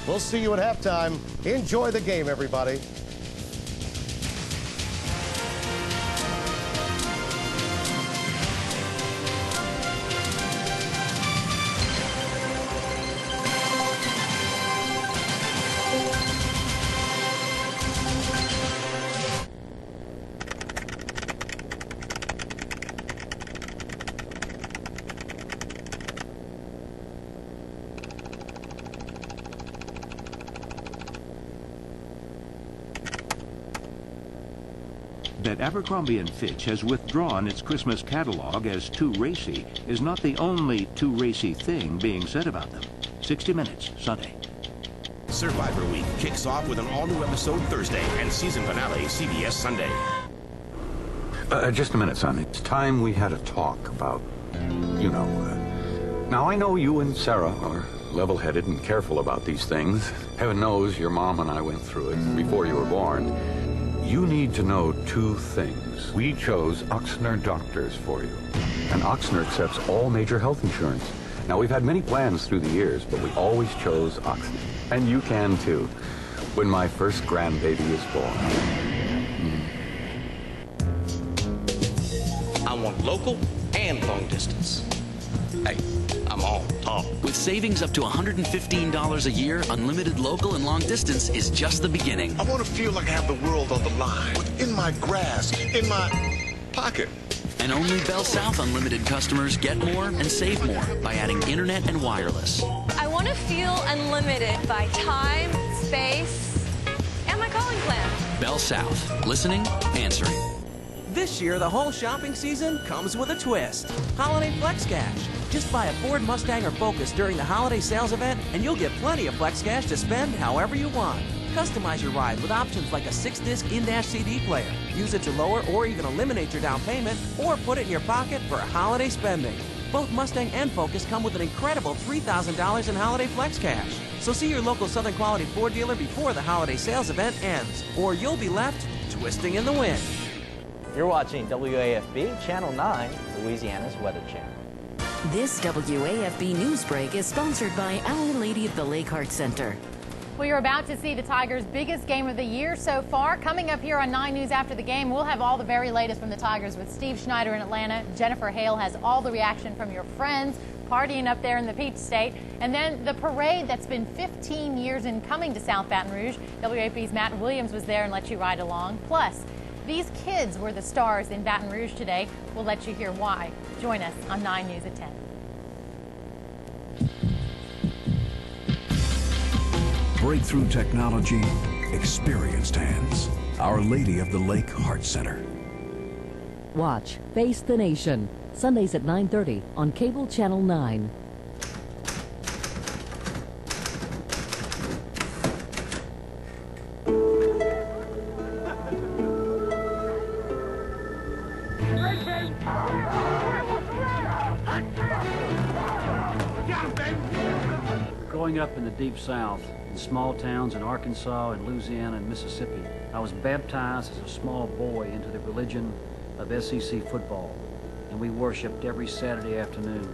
We'll see you at halftime. Enjoy the game, everybody. That Abercrombie & Fitch has withdrawn its Christmas catalog as too racy is not the only too racy thing being said about them. 60 Minutes, Sunday. Survivor Week kicks off with an all-new episode Thursday and season finale CBS Sunday. Just a minute, son. It's time we had a talk about, now I know you and Sarah are level-headed and careful about these things. Heaven knows your mom and I went through it before you were born. You need to know two things. We chose Oxner Doctors for you. And Oxner accepts all major health insurance. Now, we've had many plans through the years, but we always chose Oxner. And you can, too, when my first grandbaby is born. I want local and long distance. Hey, I'm all talk. With savings up to $115 a year, unlimited local and long distance is just the beginning. I want to feel like I have the world on the line, in my grasp, in my pocket. And only Bell South Unlimited customers get more and save more by adding internet and wireless. I want to feel unlimited by time, space, and my calling plan. Bell South. Listening, answering. This year, the whole shopping season comes with a twist. Holiday Flex Cash. Just buy a Ford Mustang or Focus during the holiday sales event, and you'll get plenty of Flex Cash to spend however you want. Customize your ride with options like a 6-disc in-dash CD player. Use it to lower or even eliminate your down payment, or put it in your pocket for holiday spending. Both Mustang and Focus come with an incredible $3,000 in holiday Flex Cash. So see your local Southern Quality Ford dealer before the holiday sales event ends, or you'll be left twisting in the wind. You're watching WAFB Channel 9, Louisiana's Weather Channel. This WAFB news break is sponsored by Our Lady of the Lake Heart Center. Well, you're about to see the Tigers' biggest game of the year so far. Coming up here on 9 News after the game, we'll have all the very latest from the Tigers with Steve Schneider in Atlanta. Jennifer Hale has all the reaction from your friends partying up there in the Peach State. And then the parade that's been 15 years in coming to South Baton Rouge. WAFB's Matt Williams was there and let you ride along. Plus, these kids were the stars in Baton Rouge today. We'll let you hear why. Join us on 9 News at 10. Breakthrough technology, experienced hands. Our Lady of the Lake Heart Center. Watch Face the Nation, Sundays at 9:30 on Cable Channel 9. Growing up in the Deep South, in small towns in Arkansas and Louisiana and Mississippi, I was baptized as a small boy into the religion of SEC football, and we worshiped every Saturday afternoon.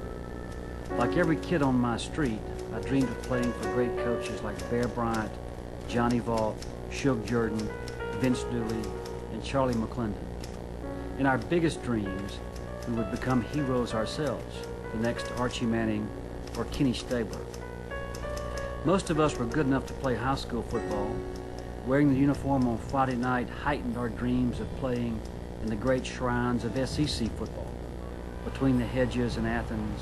Like every kid on my street, I dreamed of playing for great coaches like Bear Bryant, Johnny Vaught, Shug Jordan, Vince Dooley, and Charlie McClendon. In our biggest dreams, we would become heroes ourselves, the next Archie Manning or Kenny Stabler. Most of us were good enough to play high school football. Wearing the uniform on Friday night heightened our dreams of playing in the great shrines of SEC football, between the hedges in Athens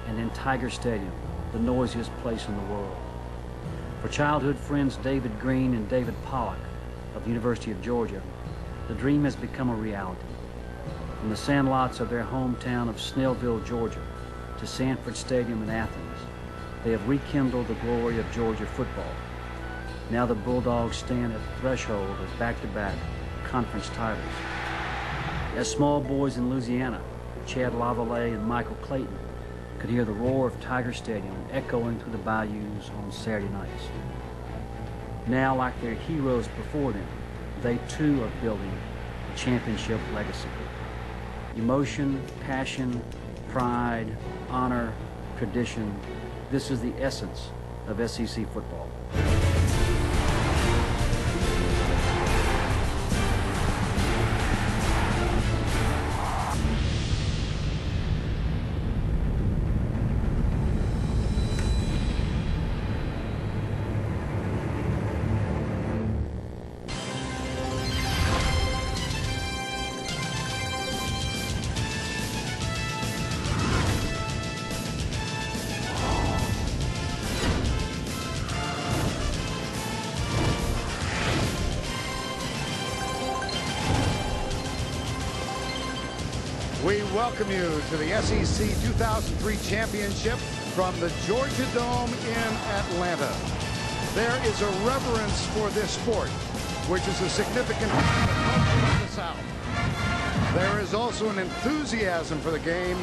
and in Tiger Stadium, the noisiest place in the world. For childhood friends David Green and David Pollock of the University of Georgia, the dream has become a reality. From the sandlots of their hometown of Snellville, Georgia, to Sanford Stadium in Athens, they have rekindled the glory of Georgia football. Now the Bulldogs stand at the threshold of back-to-back conference titles. As small boys in Louisiana, Chad Lavallee and Michael Clayton could hear the roar of Tiger Stadium echoing through the bayous on Saturday nights. Now, like their heroes before them, they too are building a championship legacy. Emotion, passion, pride, honor, tradition, this is the essence of SEC football. We welcome you to the SEC 2003 championship from the Georgia Dome in Atlanta. There is a reverence for this sport, which is a significant part of the culture of the South. There is also an enthusiasm for the game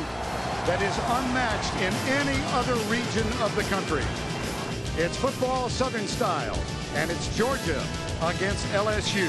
that is unmatched in any other region of the country. It's football Southern style, and it's Georgia against LSU.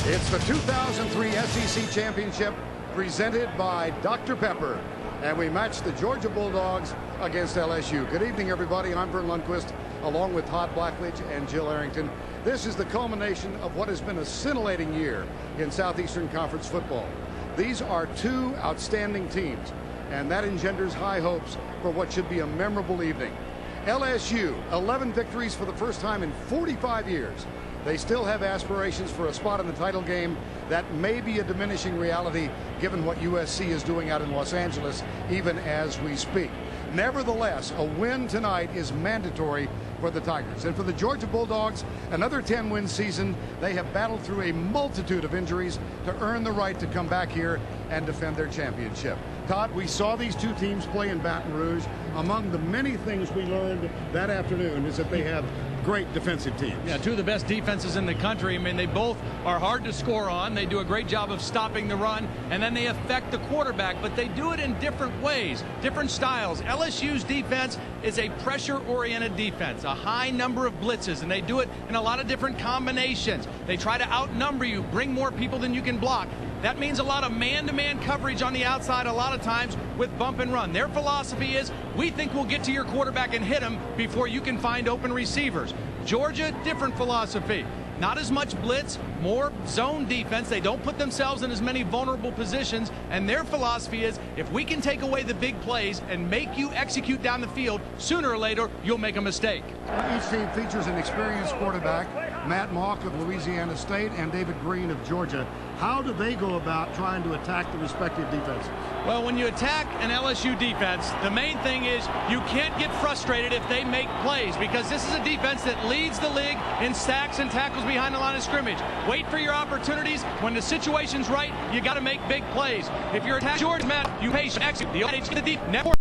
It's the 2003 SEC Championship presented by Dr. Pepper, and we match the Georgia Bulldogs against LSU. Good evening, everybody. I'm Vern Lundquist, along with Todd Blackledge and Jill Arrington. This is the culmination of what has been a scintillating year in Southeastern Conference football. These are two outstanding teams, and that engenders high hopes for what should be a memorable evening. LSU, 11 victories for the first time in 45 years. They still have aspirations for a spot in the title game. That may be a diminishing reality given what USC is doing out in Los Angeles, even as we speak. Nevertheless, a win tonight is mandatory for the Tigers. And for the Georgia Bulldogs, another 10-win season. They have battled through a multitude of injuries to earn the right to come back here and defend their championship. Todd, we saw these two teams play in Baton Rouge. Among the many things we learned that afternoon is that they have great defensive teams. Yeah, two of the best defenses in the country. I mean, they both are hard to score on. They do a great job of stopping the run, and then they affect the quarterback, but they do it in different ways, different styles. LSU's defense is a pressure-oriented defense, a high number of blitzes, and they do it in a lot of different combinations. They try to outnumber you, bring more people than you can block. That means a lot of man-to-man coverage on the outside a lot of times with bump and run. Their philosophy is, we think we'll get to your quarterback and hit him before you can find open receivers. Georgia, different philosophy. Not as much blitz, more zone defense. They don't put themselves in as many vulnerable positions, and their philosophy is, if we can take away the big plays and make you execute down the field, sooner or later, you'll make a mistake. Each team features an experienced quarterback, Matt Mock of Louisiana State and David Green of Georgia. How do they go about trying to attack the respective defenses? Well, when you attack an LSU defense, the main thing is you can't get frustrated if they make plays, because this is a defense that leads the league in sacks and tackles behind the line of scrimmage. Wait for your opportunities. When the situation's right, you got to make big plays. If you're attacking Georgia, Matt, you patient execute. The deep network.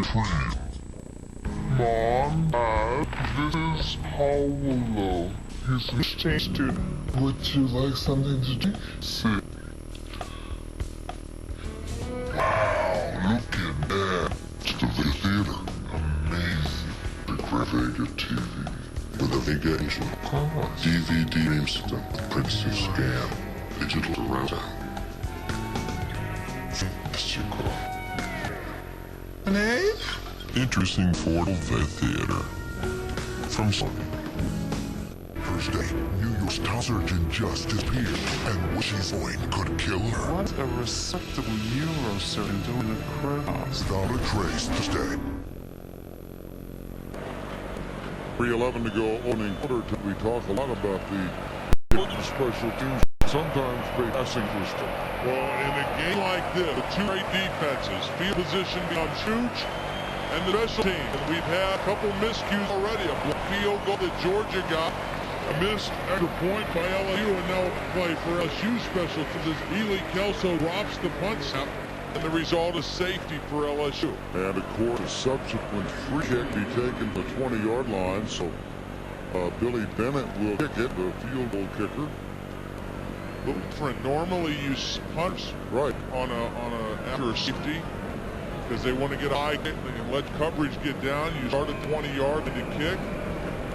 dream. Mom, Dad, this is Paulo. He's an exchange student. Would you like something to drink? Sit. Wow, look at that. It's the Vega Theater. Amazing. The great Vega TV. With a Vega engine. DVD game system. Princess scan. Digital surround sound. Fantastical. Interesting portal theater. From Sony. First day, New York's top surgeon just disappeared, and what she's doing could kill her. What a respectable neurosurgeon doing a cross. Without a trace to stay. 3:11 to go, opening quarter. We talk a lot about the special teams. Sometimes they passing system. Well, in a game like this, the two great defenses, field position becomes huge, and the special team. And we've had a couple miscues already. A blocked field goal that Georgia got, a missed extra point by LSU, and now play for LSU special teams. Ely Kelso drops the punt snap, and the result is safety for LSU. And of course, a subsequent free kick be taken to the 20-yard line, so Billy Bennett will kick it, the field goal kicker. Little different. Normally you punch right on a after a safety because they want to get a high kick and let coverage get down. You start at 20 yards and you kick.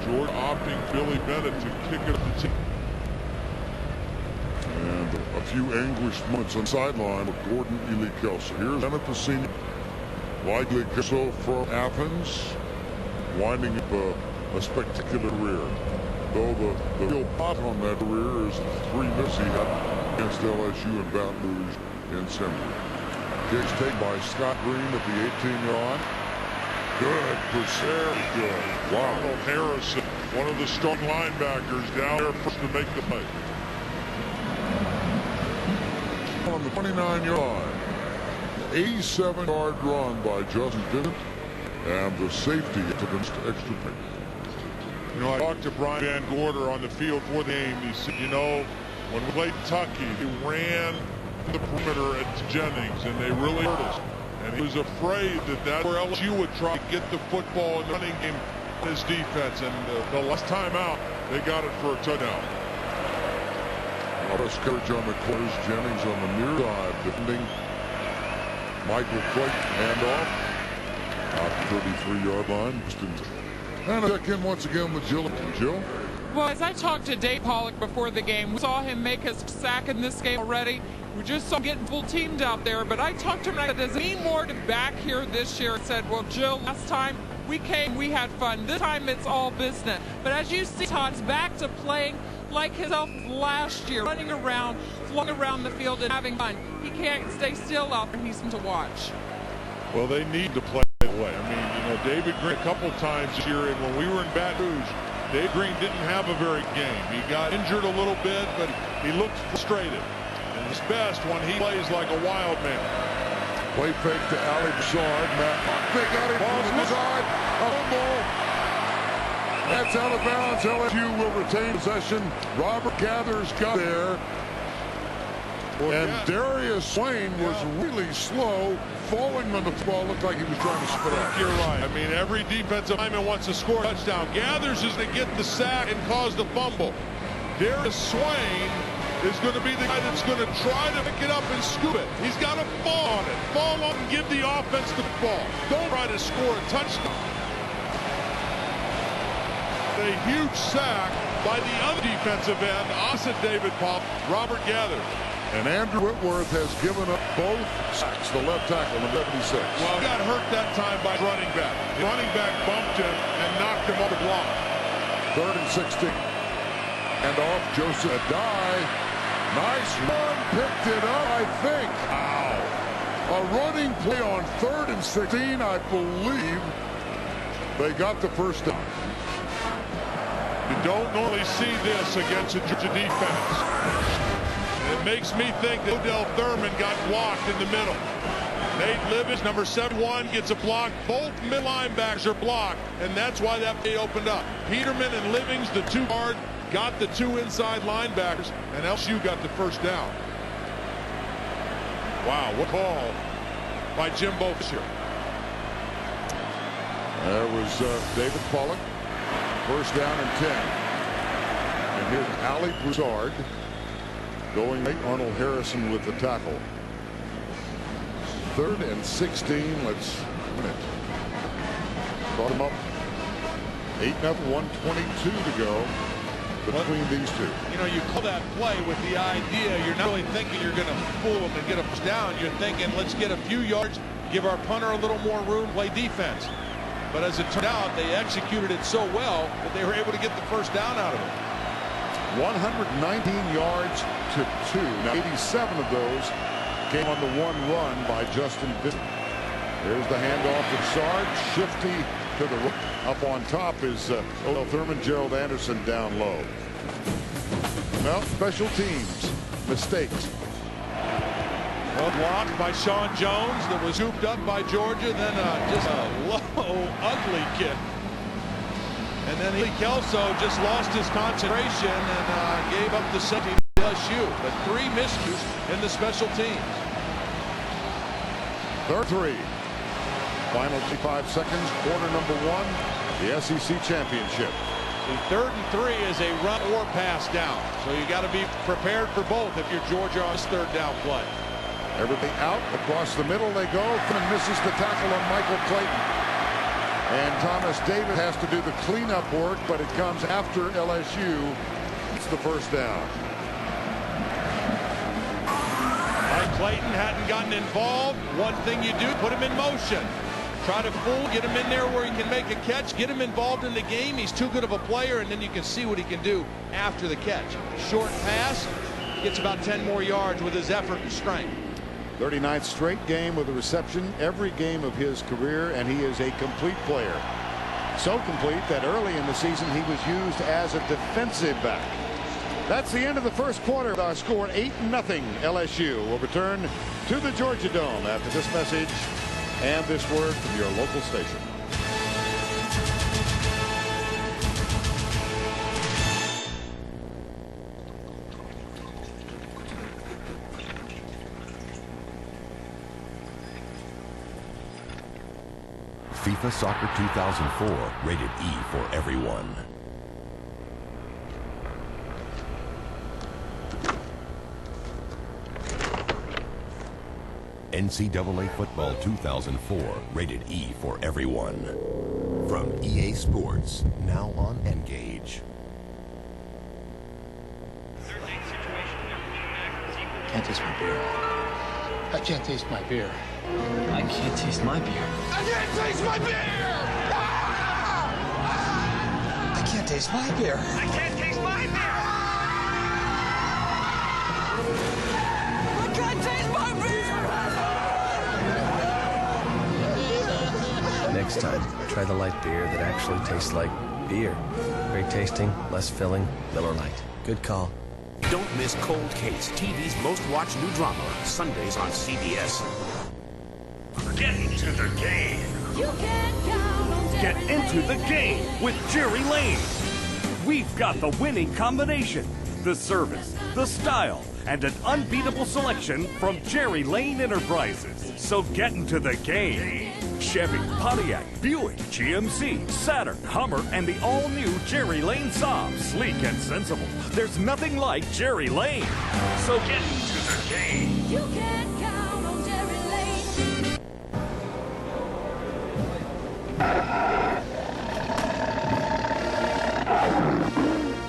George opting Billy Bennett to kick it up the team. And a few anguished moments on the sideline with Gordon Ely Kelso. Here's Bennett, the senior. Likely Kelso from Athens, winding up a spectacular career. Though the real pot on that career is the 3 misses he had against LSU and Baton Rouge in December. Kicks taken by Scott Green at the 18-yard line. Good, very good. Wow. Ronald Harrison, one of the strong linebackers down there first to make the play. On the 29-yard line, 87-yard run by Justin Vincent, and the safety to the extra point. You know, I talked to Brian Van Gorder on the field for the game. He said, you know, when we played Kentucky, he ran the perimeter at Jennings, and they really hurt us. And he was afraid that that's where LSU would try to get the football in the running game in his defense. And the last time out, they got it for a touchdown. Press coverage on the corners, Jennings on the near side, defending. Michael Clayton, handoff. Out the 33-yard line. And a check in once again with Jill. Jill? Well, as I talked to Dave Pollock before the game, we saw him make his sack in this game already. We just saw him getting full teamed out there. But I talked to him and I said, does it mean more to back here this year? I said, well, Jill, last time we came, we had fun. This time it's all business. But as you see, Todd's back to playing like himself last year, running around, flung around the field and having fun. He can't stay still out there. He's to watch. Well, they need to play that way. I mean, you know, David Green a couple times this year, and when we were in Baton Rouge, Dave Green didn't have a very good game. He got injured a little bit, but he looked frustrated. And it's best when he plays like a wild man. Play fake to Ali Bouchard. They got him on the side. A fumble. That's out of bounds. LSU will retain possession. Robert Gathers got there. And Darius Swain was really slow, falling on the ball. Looked like he was trying to spit out. You're right. I mean, every defensive lineman wants to score a touchdown. Gathers is to get the sack and cause the fumble. Darius Swain is going to be the guy that's going to try to pick it up and scoop it. He's got to fall on it. Fall on and give the offense the ball. Don't try to score a touchdown. A huge sack by the other defensive end, opposite David Pop, Robert Gathers. And Andrew Whitworth has given up both sacks, the left tackle, the 76. Well, he got hurt that time by running back. The running back bumped him and knocked him off the block. 3rd and 16. And off Joseph Adai. Nice run, picked it up, I think. Ow. A running play on 3rd and 16, I believe. They got the first down. You don't normally see this against a Georgia defense. It makes me think that Odell Thurman got blocked in the middle. Nate Livens, number 71, gets a block. Both mid linebackers are blocked, and that's why that play opened up. Peterman and Livings, the 2 guard, got the 2 inside linebackers, and LSU got the first down. Wow, what call by Jim Bovis here. There was David Pollock. First down and 10. And here's Ali Broussard going late. Arnold Harrison with the tackle. 3rd and 16. Let's win it. Brought him up 8-0, 1:22 to go between these two. You know, you call that play with the idea you're not really thinking you're going to fool them and get them down. You're thinking, let's get a few yards, give our punter a little more room, play defense. But as it turned out, they executed it so well that they were able to get the first down out of it. 119 yards to 2. Now 87 of those came on the one run by Justin Fitzgerald. Here's the handoff to Sarge. Shifty to the right. Up on top is Odell Thurman. Gerald Anderson down low. Well, special teams mistakes. Well, blocked by Sean Jones that was hooped up by Georgia. Then just a low, ugly kick. And then Kelso just lost his concentration and gave up the safety to LSU. But 3 miscues in the special teams. 3rd. Final 5 seconds. Quarter number 1. The SEC championship. The 3rd and 3 is a run or pass down. So you got to be prepared for both if you're Georgia on this 3rd down play. Everything out across the middle they go. And misses the tackle on Michael Clayton. And Thomas Davis has to do the cleanup work, but it comes after LSU. It's the first down. Mike Clayton hadn't gotten involved. One thing you do, put him in motion. Try to fool, get him in there where he can make a catch, get him involved in the game. He's too good of a player, and then you can see what he can do after the catch. Short pass, gets about 10 more yards with his effort and strength. 39th straight game with a reception every game of his career, and he is a complete player. So complete that early in the season he was used as a defensive back. That's the end of the first quarter. Our score 8-0. LSU will return to the Georgia Dome after this message and this word from your local station. FIFA Soccer 2004, rated E for everyone. NCAA Football 2004, rated E for everyone. From EA Sports, now on Engage. Can't taste my beer. I can't taste my beer. I can't taste my beer. I can't taste my beer! I can't taste my beer. I can't taste my beer! I can't taste my beer! Next time, try the light beer that actually tastes like beer. Great tasting, less filling, Miller Lite. Good call. Don't miss Cold Case, TV's most watched new drama, Sundays on CBS. Get into the game. Get into the game with Jerry Lane. We've got the winning combination, the service, the style, and an unbeatable selection from Jerry Lane Enterprises. So get into the game. Chevy, Pontiac, Buick, GMC, Saturn, Hummer, and the all-new Jerry Lane Saab. Sleek and sensible. There's nothing like Jerry Lane. So get into the game. You can count on Jerry Lane.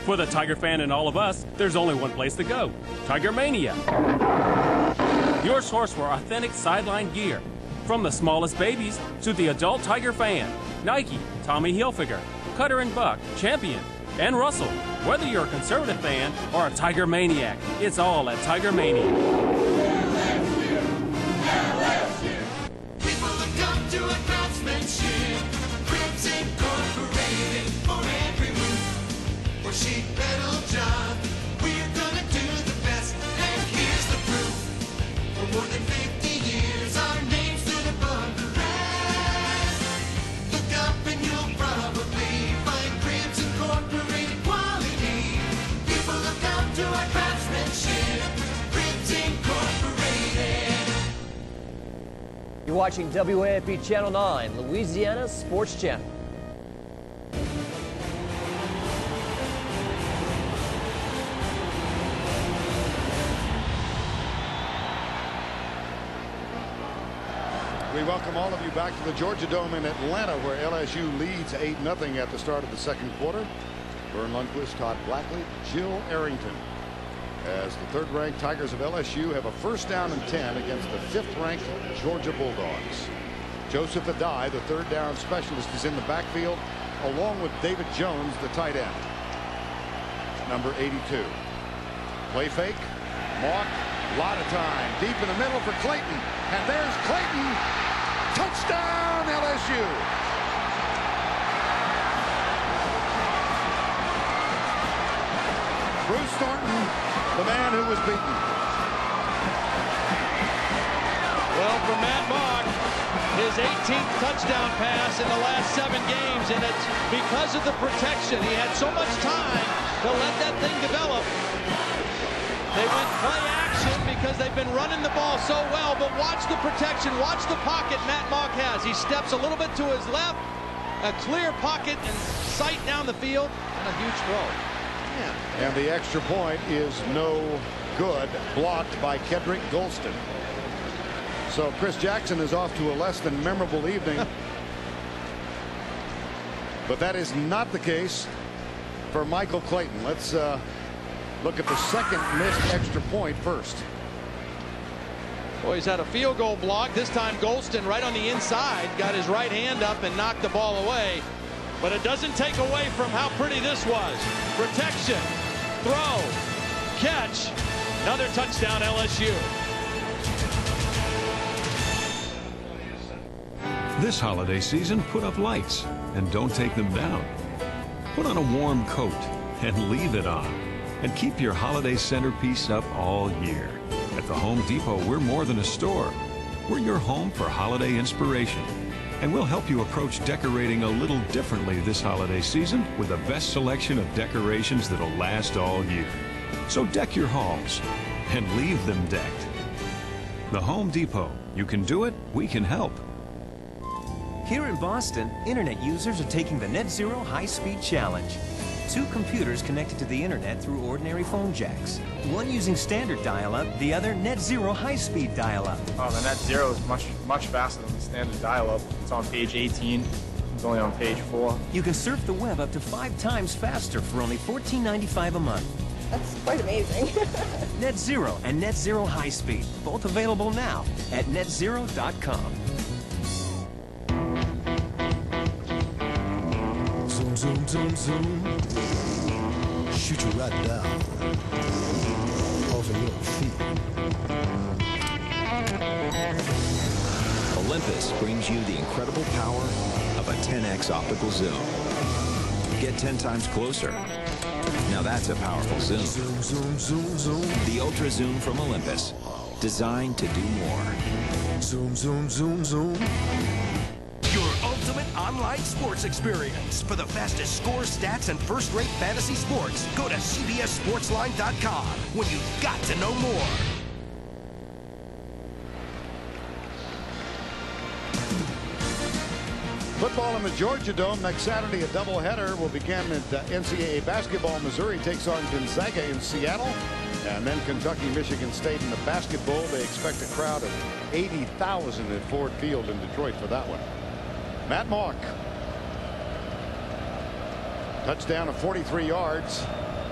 For the Tiger fan and all of us, there's only one place to go. Tiger Mania. Your source for authentic sideline gear. From the smallest babies to the adult Tiger fan. Nike, Tommy Hilfiger, Cutter & Buck, Champion, and Russell. Whether you're a conservative fan or a Tiger maniac, it's all at Tiger Mania. People look up to a craftsmanship. Cribs Incorporated for every move. For sheet metal job, we're gonna do the best. And here's the proof. For more than 50 years, our name's stood above the rest. Look up and you'll probably find Cribs Incorporated quality. People look up to our craftsmanship. Cribs Incorporated. You watch watching WAFB Channel 9, Louisiana's sports channel. We welcome all of you back to the Georgia Dome in Atlanta, where LSU leads 8-0 at the start of the second quarter. Vern Lundquist, Todd Blackley, Jill Arrington. As the third-ranked Tigers of LSU have a first down and 10 against the fifth-ranked Georgia Bulldogs. Joseph Adai, the third down specialist, is in the backfield, along with David Jones, the tight end. Number 82. Play fake. Mock. A lot of time. Deep in the middle for Clayton. And there's Clayton. Touchdown, LSU. Bruce Thornton, the man who was beaten. Well, for Matt Mock, his 18th touchdown pass in the last 7 games, and it's because of the protection. He had so much time to let that thing develop. They went play action because they've been running the ball so well, but watch the protection, watch the pocket Matt Mock has. He steps a little bit to his left, a clear pocket and sight down the field, and a huge throw. Yeah. And the extra point is no good, blocked by Kedrick Golston. So Chris Jackson is off to a less than memorable evening. But that is not the case for Michael Clayton. Let's look at the second missed extra point first. Boy, he's had a field goal block. This time Golston right on the inside got his right hand up and knocked the ball away. But it doesn't take away from how pretty this was. Protection, throw, catch. Another touchdown LSU. This holiday season, put up lights and don't take them down. Put on a warm coat and leave it on. And keep your holiday centerpiece up all year. At the Home Depot, we're more than a store. We're your home for holiday inspiration. And we'll help you approach decorating a little differently this holiday season with the best selection of decorations that'll last all year. So deck your halls and leave them decked. The Home Depot. You can do it, we can help. Here in Boston, internet users are taking the Net Zero High-Speed Challenge. 2 computers connected to the internet through ordinary phone jacks. One using standard dial-up, the other Net Zero high-speed dial-up. Oh, the Net Zero is much faster than the standard dial-up. It's on page 18. It's only on page 4. You can surf the web up to 5 times faster for only $14.95 a month. That's quite amazing. Net Zero and Net Zero High Speed, both available now at netzero.com. Zoom, zoom, zoom, zoom. Shoot you right down off of your feet. Olympus brings you the incredible power of a 10x optical zoom. Get 10 times closer. Now that's a powerful zoom. Zoom, zoom, zoom, zoom. The Ultra Zoom from Olympus, designed to do more. Zoom, zoom, zoom, zoom. Your ultimate online sports experience. For the fastest scores, stats, and first-rate fantasy sports, go to cbssportsline.com when you've got to know more. Football in the Georgia Dome next Saturday. A doubleheader will begin at NCAA basketball. Missouri takes on Gonzaga in Seattle. And then Kentucky, Michigan State in the basketball. They expect a crowd of 80,000 at Ford Field in Detroit for that one. Matt Mock. Touchdown of 43 yards.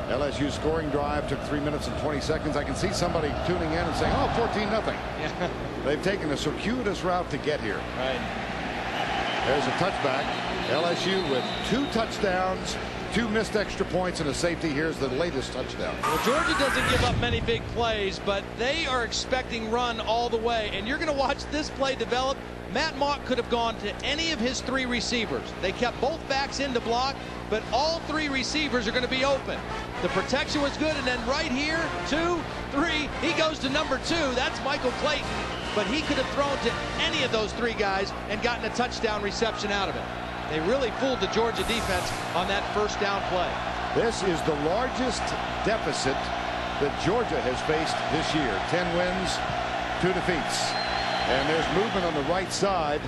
LSU scoring drive took 3 minutes and 20 seconds. I can see somebody tuning in and saying, oh, 14-0. Yeah. They've taken a circuitous route to get here. Right. There's a touchback. LSU with 2 touchdowns, 2 missed extra points, and a safety. Here's the latest touchdown. Well, Georgia doesn't give up many big plays, but they are expecting run all the way. And you're going to watch this play develop. Matt Mock could have gone to any of his 3 receivers. They kept both backs in to block, but all 3 receivers are going to be open. The protection was good, and then right here, 2, 3, he goes to number 2. That's Michael Clayton. But he could have thrown to any of those 3 guys and gotten a touchdown reception out of it. They really fooled the Georgia defense on that first down play. This is the largest deficit that Georgia has faced this year. 10 wins, 2 defeats. And there's movement on the right side.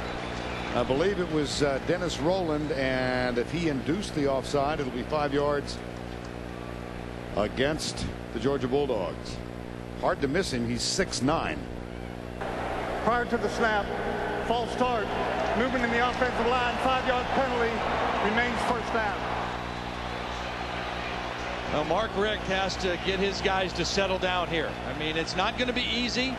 I believe it was Dennis Rowland, and if he induced the offside, it'll be 5 yards against the Georgia Bulldogs. Hard to miss him. He's 6'9". Prior to the snap, false start, movement in the offensive line, 5-yard penalty, remains first down. Well, Mark Richt has to get his guys to settle down here. I mean, it's not going to be easy.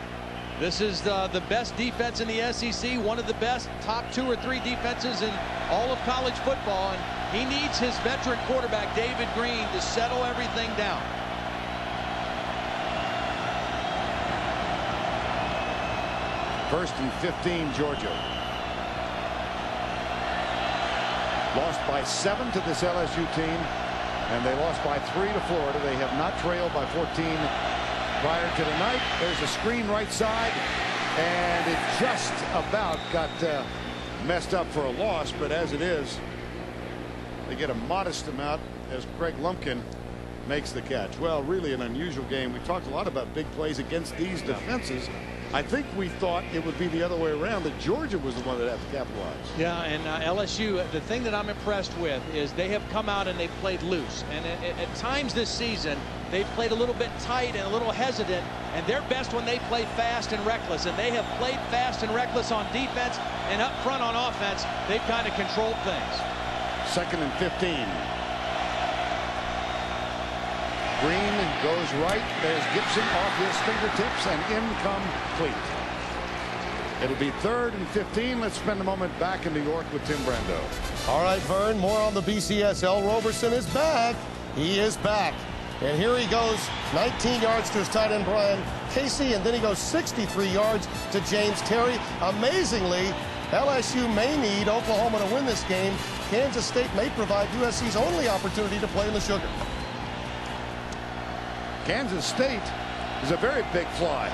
This is the best defense in the SEC, one of the best top 2 or 3 defenses in all of college football, and he needs his veteran quarterback, David Green, to settle everything down. First and 15, Georgia. Lost by 7 to this LSU team, and they lost by 3 to Florida. They have not trailed by 14 prior to tonight. There's a screen right side, and it just about got messed up for a loss, but as it is, they get a modest amount as Craig Lumpkin makes the catch. Well, really an unusual game. We talked a lot about big plays against these defenses. I think we thought it would be the other way around, that Georgia was the one that had to capitalize. Yeah, and LSU, the thing that I'm impressed with is they have come out and they've played loose. And at times this season, they've played a little bit tight and a little hesitant, and they're best when they play fast and reckless. And they have played fast and reckless on defense, and up front on offense, they've kind of controlled things. Second and 15. Green goes right. There's Gibson off his fingertips and incomplete. It'll be third and 15. Let's spend a moment back in New York with Tim Brando. All right, Vern, more on the BCS. L. Roberson is back. He is back. And here he goes, 19 yards to his tight end, Brian Casey, and then he goes 63 yards to James Terry. Amazingly, LSU may need Oklahoma to win this game. Kansas State may provide USC's only opportunity to play in the Sugar. Kansas State is a very big fly.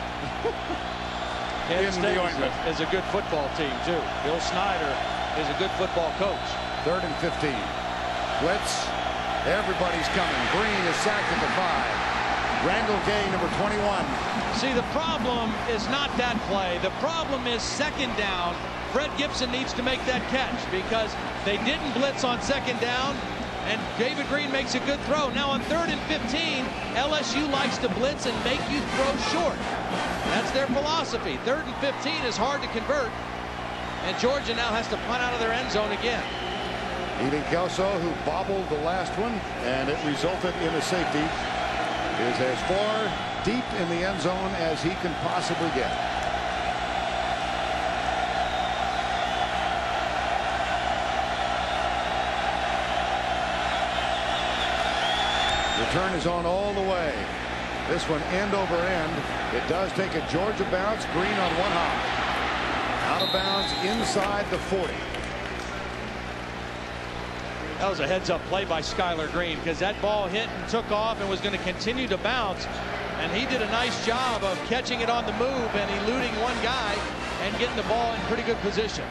Kansas State is a good football team, too. Bill Snyder is a good football coach. Third and 15. Blitz. Everybody's coming. Green is sacked at the 5. Randall Gay, number 21. See, the problem is not that play. The problem is second down. Fred Gibson needs to make that catch because they didn't blitz on second down, and David Green makes a good throw. Now on third and 15, LSU likes to blitz and make you throw short. That's their philosophy. Third and 15 is hard to convert, and Georgia now has to punt out of their end zone again. Edie Kelso, who bobbled the last one, and it resulted in a safety, is as far deep in the end zone as he can possibly get. Return is on all the way. This one end over end. It does take a Georgia bounce. Green on one hop. Out of bounds inside the 40. That was a heads-up play by Skylar Green because that ball hit and took off and was going to continue to bounce. And he did a nice job of catching it on the move and eluding one guy and getting the ball in pretty good position.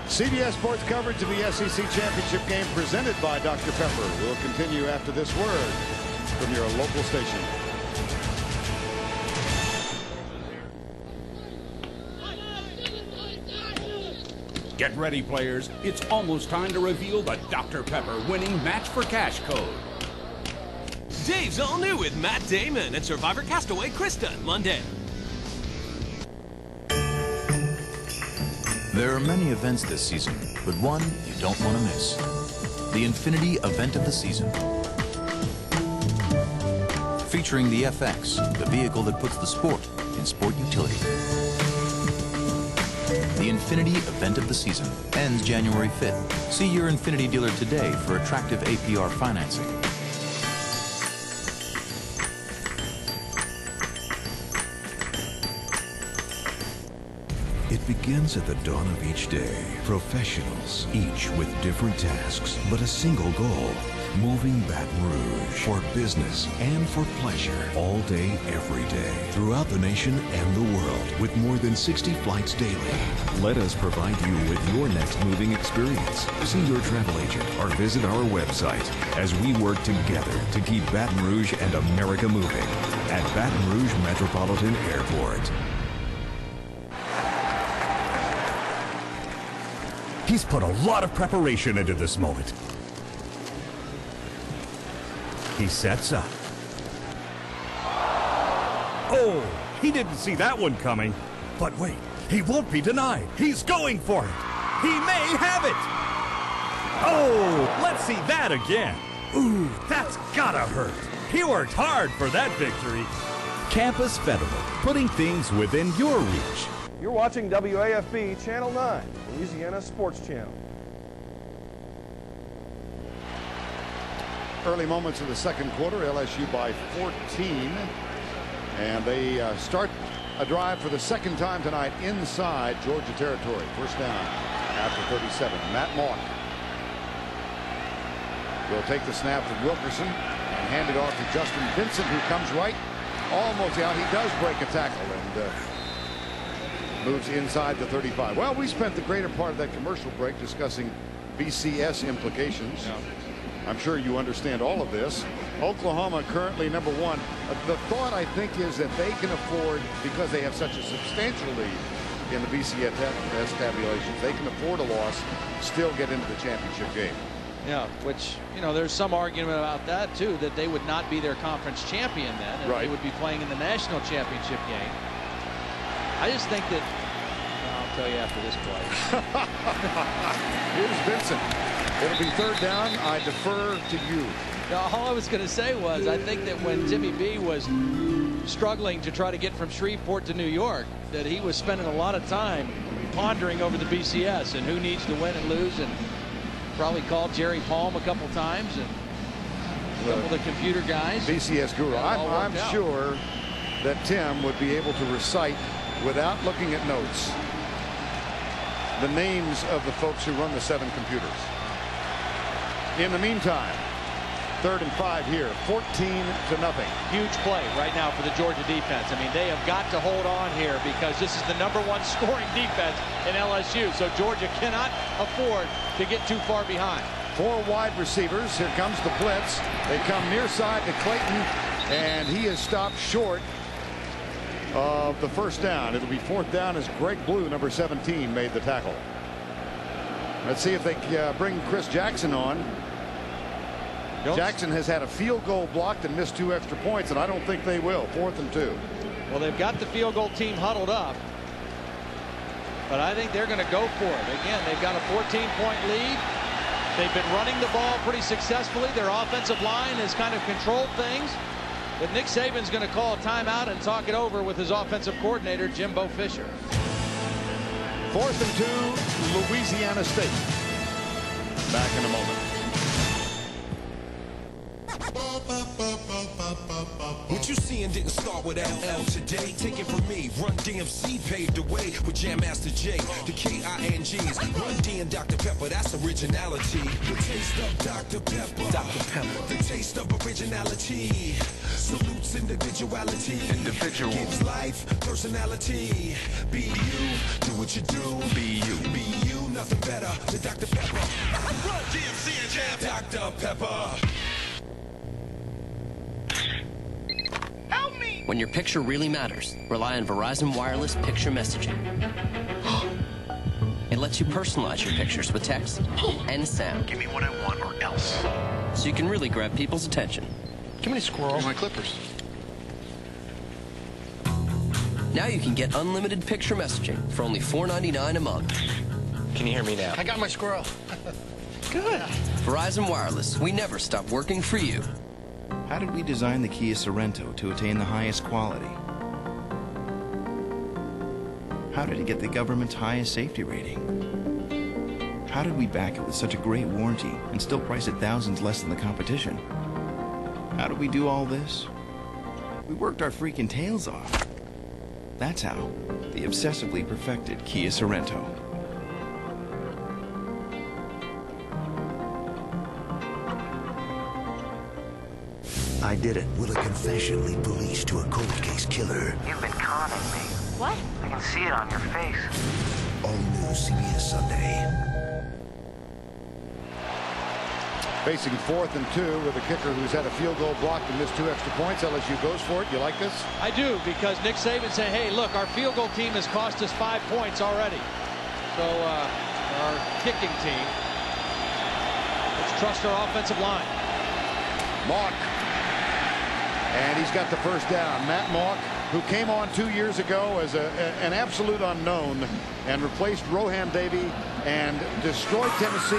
CBS Sports coverage of the SEC Championship game presented by Dr. Pepper will continue after this word from your local station. Get ready, players. It's almost time to reveal the Dr. Pepper winning Match for Cash code. Dave's all new with Matt Damon and Survivor Castaway Krista Monday. There are many events this season, but one you don't want to miss. The Infinity Event of the Season. Featuring the FX, the vehicle that puts the sport in sport utility. The Infinity Event of the Season ends January 5th. See your Infinity dealer today for attractive APR financing. It begins at the dawn of each day. Professionals, each with different tasks, but a single goal. Moving Baton Rouge for business and for pleasure all day, every day, throughout the nation and the world, with more than 60 flights daily. Let us provide you with your next moving experience. See your travel agent or visit our website as we work together to keep Baton Rouge and America moving. at Baton Rouge Metropolitan Airport. He's put a lot of preparation into this moment. He sets up. Oh, he didn't see that one coming. But wait, he won't be denied. He's going for it. He may have it. Oh, let's see that again. Ooh, that's gotta hurt. He worked hard for that victory. Campus Federal, putting things within your reach. You're watching WAFB Channel 9, Louisiana Sports Channel. Early moments of the second quarter, LSU by 14. And they start a drive for the second time tonight inside Georgia territory. First down after 37. Matt Mock will take the snap from Wilkerson and hand it off to Justin Vincent, who comes right almost out. He does break a tackle and moves inside the 35. Well, we spent the greater part of that commercial break discussing BCS implications. Yeah. I'm sure you understand all of this. Oklahoma currently number one. The thought, I think, is that they can afford, because they have such a substantial lead in the BCS tabulations, they can afford a loss, still get into the championship game. Yeah, which, you know, there's some argument about that, too, that they would not be their conference champion then, and they would be playing in the national championship game. I just think that, well, I'll tell you after this play. Here's Vincent. It'll be third down. I defer to you. Now, all I was going to say was I think that when Timmy B was struggling to try to get from Shreveport to New York, that he was spending a lot of time pondering over the BCS and who needs to win and lose, and probably called Jerry Palm a couple times and a couple of the computer guys. BCS guru. I'm sure that Tim would be able to recite, without looking at notes, the names of the folks who run the 7 computers. In the meantime, 3rd and 5 here, 14-0. Huge play right now for the Georgia defense. I mean, they have got to hold on here because this is the #1 scoring defense in LSU. So Georgia cannot afford to get too far behind. 4 wide receivers. Here comes the blitz. They come near side to Clayton, and he is stopped short of the first down. It'll be 4th down as Greg Blue, number 17, made the tackle. Let's see if they bring Chris Jackson on. Jackson has had a field goal blocked and missed 2 extra points, and I don't think they will. 4th and 2. Well, they've got the field goal team huddled up, but I think they're going to go for it. Again, they've got a 14-point lead. They've been running the ball pretty successfully. Their offensive line has kind of controlled things, but Nick Saban's going to call a timeout and talk it over with his offensive coordinator, Jimbo Fisher. 4th and 2, Louisiana State. Back in a moment. What you seeing didn't start with LL today. Take it from me. Run DMC paved the way with Jam Master J. The KINGs. Run D and Dr. Pepper. That's originality. The taste of Dr. Pepper. Dr. Pepper. The taste of originality. Salutes individuality. Individual. Gives life personality. Be you. Do what you do. Be you. Be you. Nothing better than Dr. Pepper. Run DMC and Jam. Dr. Pepper. When your picture really matters, rely on Verizon Wireless Picture Messaging. It lets you personalize your pictures with text and sound. Give me what I want or else. So you can really grab people's attention. Too many squirrels. My clippers. Now you can get unlimited picture messaging for only $4.99 a month. Can you hear me now? I got my squirrel. Good. Verizon Wireless. We never stop working for you. How did we design the Kia Sorento to attain the highest quality? How did it get the government's highest safety rating? How did we back it with such a great warranty and still price it thousands less than the competition? How did we do all this? We worked our freaking tails off. That's how. The obsessively perfected Kia Sorento. I did it. Will a confession lead police to a cold case killer? You've been conning me. What? I can see it on your face. All new CBS Sunday. Facing 4th and 2 with a kicker who's had a field goal blocked and missed 2 extra points. LSU goes for it. You like this? I do, because Nick Saban said, hey, look, our field goal team has cost us 5 points already. So our kicking team, let's trust our offensive line. Mock. And he's got the first down. Matt Mock, who came on 2 years ago as an absolute unknown and replaced Rohan Davey and destroyed Tennessee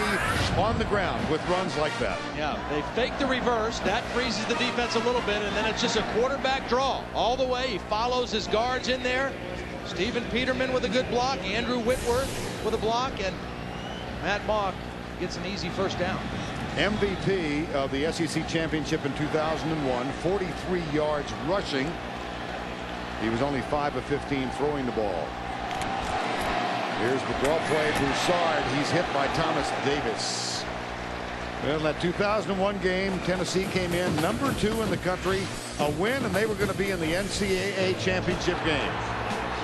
on the ground with runs like that. Yeah, they fake the reverse. That freezes the defense a little bit, and then it's just a quarterback draw all the way. He follows his guards in there. Stephen Peterman with a good block. Andrew Whitworth with a block, and Matt Mock gets an easy first down. MVP of the SEC Championship in 2001, 43 yards rushing. He was only 5 of 15 throwing the ball. Here's the draw play. Broussard. He's hit by Thomas Davis. Well, in that 2001 game, Tennessee came in number 2 in the country, a win, and they were going to be in the NCAA championship game.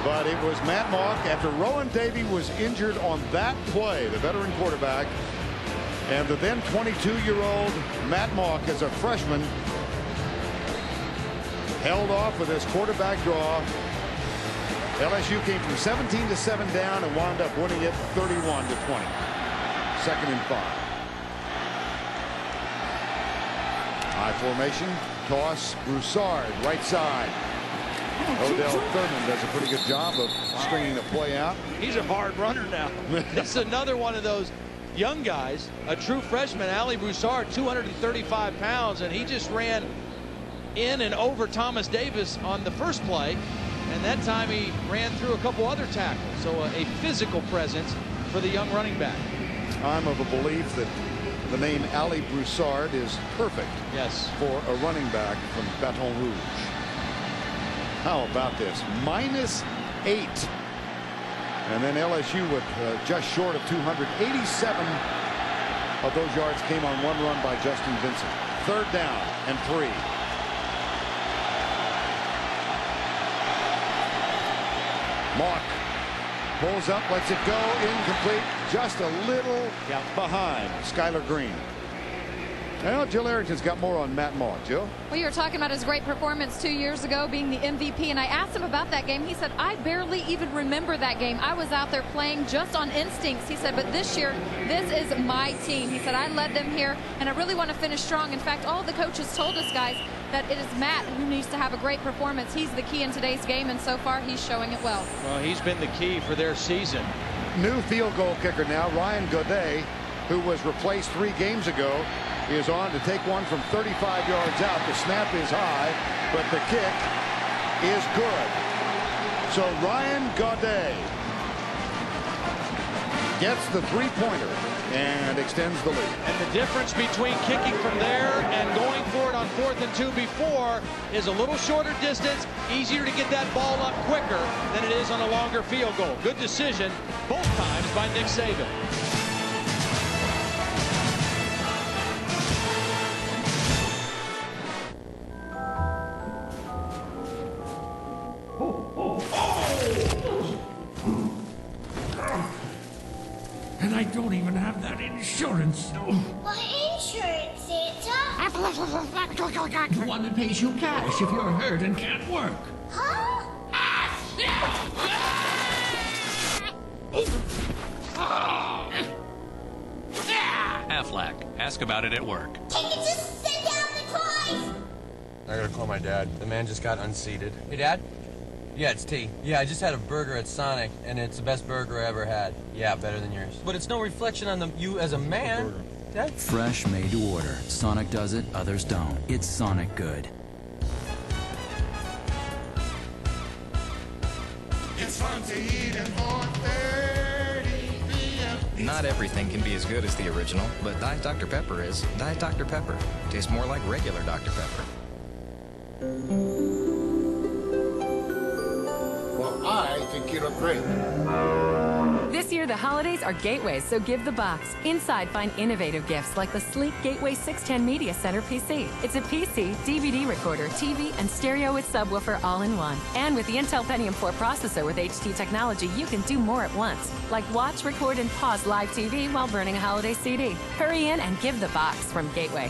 But it was Matt Mock, after Rohan Davey was injured on that play, the veteran quarterback, and the then 22-year-old Matt Mock, as a freshman, held off with his quarterback draw. LSU came from 17 to 7 down and wound up winning it 31 to 20. 2nd and 5. High formation, toss, Broussard, right side. Odell Thurman does a pretty good job of stringing the play out. He's a hard runner now. This is another one of those young guys, a true freshman, Ali Broussard, 235 pounds, and he just ran in and over Thomas Davis on the first play, and that time he ran through a couple other tackles. So a physical presence for the young running back. I'm of a belief that the name Ali Broussard is perfect, yes, for a running back from Baton Rouge. How about this? -8. And then LSU with just short of 287 of those yards came on one run by Justin Vincent. 3rd down and 3. Mock pulls up, lets it go, incomplete, just a little behind Skylar Green. Well, Jill Arrington's got more on Matt Mock. Jill? Well, you were talking about his great performance 2 years ago, being the MVP, and I asked him about that game. He said, I barely even remember that game. I was out there playing just on instincts. He said, but this year, this is my team. He said, I led them here, and I really want to finish strong. In fact, all the coaches told us, guys, that it is Matt who needs to have a great performance. He's the key in today's game, and so far, he's showing it well. Well, he's been the key for their season. New field goal kicker now, Ryan Godet, who was replaced 3 games ago, is on to take one from 35 yards out. The snap is high, but the kick is good. So Ryan Godet gets the 3-pointer and extends the lead. And the difference between kicking from there and going for it on 4th and 2 before is a little shorter distance, easier to get that ball up quicker than it is on a longer field goal. Good decision both times by Nick Saban. And I don't even have that insurance. What insurance, Santa? The one that pays you cash if you're hurt and can't work. Huh? Aflac, ask about it at work. Can you just sit down the toys? I gotta call my dad. The man just got unseated. Hey, Dad? Yeah, it's T. Yeah, I just had a burger at Sonic, and it's the best burger I ever had. Yeah, better than yours. But it's no reflection on you as a man. Dad? Fresh, made to order. Sonic does it, others don't. It's Sonic good. It's fun to eat at 4:30 p.m. Not everything can be as good as the original, but Diet Dr. Pepper is. Diet Dr. Pepper. Tastes more like regular Dr. Pepper. Well, I think you look great. This year year, the holidays are Gateways, so give the box. Inside, find innovative gifts like the sleek Gateway 610 Media Center PC. It's a PC, DVD recorder, TV, and stereo with subwoofer all in one. And with the Intel Pentium 4 processor with HT technology, you can do more at once, like watch, record, and pause live TV while burning a holiday CD. Hurry in and give the box from Gateway.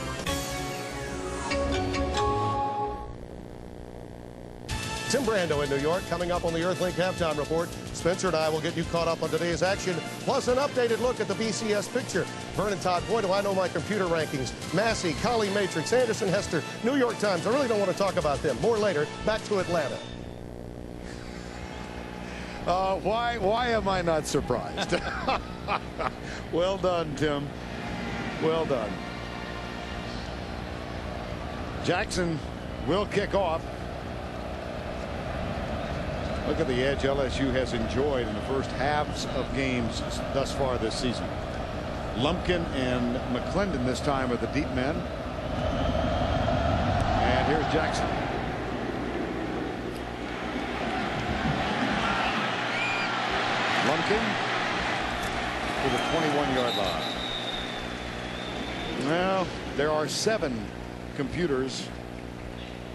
Tim Brando in New York. Coming up on the Earthlink Halftime Report, Spencer and I will get you caught up on today's action, plus an updated look at the BCS picture. Vern and Todd, boy, do I know my computer rankings. Massey, Collie Matrix, Anderson Hester, New York Times. I really don't want to talk about them. More later. Back to Atlanta. Why am I not surprised? Well done, Tim. Well done. Jackson will kick off. Look at the edge LSU has enjoyed in the first halves of games thus far this season. Lumpkin and McClendon this time are the deep men. And here's Jackson. Lumpkin to the 21-yard line. Well, there are 7 computers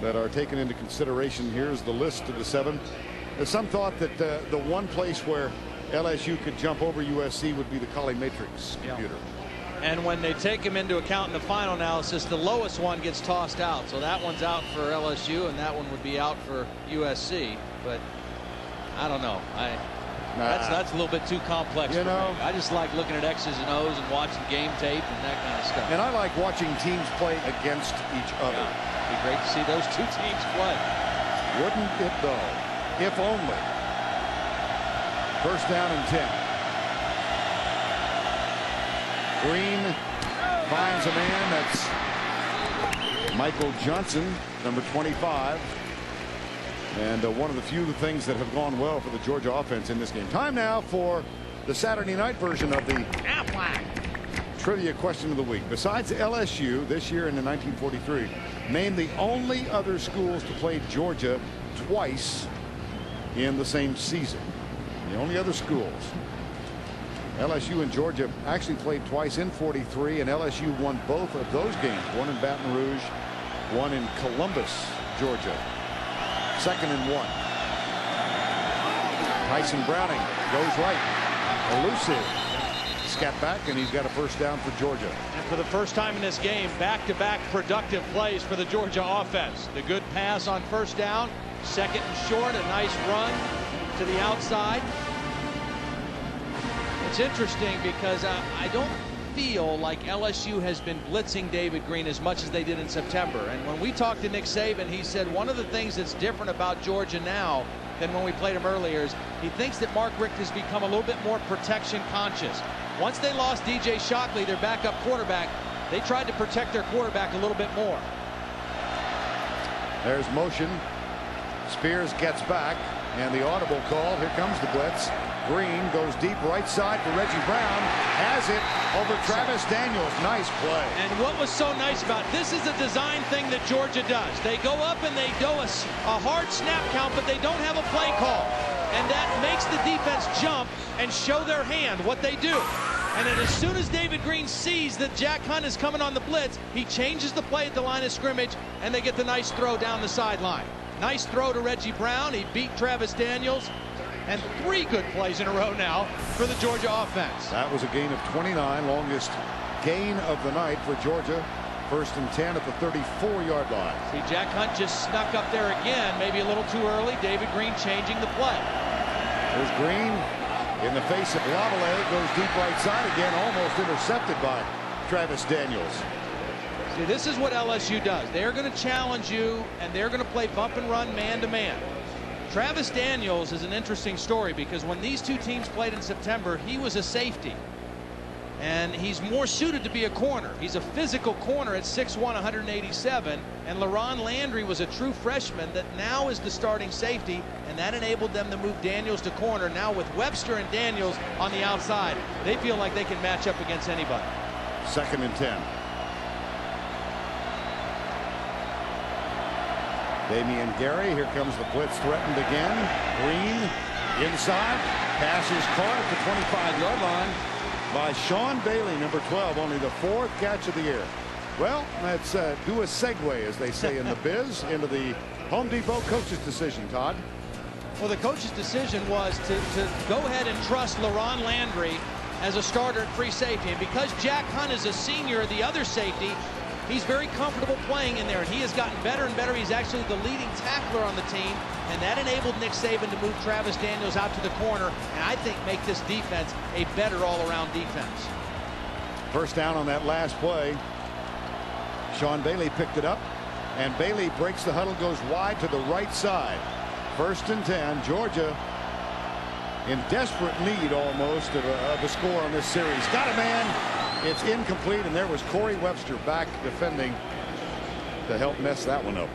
that are taken into consideration. Here's the list of the 7. Some thought that the one place where LSU could jump over USC would be the Collie Matrix computer. And when they take him into account in the final analysis, the lowest one gets tossed out. So that one's out for LSU, and that one would be out for USC. But I don't know. That's a little bit too complex for me. I just like looking at X's and O's and watching game tape and that kind of stuff. And I like watching teams play against each other. It'd be great to see those two teams play. Wouldn't it though? If only. First down and 10. Green finds a man. That's Michael Johnson, number 25. And one of the few things that have gone well for the Georgia offense in this game. Time now for the Saturday night version of the trivia question of the week. Besides LSU this year in the 1943, name the only other schools to play Georgia twice in the same season. The only other schools. LSU and Georgia actually played twice in 43, and LSU won both of those games. One in Baton Rouge, one in Columbus, Georgia. 2nd and 1. Tyson Browning goes right. Elusive. Scat back, and he's got a first down for Georgia. And for the first time in this game, back-to-back productive plays for the Georgia offense. The good pass on first down. 2nd and short, a nice run to the outside. It's interesting because I don't feel like LSU has been blitzing David Green as much as they did in September. And when we talked to Nick Saban, he said one of the things that's different about Georgia now than when we played him earlier is he thinks that Mark Richt has become a little bit more protection conscious. Once they lost DJ Shockley, their backup quarterback, they tried to protect their quarterback a little bit more. There's motion. Spears gets back, and the audible call. Here comes the blitz. Green goes deep right side for Reggie Brown. Has it over Travis Daniels. Nice play. And what was so nice about this is a design thing that Georgia does. They go up and they do a hard snap count, but they don't have a play call. And that makes the defense jump and show their hand what they do. And then as soon as David Green sees that Jack Hunt is coming on the blitz, he changes the play at the line of scrimmage, and they get the nice throw down the sideline. Nice throw to Reggie Brown. He beat Travis Daniels. And 3 good plays in a row now for the Georgia offense. That was a gain of 29, longest gain of the night for Georgia. 1st and 10 at the 34-yard line. See, Jack Hunt just snuck up there again, maybe a little too early. David Green changing the play. There's Green in the face of Lavallee, goes deep right side again, almost intercepted by Travis Daniels. See, this is what LSU does. They're going to challenge you, and they're going to play bump and run man-to-man. Travis Daniels is an interesting story because when these two teams played in September, he was a safety. And he's more suited to be a corner. He's a physical corner at 6'1", 187. And LaRon Landry was a true freshman that now is the starting safety, and that enabled them to move Daniels to corner. Now with Webster and Daniels on the outside, they feel like they can match up against anybody. 2nd and 10. Damian Gary, here comes the blitz, threatened again. Green Inside, pass is caught at the 25-yard line by Sean Bailey, number 12, only the 4th catch of the year. Well, let's do a segue, as they say in the biz, into the Home Depot coach's decision, Todd. Well, the coach's decision was to go ahead and trust LaRon Landry as a starter at free safety. And because Jack Hunt is a senior, the other safety, he's very comfortable playing in there, and he has gotten better and better. He's actually the leading tackler on the team, and that enabled Nick Saban to move Travis Daniels out to the corner, and I think make this defense a better all-around defense. First down on that last play. Sean Bailey picked it up, and Bailey breaks the huddle, goes wide to the right side. 1st and 10, Georgia in desperate need almost of a score on this series. Got a man. It's incomplete, and there was Corey Webster back defending to help mess that one up.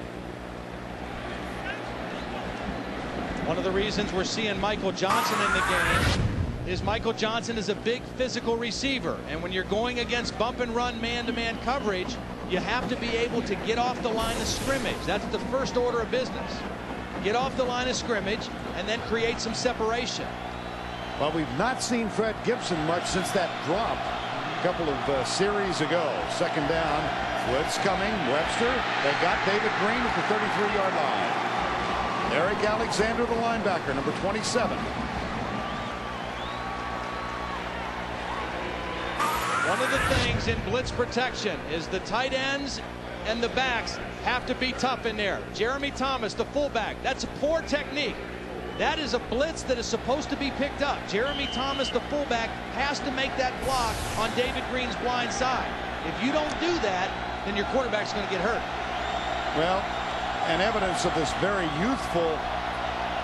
One of the reasons we're seeing Michael Johnson in the game is Michael Johnson is a big physical receiver, and when you're going against bump and run man-to-man coverage, you have to be able to get off the line of scrimmage. That's the first order of business. Get off the line of scrimmage and then create some separation. Well, we've not seen Fred Gibson much since that drop a couple of series ago. 2nd down, blitz coming. Webster, they got David Green at the 33-yard line. Eric Alexander, the linebacker, number 27. One of the things in blitz protection is the tight ends and the backs have to be tough in there. Jeremy Thomas, the fullback, that's a poor technique. That is a blitz that is supposed to be picked up. Jeremy Thomas, the fullback, has to make that block on David Green's blind side. If you don't do that, then your quarterback's going to get hurt. Well, and evidence of this very youthful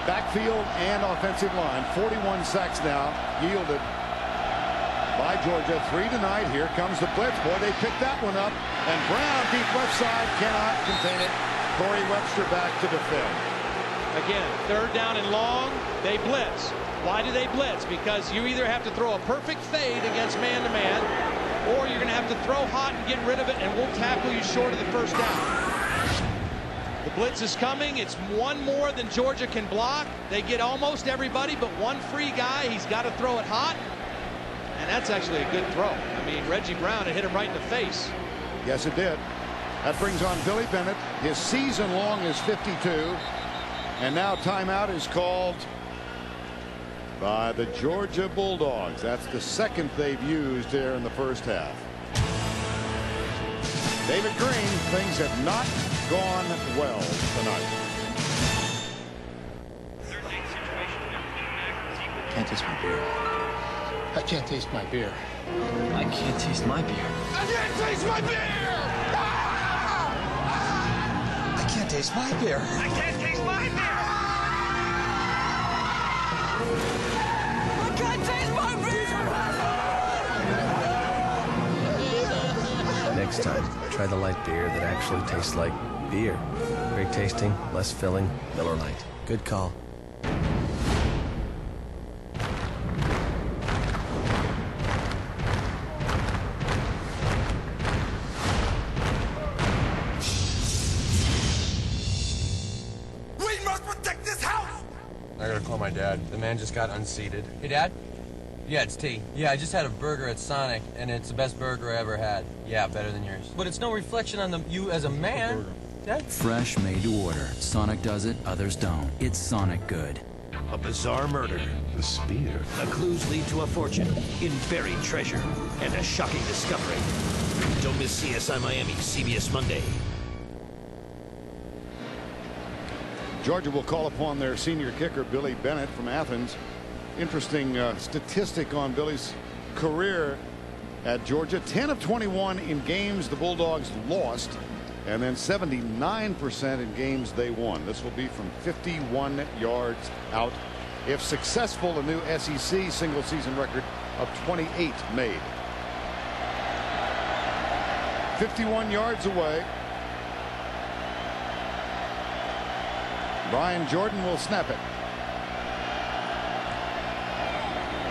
backfield and offensive line. 41 sacks now yielded by Georgia. 3 tonight. Here comes the blitz. Boy, they picked that one up. And Brown, deep left side, cannot contain it. Corey Webster back to defend. Again, 3rd down and long, they blitz. Why do they blitz? Because you either have to throw a perfect fade against man-to-man, or you're going to have to throw hot and get rid of it, and we'll tackle you short of the 1st down. The blitz is coming. It's one more than Georgia can block. They get almost everybody, but one free guy. He's got to throw it hot. And that's actually a good throw. I mean, Reggie Brown had hit him right in the face. Yes, it did. That brings on Billy Bennett. His season long is 52. And now timeout is called by the Georgia Bulldogs. That's the 2nd they've used here in the 1st half. David Green, things have not gone well tonight. Can't taste my beer. I can't taste my beer. I can't taste my beer. I can't taste my beer! I can't taste my beer. I can't taste my beer! I can't taste my beer! Next time, try the light beer that actually tastes like beer. Great tasting, less filling, Miller Lite. Good call. I gotta call my dad. The man just got unseated. Hey, Dad? Yeah, it's T. Yeah, I just had a burger at Sonic, and it's the best burger I ever had. Yeah, better than yours. But it's no reflection on you as a man. Dad? Fresh, made to order. Sonic does it, others don't. It's Sonic good. A bizarre murder. The spear. The clues lead to a fortune in buried treasure and a shocking discovery. Don't miss CSI Miami, CBS Monday. Georgia will call upon their senior kicker, Billy Bennett from Athens. Interesting statistic on Billy's career at Georgia. 10 of 21 in games the Bulldogs lost, and then 79% in games they won. This will be from 51 yards out. If successful, a new SEC single season record of 28 made. 51 yards away. Brian Jordan will snap it.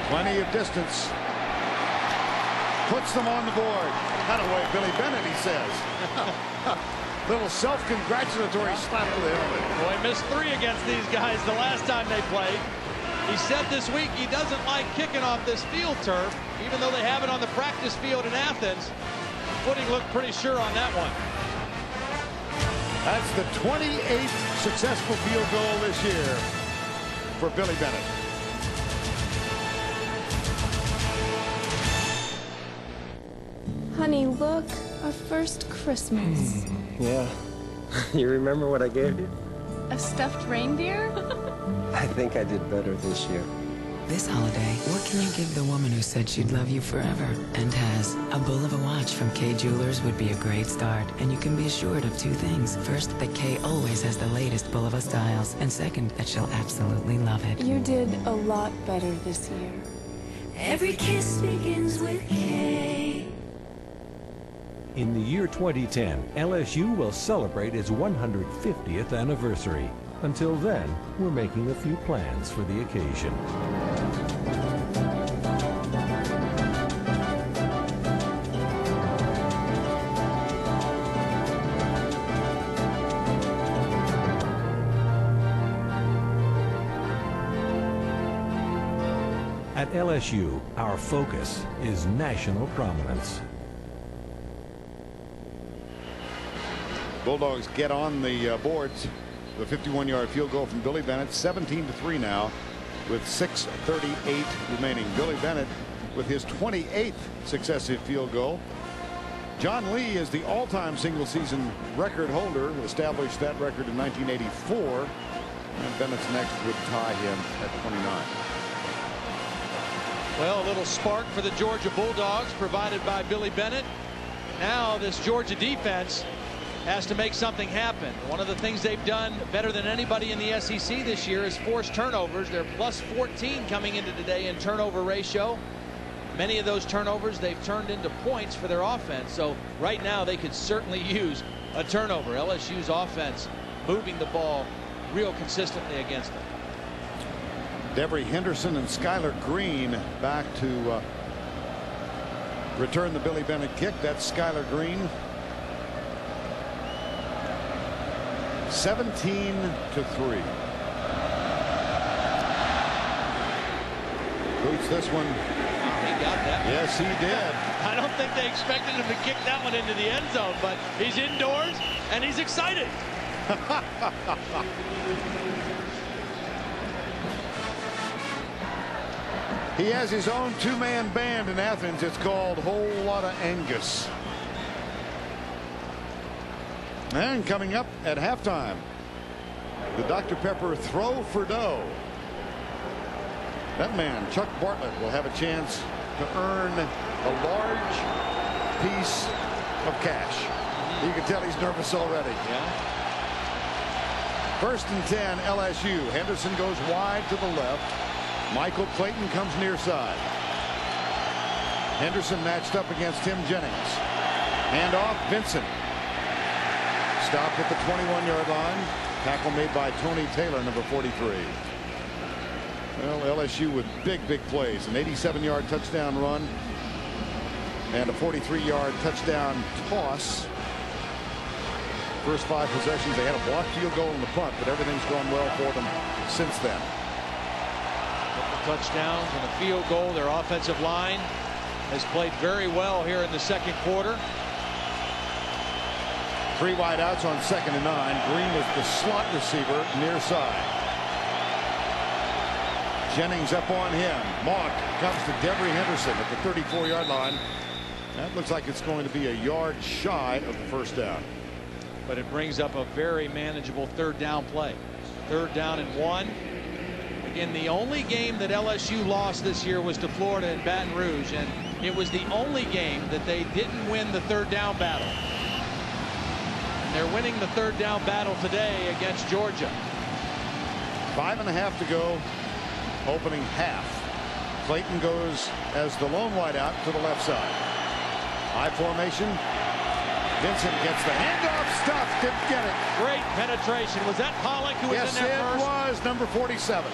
Plenty of distance. Puts them on the board. That away, Billy Bennett, he says. Little self-congratulatory slap to the helmet. Boy, missed 3 against these guys the last time they played. He said this week he doesn't like kicking off this field turf, even though they have it on the practice field in Athens. Footing looked pretty sure on that one. That's the 28th successful field goal this year for Billy Bennett. Honey, look, our first Christmas. Yeah. You remember what I gave you? A stuffed reindeer? I think I did better this year. This holiday, what can you give the woman who said she'd love you forever and has? A bull of a watch from Kay Jewelers would be a great start, and you can be assured of two things. First, that Kay always has the latest Bulova styles, and second, that she'll absolutely love it. You did a lot better this year. Every kiss begins with K. In the year 2010, LSU will celebrate its 150th anniversary. Until then, we're making a few plans for the occasion. At LSU, our focus is national prominence. Bulldogs get on the boards. The 51-yard field goal from Billy Bennett, 17-3 now, with 6:38 remaining. Billy Bennett with his 28th successive field goal. John Lee is the all-time single-season record holder, who established that record in 1984, and Bennett's next would tie him at 29. Well, a little spark for the Georgia Bulldogs provided by Billy Bennett. Now this Georgia defense has to make something happen. One of the things they've done better than anybody in the SEC this year is force turnovers. They're plus 14 coming into today in turnover ratio. Many of those turnovers they've turned into points for their offense. So right now they could certainly use a turnover. LSU's offense moving the ball real consistently against them. Devery Henderson and Skylar Green back to return the Billy Bennett kick. That's Skylar Green. 17-3. Boots this one. He got that. Yes, he did. I don't think they expected him to kick that one into the end zone, but he's indoors and he's excited. He has his own two-man band in Athens. It's called Whole Lotta Angus. And coming up at halftime, the Dr. Pepper throw for dough. That man, Chuck Bartlett, will have a chance to earn a large piece of cash. You can tell he's nervous already. Yeah. 1st and 10, LSU. Henderson goes wide to the left. Michael Clayton comes near side. Henderson matched up against Tim Jennings. Hand off, Vincent. Stopped at the 21-yard line. Tackle made by Tony Taylor, number 43. Well, LSU with big plays. An 87-yard touchdown run and a 43-yard touchdown toss. First 5 possessions, they had a blocked field goal in the punt, but everything's gone well for them since then. Touchdowns and a field goal. Their offensive line has played very well here in the second quarter. 3 wide outs on 2nd and 9. Green was the slot receiver near side. Jennings up on him. Mock comes to Devery Henderson at the 34-yard line. That looks like it's going to be a yard shy of the first down. But it brings up a very manageable 3rd down play. 3rd down and 1. Again, the only game that LSU lost this year was to Florida in Baton Rouge, and it was the only game that they didn't win the 3rd down battle. And they're winning the 3rd down battle today against Georgia. 5.5 to go, opening half. Clayton goes as the lone wideout to the left side. High formation. Vincent gets the handoff, stuff, didn't get it. Great penetration. Was that Pollock who was in there first? Yes, it was, number 47.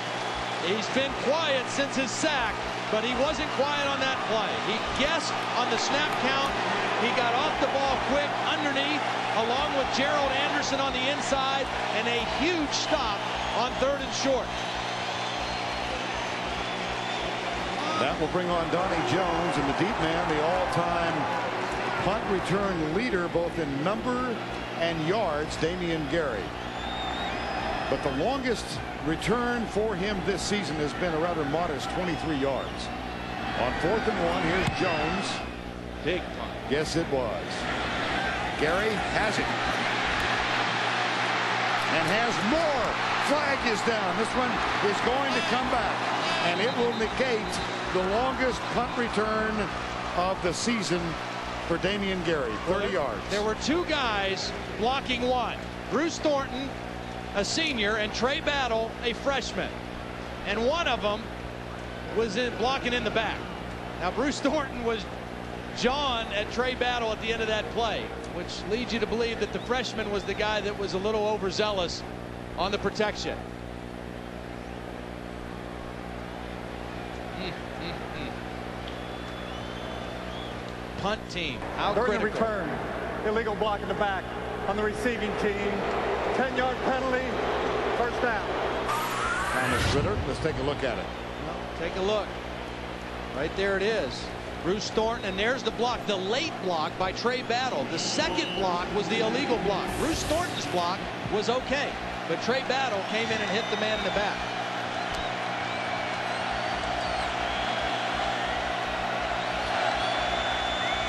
He's been quiet since his sack, but he wasn't quiet on that play. He guessed on the snap count. He got off the ball quick underneath, along with Gerald Anderson on the inside, and a huge stop on 3rd and short. That will bring on Donnie Jones, and the deep man, the all-time punt return leader, both in number and yards, Damian Gary. But the longest return for him this season has been a rather modest 23 yards. On 4th and 1, here's Jones. Big punt. Yes, it was. Gary has it. And has more. Flag is down. This one is going to come back. And it will negate the longest punt return of the season for Damian Gary. 30 yards. There were two guys blocking one. Bruce Thornton, a senior, and Trey Battle, a freshman. And one of them was blocking in the back. Now, Bruce Thornton was John at Trey Battle at the end of that play, which leads you to believe that the freshman was the guy that was a little overzealous on the protection. Punt team. How During critical. the return, illegal block in the back on the receiving team. 10-yard penalty, first down. Thomas Ritter, let's take a look at it. Take a look. Right there it is. Bruce Thornton, and there's the block, the late block by Trey Battle. The second block was the illegal block. Bruce Thornton's block was okay, but Trey Battle came in and hit the man in the back.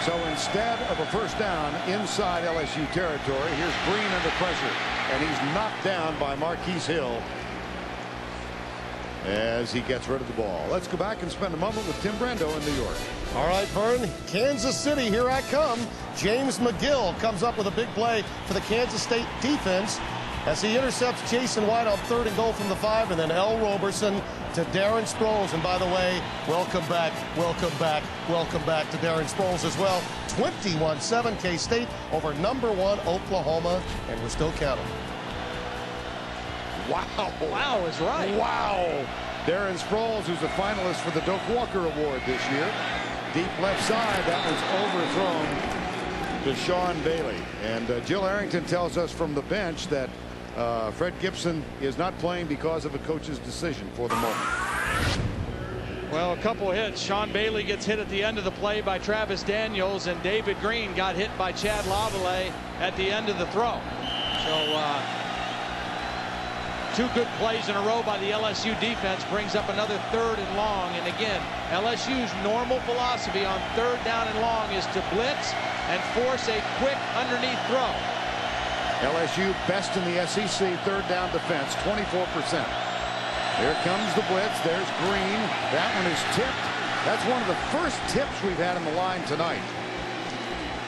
So instead of a first down inside LSU territory, here's Green under pressure, and he's knocked down by Marquise Hill as he gets rid of the ball. Let's go back and spend a moment with Tim Brando in New York. All right, Vern, Kansas City, here I come. James McGill comes up with a big play for the Kansas State defense as he intercepts Jason White on 3rd and goal from the 5, and then L. Roberson to Darren Sproles. And by the way, welcome back to Darren Sproles as well. 21-7 K-State over #1 Oklahoma, and we're still counting. Wow. Wow is right. Wow. Darren Sproles, who's a finalist for the Doak Walker Award this year. Deep left side, that was overthrown to Sean Bailey. And Jill Arrington tells us from the bench that Fred Gibson is not playing because of a coach's decision for the moment. Well, a couple hits. Sean Bailey gets hit at the end of the play by Travis Daniels, and David Green got hit by Chad Lavallee at the end of the throw. So two good plays in a row by the LSU defense brings up another 3rd and long. And again, LSU's normal philosophy on 3rd down and long is to blitz and force a quick underneath throw. LSU best in the SEC 3rd down defense, 24%. Here comes the blitz. There's Green. That one is tipped. That's one of the first tips we've had in the line tonight.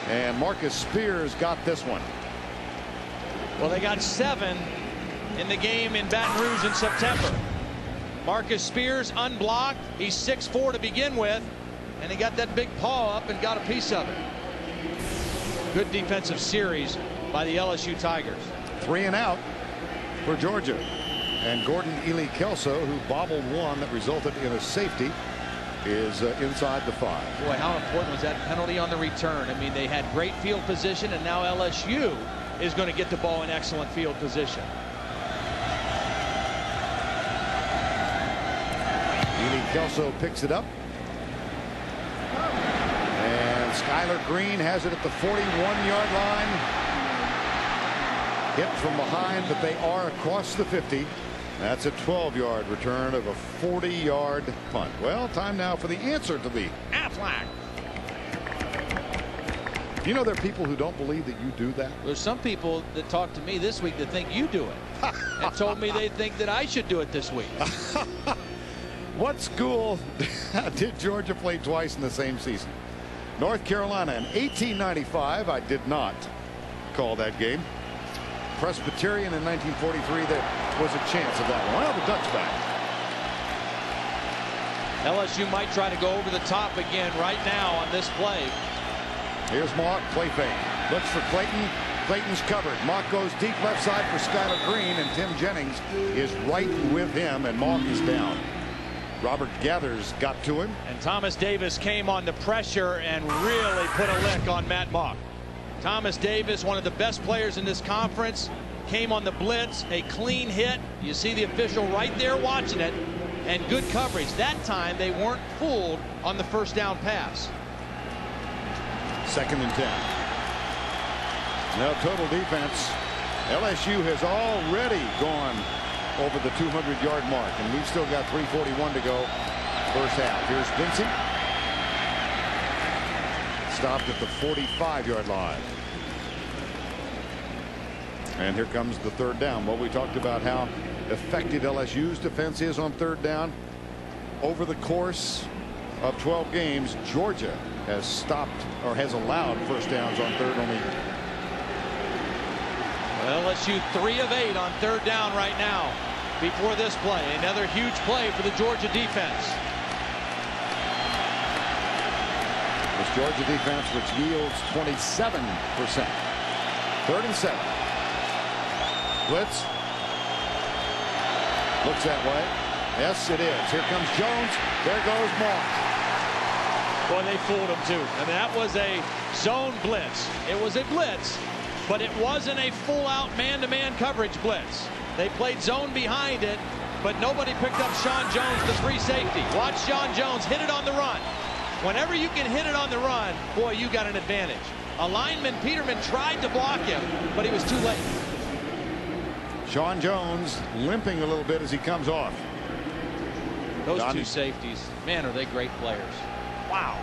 And Marcus Spears got this one. Well, they got 7 in the game in Baton Rouge in September. Marcus Spears unblocked. He's 6'4" to begin with, and he got that big paw up and got a piece of it. Good defensive series by the LSU Tigers. 3 and out for Georgia. And Gordon Ely Kelso, who bobbled one that resulted in a safety, is inside the 5. Boy, how important was that penalty on the return? I mean, they had great field position, and now LSU is going to get the ball in excellent field position. Ely Kelso picks it up. And Skylar Green has it at the 41-yard line. Hit from behind, but they are across the 50. That's a 12-yard return of a 40-yard punt. Well, time now for the answer to the Aflac. You know, there are people who don't believe that you do that. There's some people that talked to me this week that think you do it and told me they think that I should do it this week. What school did Georgia play twice in the same season? North Carolina in 1895. I did not call that game. Presbyterian in 1943. There was a chance of that one. Well, the Ducks back. LSU might try to go over the top again right now on this play. Here's Mock, play fake. Looks for Clayton. Clayton's covered. Mock goes deep left side for Skylar Green, and Tim Jennings is right with him, and Mock is down. Robert Gathers got to him. And Thomas Davis came on the pressure and really put a lick on Matt Mock. Thomas Davis, one of the best players in this conference, came on the blitz, a clean hit. You see the official right there watching it. and good coverage. That time they weren't fooled on the first down pass. 2nd and 10. Now total defense. LSU has already gone over the 200-yard mark, and we've still got 3:41 to go first half. Here's Vincent. Stopped at the 45-yard line. And here comes the 3rd down. Well, we talked about how effective LSU's defense is on 3rd down. Over the course of 12 games, Georgia has stopped or has allowed first downs on 3rd only. LSU 3 of 8 on 3rd down right now before this play. Another huge play for the Georgia defense. This Georgia defense, which yields 27%. 3rd and 7. Blitz. Looks that way. Yes, it is. Here comes Jones. There goes Moss. Boy, they fooled him too. And that was a zone blitz. It was a blitz, but it wasn't a full-out man-to-man coverage blitz. They played zone behind it, but nobody picked up Sean Jones, the free safety. Watch Sean Jones hit it on the run. Whenever you can hit it on the run, boy, you got an advantage. A lineman, Peterman, tried to block him, but he was too late. Sean Jones limping a little bit as he comes off. Those two safeties, man, are they great players. Wow.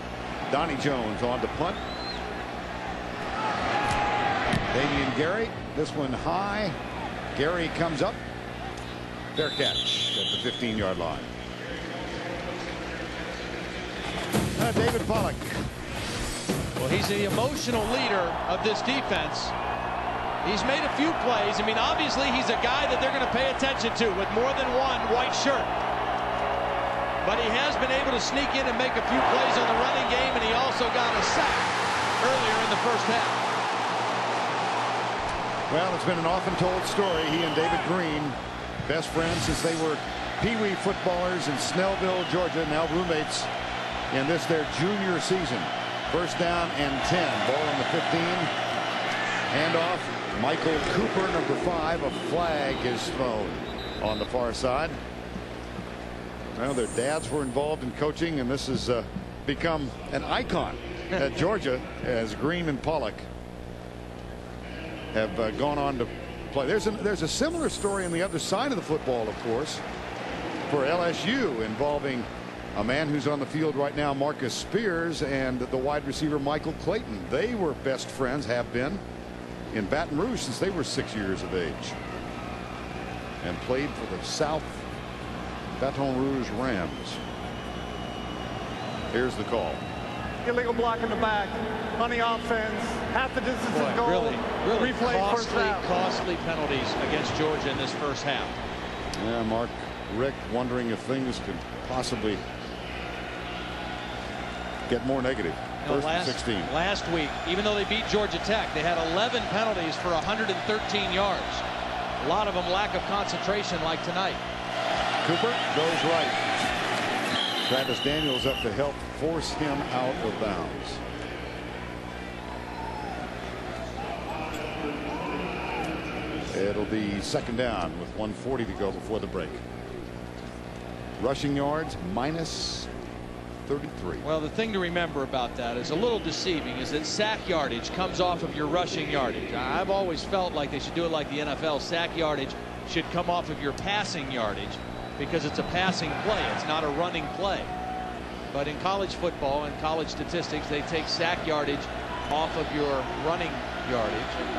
Donnie Jones on to punt. Damian Gary, this one high. Gary comes up. Fair catch at the 15-yard line. David Pollock. Well, he's the emotional leader of this defense. He's made a few plays. I mean, obviously, he's a guy that they're going to pay attention to with more than one white shirt. But he has been able to sneak in and make a few plays on the running game, and he also got a sack earlier in the first half. Well, it's been an often told story. He and David Green, best friends since they were pee-wee footballers in Snellville, Georgia, now roommates in this their junior season. First down and 10. Ball on the 15. Handoff. Michael Cooper, number 5. A flag is thrown on the far side. Well, their dads were involved in coaching, and this has become an icon at Georgia as Green and Pollock have gone on to play. There's a similar story on the other side of the football, of course, for LSU involving a man who's on the field right now, Marcus Spears, and the wide receiver Michael Clayton. They were best friends, have been, in Baton Rouge since they were 6 years of age, and played for the South Baton Rouge Rams. Here's the call. Illegal block in the back on the offense. Half the distance is goal. Really Replay costly penalties against Georgia in this first half. Yeah, Mark Rick wondering if things could possibly get more negative. First and 16. Last week, even though they beat Georgia Tech, they had 11 penalties for 113 yards. A lot of them lack of concentration like tonight. Cooper goes right. Travis Daniels up to help force him out of bounds. It'll be second down with 1:40 to go before the break. Rushing yards minus 33. Well, the thing to remember about that is a little deceiving is that sack yardage comes off of your rushing yardage. I've always felt like they should do it like the NFL. Sack yardage should come off of your passing yardage because it's a passing play. It's not a running play. But in college football and college statistics, they take sack yardage off of your running yardage. And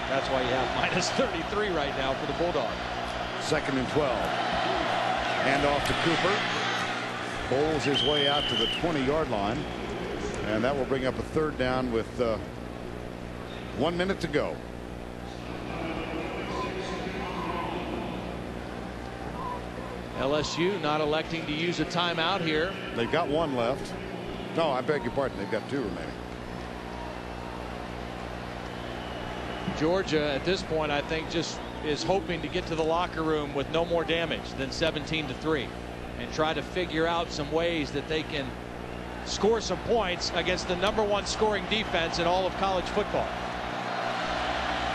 that's why you have minus 33 right now for the Bulldogs. Second and 12. Hand off to Cooper. Bowls his way out to the 20-yard line. And that will bring up a third down with 1 minute to go. LSU not electing to use a timeout here. They've got one left. No, I beg your pardon. They've got 2 remaining. Georgia at this point, I think, just is hoping to get to the locker room with no more damage than 17-3 and try to figure out some ways that they can score some points against the #1 scoring defense in all of college football.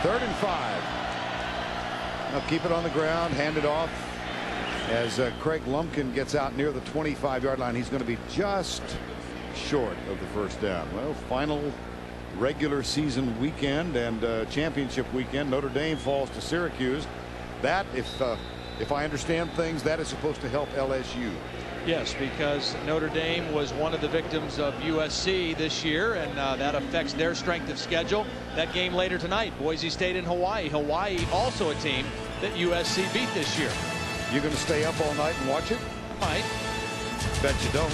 3rd and 5. Now keep it on the ground, hand it off, As Craig Lumpkin gets out near the 25-yard line, he's going to be just short of the first down. Well, final regular season weekend and championship weekend. Notre Dame falls to Syracuse. That, if I understand things, that is supposed to help LSU. Yes, because Notre Dame was one of the victims of USC this year, and that affects their strength of schedule. That game later tonight, Boise State and Hawaii. Hawaii also a team that USC beat this year. You going to stay up all night and watch it? Might. Bet you don't.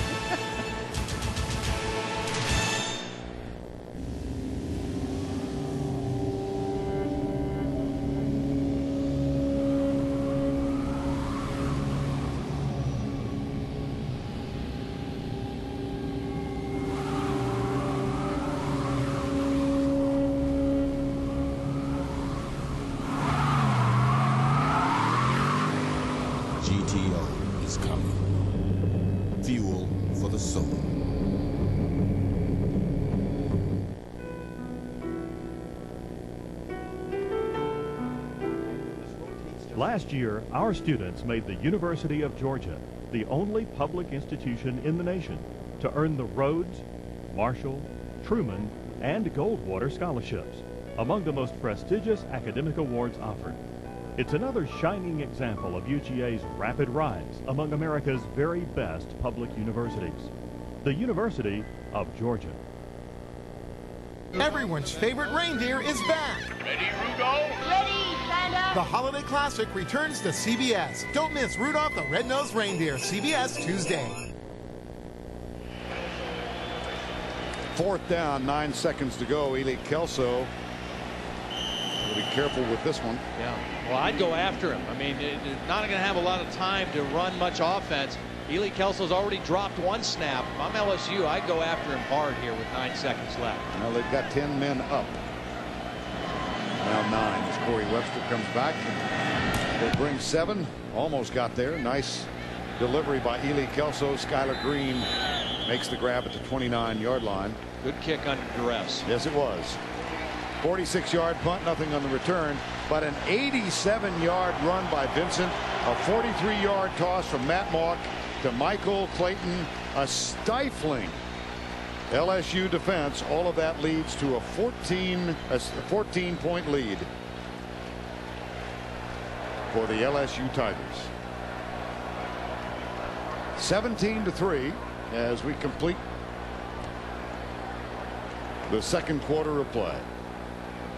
GTO is coming. Fuel for the soul. Last year, our students made the University of Georgia the only public institution in the nation to earn the Rhodes, Marshall, Truman, and Goldwater scholarships, among the most prestigious academic awards offered. It's another shining example of UGA's rapid rise among America's very best public universities. The University of Georgia. Everyone's favorite reindeer is back. Ready, Rudolph? Ready, Santa. The Holiday Classic returns to CBS. Don't miss Rudolph the Red-Nosed Reindeer, CBS Tuesday. 4th down, 9 seconds to go. Ely Kelso. Be careful with this one. Yeah. Well, I'd go after him. I mean, not going to have a lot of time to run much offense. Ely Kelso's already dropped one snap. If I'm LSU, I'd go after him hard here with 9 seconds left. Well, they've got 10 men up. Now 9 as Corey Webster comes back. They bring 7. Almost got there. Nice delivery by Ely Kelso. Skylar Green makes the grab at the 29-yard line. Good kick under duress. Yes, it was. 46-yard punt, nothing on the return, but an 87-yard run by Vincent, a 43-yard toss from Matt Mauck to Michael Clayton, a stifling LSU defense. All of that leads to a 14-point lead for the LSU Tigers. 17-3 as we complete the second quarter of play.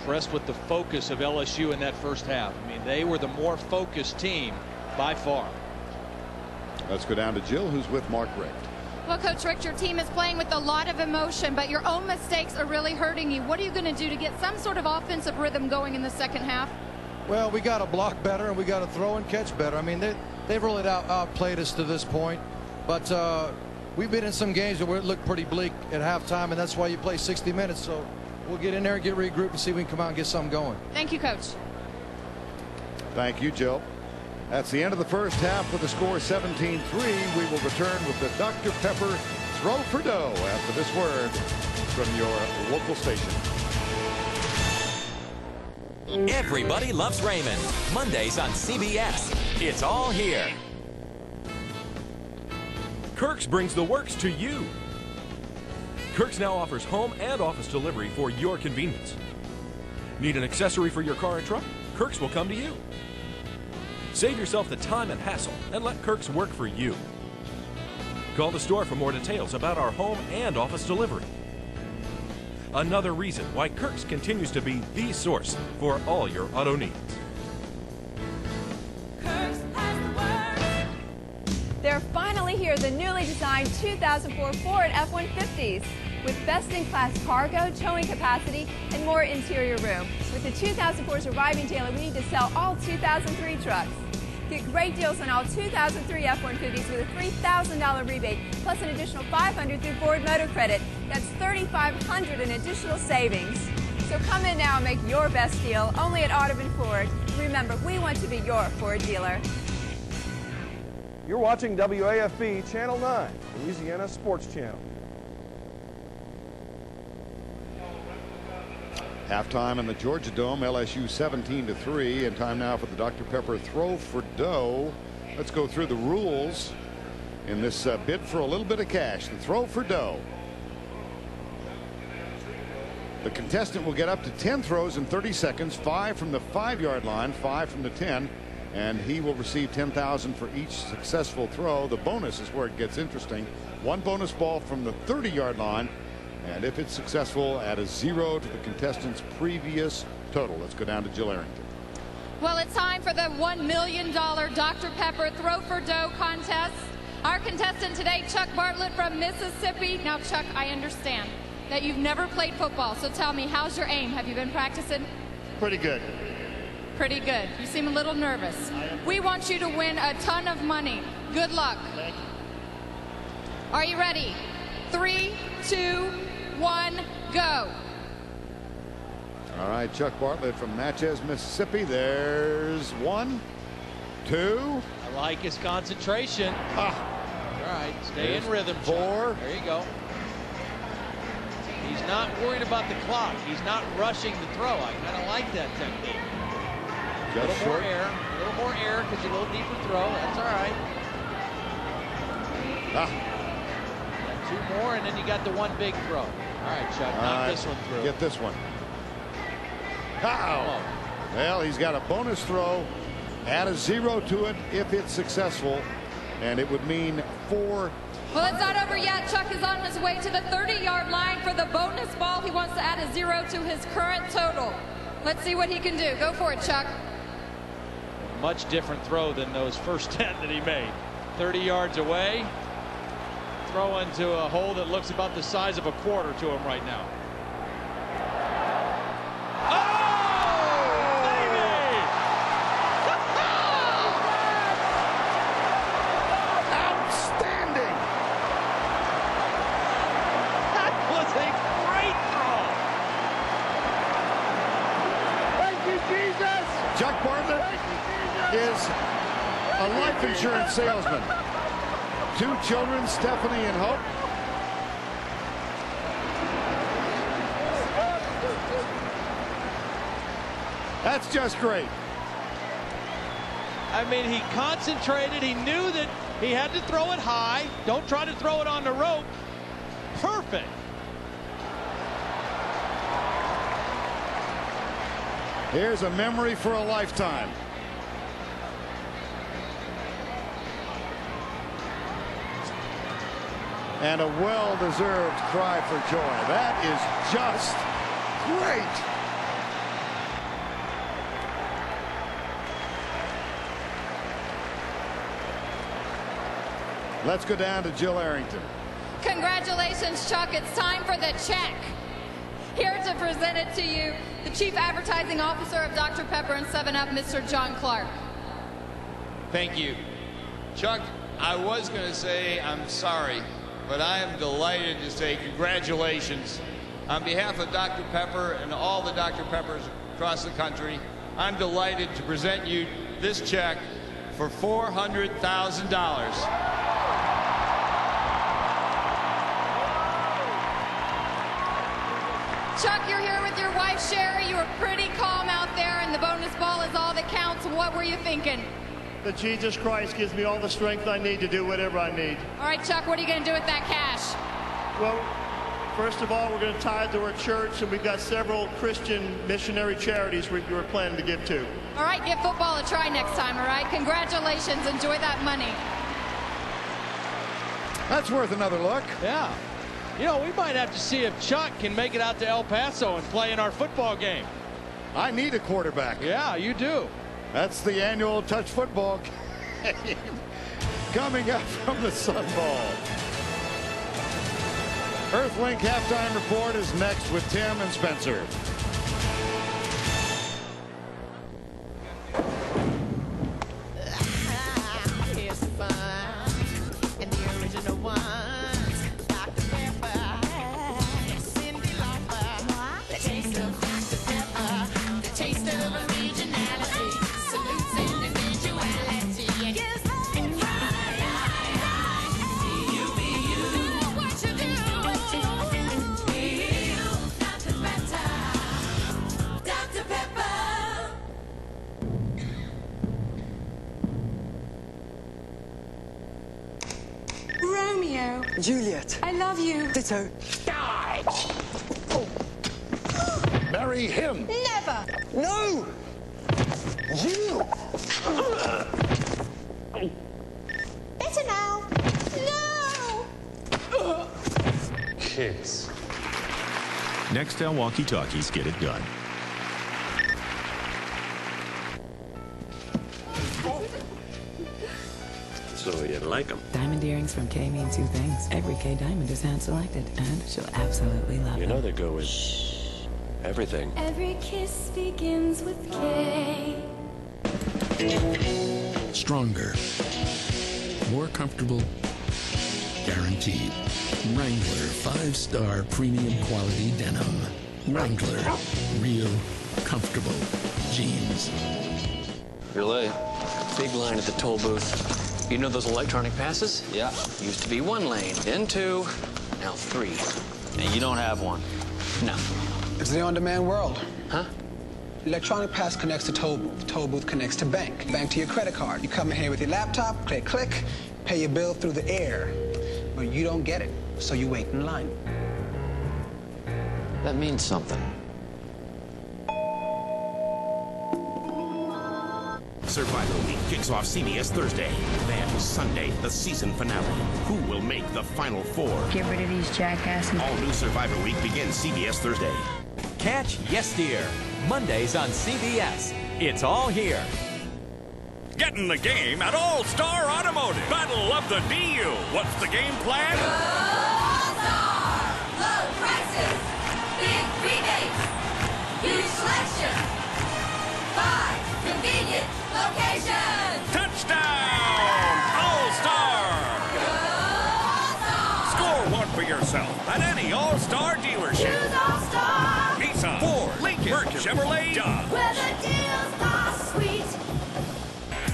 Impressed with the focus of LSU in that first half. I mean, they were the more focused team by far. Let's go down to Jill, who's with Mark Richt. Well, Coach Richt, your team is playing with a lot of emotion, but your own mistakes are really hurting you. What are you going to do to get some sort of offensive rhythm going in the second half? Well, we got to block better and we got to throw and catch better. I mean, they've really outplayed us to this point, but we've been in some games where it looked pretty bleak at halftime, and that's why you play 60 minutes. So we'll get in there and get regrouped and see if we can come out and get something going. Thank you, Coach. Thank you, Jill. That's the end of the first half with the score 17-3. We will return with the Dr. Pepper Throw for Dough after this word from your local station. Everybody loves Raymond. Mondays on CBS. It's all here. Kirk's brings the works to you. Kirk's now offers home and office delivery for your convenience. Need an accessory for your car and truck? Kirk's will come to you. Save yourself the time and hassle and let Kirk's work for you. Call the store for more details about our home and office delivery. Another reason why Kirk's continues to be the source for all your auto needs. They're finally here, the newly designed 2004 Ford F-150s. With best-in-class cargo, towing capacity, and more interior room. With the 2004s arriving daily, we need to sell all 2003 trucks. Get great deals on all 2003 F-150s with a $3,000 rebate, plus an additional $500 through Ford Motor Credit. That's $3,500 in additional savings. So come in now and make your best deal, only at Audubon Ford. Remember, we want to be your Ford dealer. You're watching WAFB Channel 9, Louisiana Sports Channel. Halftime in the Georgia Dome, LSU 17-3, and time now for the Dr. Pepper Throw for Dough. Let's go through the rules in this bid for a little bit of cash. The throw for dough. The contestant will get up to 10 throws in 30 seconds, 5 from the 5-yard line, 5 from the 10, and he will receive $10,000 for each successful throw. The bonus is where it gets interesting. 1 bonus ball from the 30-yard line, and if it's successful, add a 0 to the contestant's previous total. Let's go down to Jill Arrington. Well, it's time for the $1 million Dr. Pepper Throw for Dough contest. Our contestant today, Chuck Bartlett from Mississippi. Now, Chuck, I understand that you've never played football, so tell me, how's your aim? Have you been practicing? Pretty good. Pretty good. You seem a little nervous. We want you to win a ton of money. Good luck. Thank you. Are you ready? 3, 2, 1, go. All right, Chuck Bartlett from Natchez, Mississippi. There's 1, 2. I like his concentration. All right, stay in rhythm, 4. Chuck. There you go. He's not worried about the clock. He's not rushing the throw. I kind of like that technique. A little more air because you're a little deeper throw. That's all right. Got 2 more, and then you got the 1 big throw. All right, Chuck, knock this one through. Get this one. Uh-oh. Well, he's got a bonus throw. Add a 0 to it if it's successful, and it would mean 4. Well, it's not over yet. Chuck is on his way to the 30-yard line for the bonus ball. He wants to add a 0 to his current total. Let's see what he can do. Go for it, Chuck. Much different throw than those first 10 that he made. 30 yards away. Throw into a hole that looks about the size of a quarter to him right now. Chuck Bartlett is a life insurance salesman. 2 children, Stephanie and Hope. That's just great. I mean, he concentrated. He knew that he had to throw it high. Don't try to throw it on the rope. Perfect. Here's a memory for a lifetime. And a well-deserved cry for joy. That is just great. Let's go down to Jill Arrington. Congratulations, Chuck. It's time for the check. Here to present it to you, the Chief Advertising Officer of Dr. Pepper and 7-Up, Mr. John Clark. Thank you. Chuck, I was going to say I'm sorry, but I am delighted to say congratulations. On behalf of Dr. Pepper and all the Dr. Peppers across the country, I'm delighted to present you this check for $400,000. Chuck, you're here with your wife, Sherry. You were pretty calm out there, and the bonus ball is all that counts. What were you thinking? That Jesus Christ gives me all the strength I need to do whatever I need. All right, Chuck, what are you going to do with that cash? Well, first of all, we're going to tithe to our church, and we've got several Christian missionary charities we're planning to give to. All right, give football a try next time, all right? Congratulations. Enjoy that money. That's worth another look. Yeah. You know, we might have to see if Chuck can make it out to El Paso and play in our football game. I need a quarterback. Yeah, you do. That's the annual Touch Football game coming up from the Sun Bowl. Earthlink Halftime Report is next with Tim and Spencer. Juliet. I love you. Ditto. Die! Marry him. Never! No! You! Better now. No! Kids. Nextel walkie-talkies get it done. So you like them? Diamond earrings from K mean two things. Every K diamond is hand-selected, and she'll absolutely love You them. know they go with everything. Every kiss begins with K. Stronger. More comfortable. Guaranteed. Wrangler 5-star premium quality denim. Wrangler. Real comfortable jeans. You're late. Big line at the toll booth. You know those electronic passes? Yeah. Used to be 1 lane, then 2, now 3. And you don't have one. No. It's the on-demand world. Huh? Electronic pass connects to toll booth. Toll booth connects to bank. Bank to your credit card. You come in here with your laptop, click, click, pay your bill through the air. But you don't get it, so you wait in line. That means something. Survivor Week kicks off CBS Thursday. Then Sunday, the season finale. Who will make the Final Four? Get rid of these jackasses. All new Survivor Week begins CBS Thursday. Catch Yes Dear, Mondays on CBS. It's all here. Get in the game at All-Star Automotive. Battle of the DU. What's the game plan? All-Star! Low prices! Big rebates! Huge selection! 5 convenient locations! Touchdown! All-Star! All-Star! Score one for yourself at any All-Star dealership. Choose All-Star! Nissan, Ford, Lincoln, Mercury, Chevrolet, Dodge. Where the deals are sweet!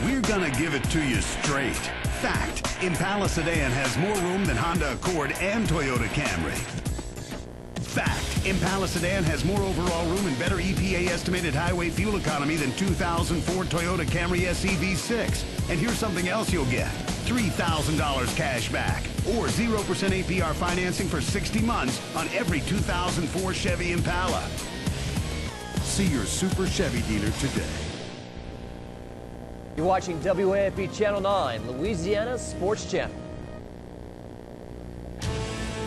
We're gonna give it to you straight. Fact, Impala Sedan has more room than Honda Accord and Toyota Camry. Fact, Impala Sedan has more overall room and better EPA estimated highway fuel economy than 2004 Toyota Camry SE V6. And here's something else you'll get. $3,000 cash back or 0% APR financing for 60 months on every 2004 Chevy Impala. See your Super Chevy dealer today. You're watching WAFB Channel 9, Louisiana's sports channel.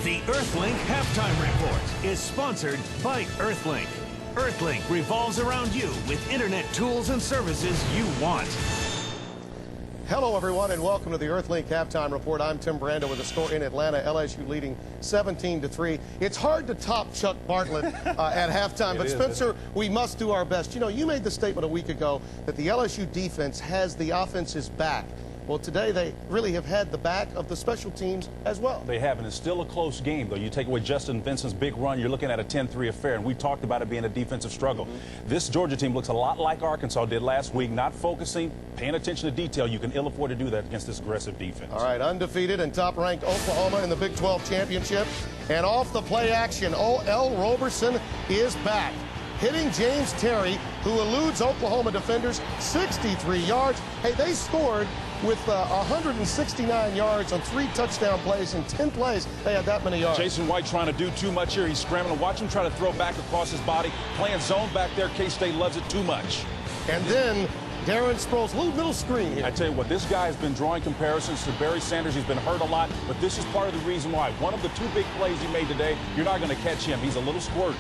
The Earthlink Halftime Report is sponsored by Earthlink. Earthlink revolves around you with internet tools and services you want. Hello, everyone, and welcome to the Earthlink Halftime Report. I'm Tim Brando with a score in Atlanta, LSU leading 17-3. It's hard to top Chuck Bartlett at halftime, but Spencer, we must do our best. You know, you made the statement a week ago that the LSU defense has the offense's back. Well, today they really have had the back of the special teams as well. They have, and it's still a close game, though. You take away Justin Vincent's big run, you're looking at a 10-3 affair, and we talked about it being a defensive struggle. This Georgia team looks a lot like Arkansas did last week, not focusing, paying attention to detail. You can ill afford to do that against this aggressive defense. All right, undefeated and top-ranked Oklahoma in the Big 12 championship. And off the play action, O.L. Roberson is back, hitting James Terry, who eludes Oklahoma defenders 63 yards. Hey, they scored with 169 yards on 3 touchdown plays. In 10 plays, they had that many yards. Jason White trying to do too much here. He's scrambling. Watch him try to throw back across his body. Playing zone back there. K-State loves it too much. And then Darren Sproles, little middle screen here. I tell you what, this guy has been drawing comparisons to Barry Sanders. He's been hurt a lot, but this is part of the reason why. One of the 2 big plays he made today, you're not going to catch him. He's a little squirt.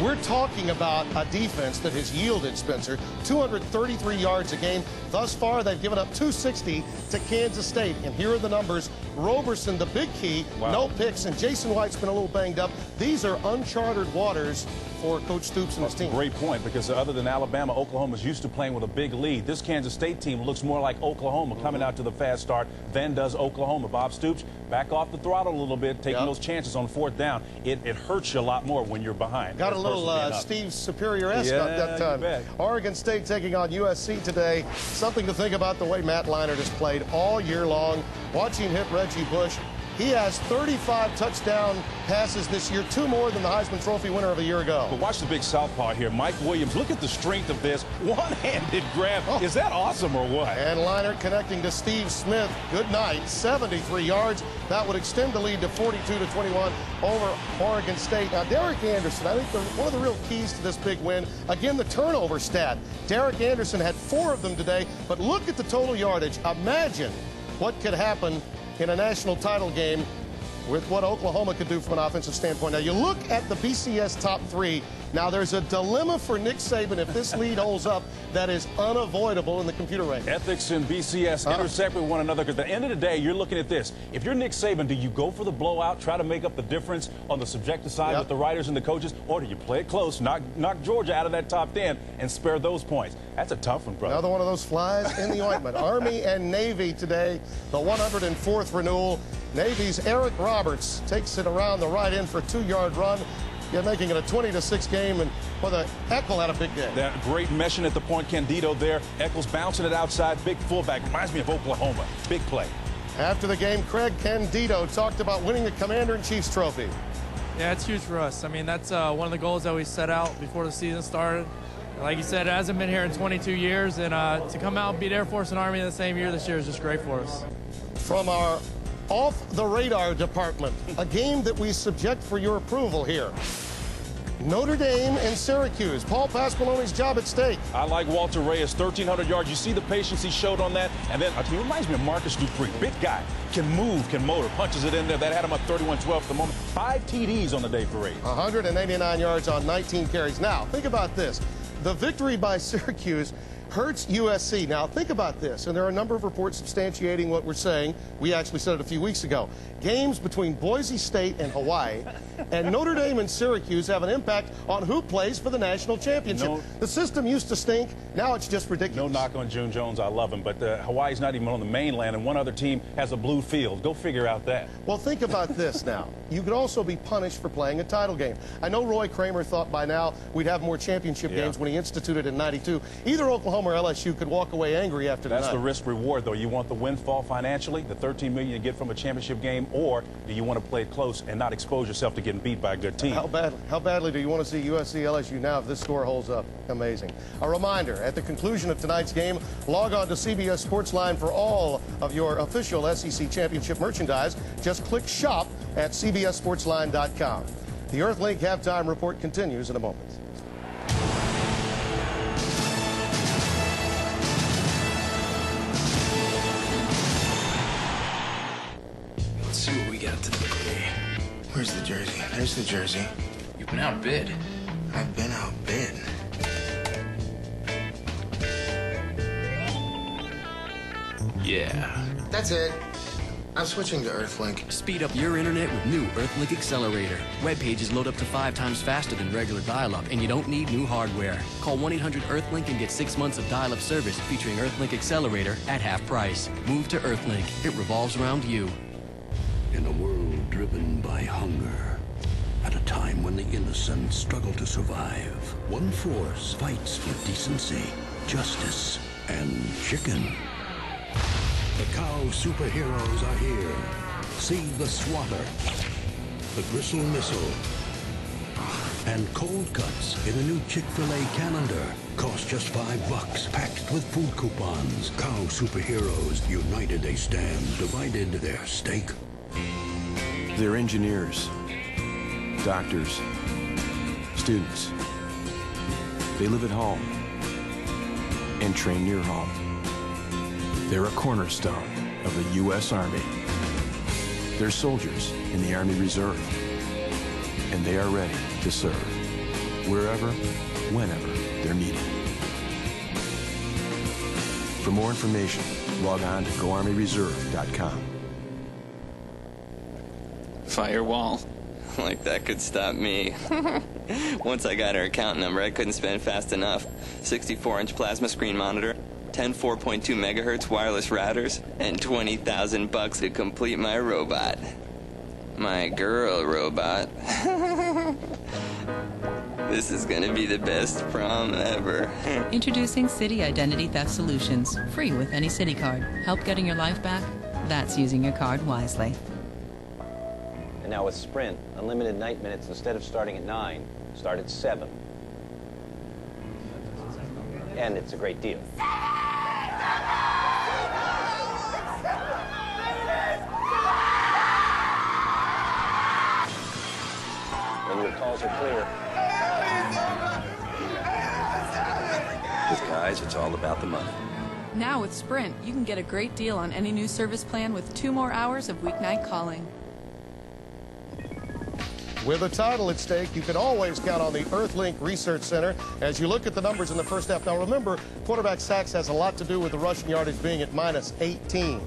We're talking about a defense that has yielded, Spencer, 233 yards a game. Thus far, they've given up 260 to Kansas State. And here are the numbers. Roberson, the big key, no picks, and Jason White's been a little banged up. These are uncharted waters for Coach Stoops and his team. Great point, because other than Alabama, Oklahoma's used to playing with a big lead. This Kansas State team looks more like Oklahoma coming out to the fast start than does Oklahoma. Bob Stoops, back off the throttle a little bit, taking those chances on 4th down. It hurts you a lot more when you're behind. Got a little Steve Superior-esque on that time. Oregon State taking on USC today. Something to think about the way Matt Leinart has played all year long. Watching him hit Reggie Bush. He has 35 touchdown passes this year, 2 more than the Heisman Trophy winner of a year ago. But watch the big southpaw here. Mike Williams, look at the strength of this one-handed grab. Oh. Is that awesome or what? And Leinart connecting to Steve Smith. Good night, 73 yards. That would extend the lead to 42-21 over Oregon State. Now, Derek Anderson, I think one of the real keys to this big win, again, the turnover stat. Derek Anderson had 4 of them today, but look at the total yardage. Imagine what could happen in a national title game with what Oklahoma could do from an offensive standpoint. Now, you look at the BCS top 3. Now, there's a dilemma for Nick Saban if this lead holds up that is unavoidable in the computer rank. Ethics and BCS intersect with one another, because at the end of the day, you're looking at this. If you're Nick Saban, do you go for the blowout, try to make up the difference on the subjective side with the writers and the coaches, or do you play it close, knock Georgia out of that top 10 and spare those points? That's a tough one, brother. Another one of those flies in the ointment. Army and Navy today, the 104th renewal. Navy's Eric Roberts takes it around the right end for a 2-yard run. You're making it a 20-6 game, and the Eckel had a big game. That great meshing at the point, Candido there. Eccles bouncing it outside, big fullback. Reminds me of Oklahoma. Big play. After the game, Craig Candido talked about winning the Commander-in-Chief's trophy. Yeah, it's huge for us. I mean, that's one of the goals that we set out before the season started. Like you said, it hasn't been here in 22 years, and to come out and beat Air Force and Army in the same year this year is just great for us. From our off-the-radar department, a game that we subject for your approval here. Notre Dame and Syracuse. Paul Pasqualoni's job at stake. I like Walter Reyes, 1,300 yards. You see the patience he showed on that? And then, he reminds me of Marcus Dupree. Big guy. Can move, can motor. Punches it in there. That had him up 31-12 at the moment. 5 TDs on the day for Reyes. 189 yards on 19 carries. Now, think about this. The victory by Syracuse hurts USC. Now, think about this, and there are a number of reports substantiating what we're saying. We actually said it a few weeks ago. Games between Boise State and Hawaii and Notre Dame and Syracuse have an impact on who plays for the national championship. The system used to stink. Now it's just ridiculous. No knock on June Jones. I love him. But Hawaii's not even on the mainland, and one other team has a blue field. Go figure out that. Well, think about this now. You could also be punished for playing a title game. I know Roy Kramer thought by now we'd have more championship games when he instituted in '92. Either Oklahoma or LSU could walk away angry after tonight. That's the risk reward, though. You want the windfall financially, the $13 million you get from a championship game, or do you want to play it close and not expose yourself to getting beat by a good team? How badly do you want to see USC LSU now if this score holds up? Amazing. A reminder, at the conclusion of tonight's game, log on to CBS Sportsline for all of your official SEC championship merchandise. Just click shop at cbssportsline.com. The Earthlink halftime report continues in a moment. Let's see what we got today. Where's the jersey? There's the jersey. You've been outbid. I've been outbid. Yeah. That's it. I'm switching to Earthlink. Speed up your internet with new Earthlink Accelerator. Web pages load up to 5 times faster than regular dial-up, and you don't need new hardware. Call 1-800-EARTHLINK and get 6 months of dial-up service featuring Earthlink Accelerator at half price. Move to Earthlink. It revolves around you. In a world driven by hunger, at a time when the innocent struggle to survive, one force fights for decency, justice, and chicken. The cow superheroes are here. See the swatter, the gristle missile, and cold cuts in a new Chick-fil-A calendar. Cost just $5, packed with food coupons. Cow superheroes, united they stand, divided their stake. They're engineers, doctors, students. They live at home and train near home. They're a cornerstone of the U.S. Army. They're soldiers in the Army Reserve, and they are ready to serve wherever, whenever they're needed. For more information, log on to GoArmyReserve.com. Firewall. Like that could stop me. Once I got her account number, I couldn't spend fast enough. 64-inch plasma screen monitor, 10 4.2 megahertz wireless routers, and $20,000 to complete my robot. My girl robot. This is gonna be the best prom ever. Introducing City Identity Theft Solutions. Free with any City card. Help getting your life back? That's using your card wisely. Now with Sprint, unlimited night minutes, instead of starting at 9, start at 7. And it's a great deal. When your calls are clear. With guys, it's all about the money. Now with Sprint, you can get a great deal on any new service plan with 2 more hours of weeknight calling. With a title at stake, you can always count on the Earthlink Research Center as you look at the numbers in the first half. Now remember, quarterback sacks has a lot to do with the rushing yardage being at -18.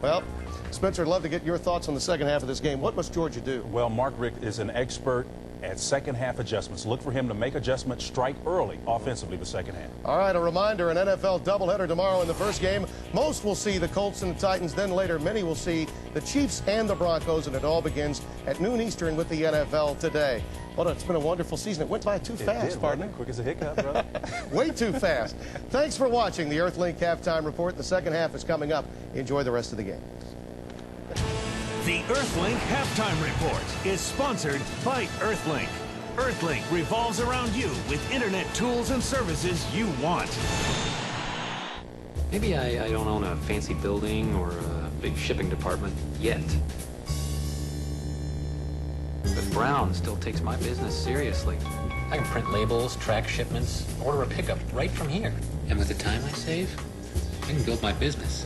Well, Spencer, I'd love to get your thoughts on the second half of this game. What must Georgia do? Well, Mark Richt is an expert at second half adjustments. Look for him to make adjustments, strike early offensively the second half. All right, a reminder, an NFL doubleheader tomorrow in the first game. Most will see the Colts and the Titans. Then later, many will see the Chiefs and the Broncos, and it all begins at noon Eastern with the NFL today. Well, it's been a wonderful season. It went by too fast, partner. Quick as a hiccup, brother. Way too fast. Thanks for watching the Earthlink Halftime Report. The second half is coming up. Enjoy the rest of the game. The Earthlink Halftime Report is sponsored by Earthlink. Earthlink revolves around you with internet tools and services you want. Maybe I don't own a fancy building or a big shipping department yet. But Brown still takes my business seriously. I can print labels, track shipments, order a pickup right from here. And with the time I save, I can build my business.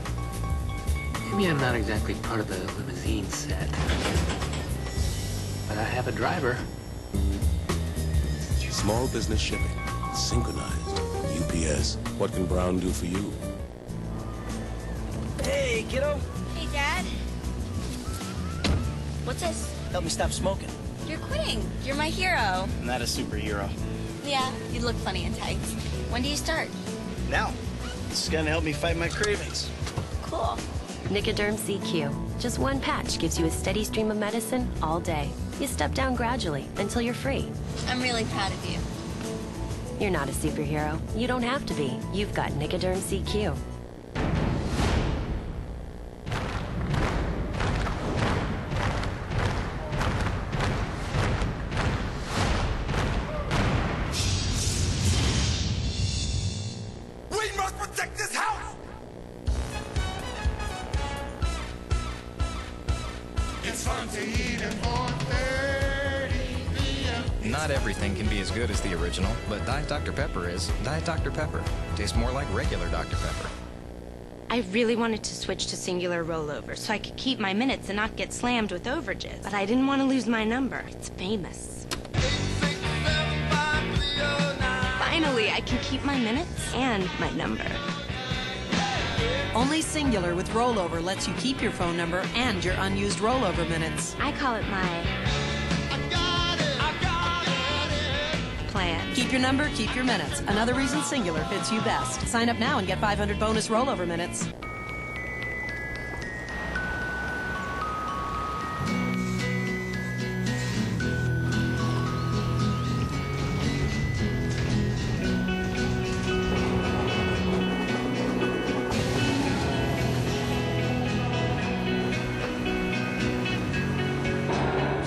Maybe I'm not exactly part of the limousine set, but I have a driver. Small business shipping, synchronized. UPS, what can Brown do for you? Hey, kiddo. Hey, Dad. What's this? Help me stop smoking. You're quitting. You're my hero. I'm not a superhero. Yeah, you look funny in tights. When do you start? Now. This is gonna help me fight my cravings. Cool. Nicoderm CQ. Just one patch gives you a steady stream of medicine all day. You step down gradually until you're free. I'm really proud of you. You're not a superhero. You don't have to be. You've got Nicoderm CQ. We must protect this house! It's fun to eat at 4:30 p.m. Not everything can be as good as the original, but Diet Dr. Pepper is Diet Dr. Pepper. Tastes more like regular Dr. Pepper. I really wanted to switch to singular rollover so I could keep my minutes and not get slammed with overages. But I didn't want to lose my number. It's famous. Finally, I can keep my minutes and my number. Only Singular with rollover lets you keep your phone number and your unused rollover minutes. I call it my plan. Keep your number, keep your minutes. Another reason Singular fits you best. Sign up now and get 500 bonus rollover minutes.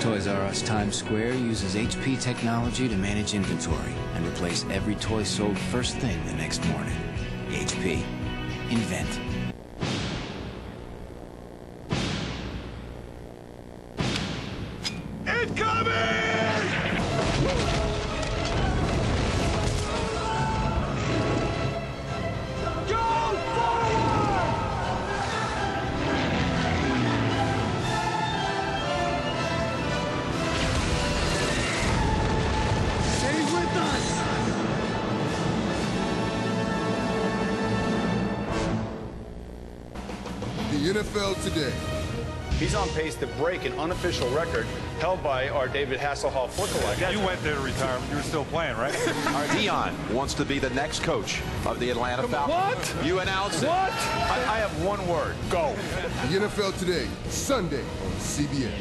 Toys R Us Times Square uses HP technology to manage inventory and replace every toy sold first thing the next morning. HP. Invent. The NFL today. He's on pace to break an unofficial record held by our David Hasselhoff lookalike. You went there to retirement. You were still playing, right? Dion wants to be the next coach of the Atlanta Falcons. What? You announced it. What? I have one word. Go. The NFL today, Sunday on CBS.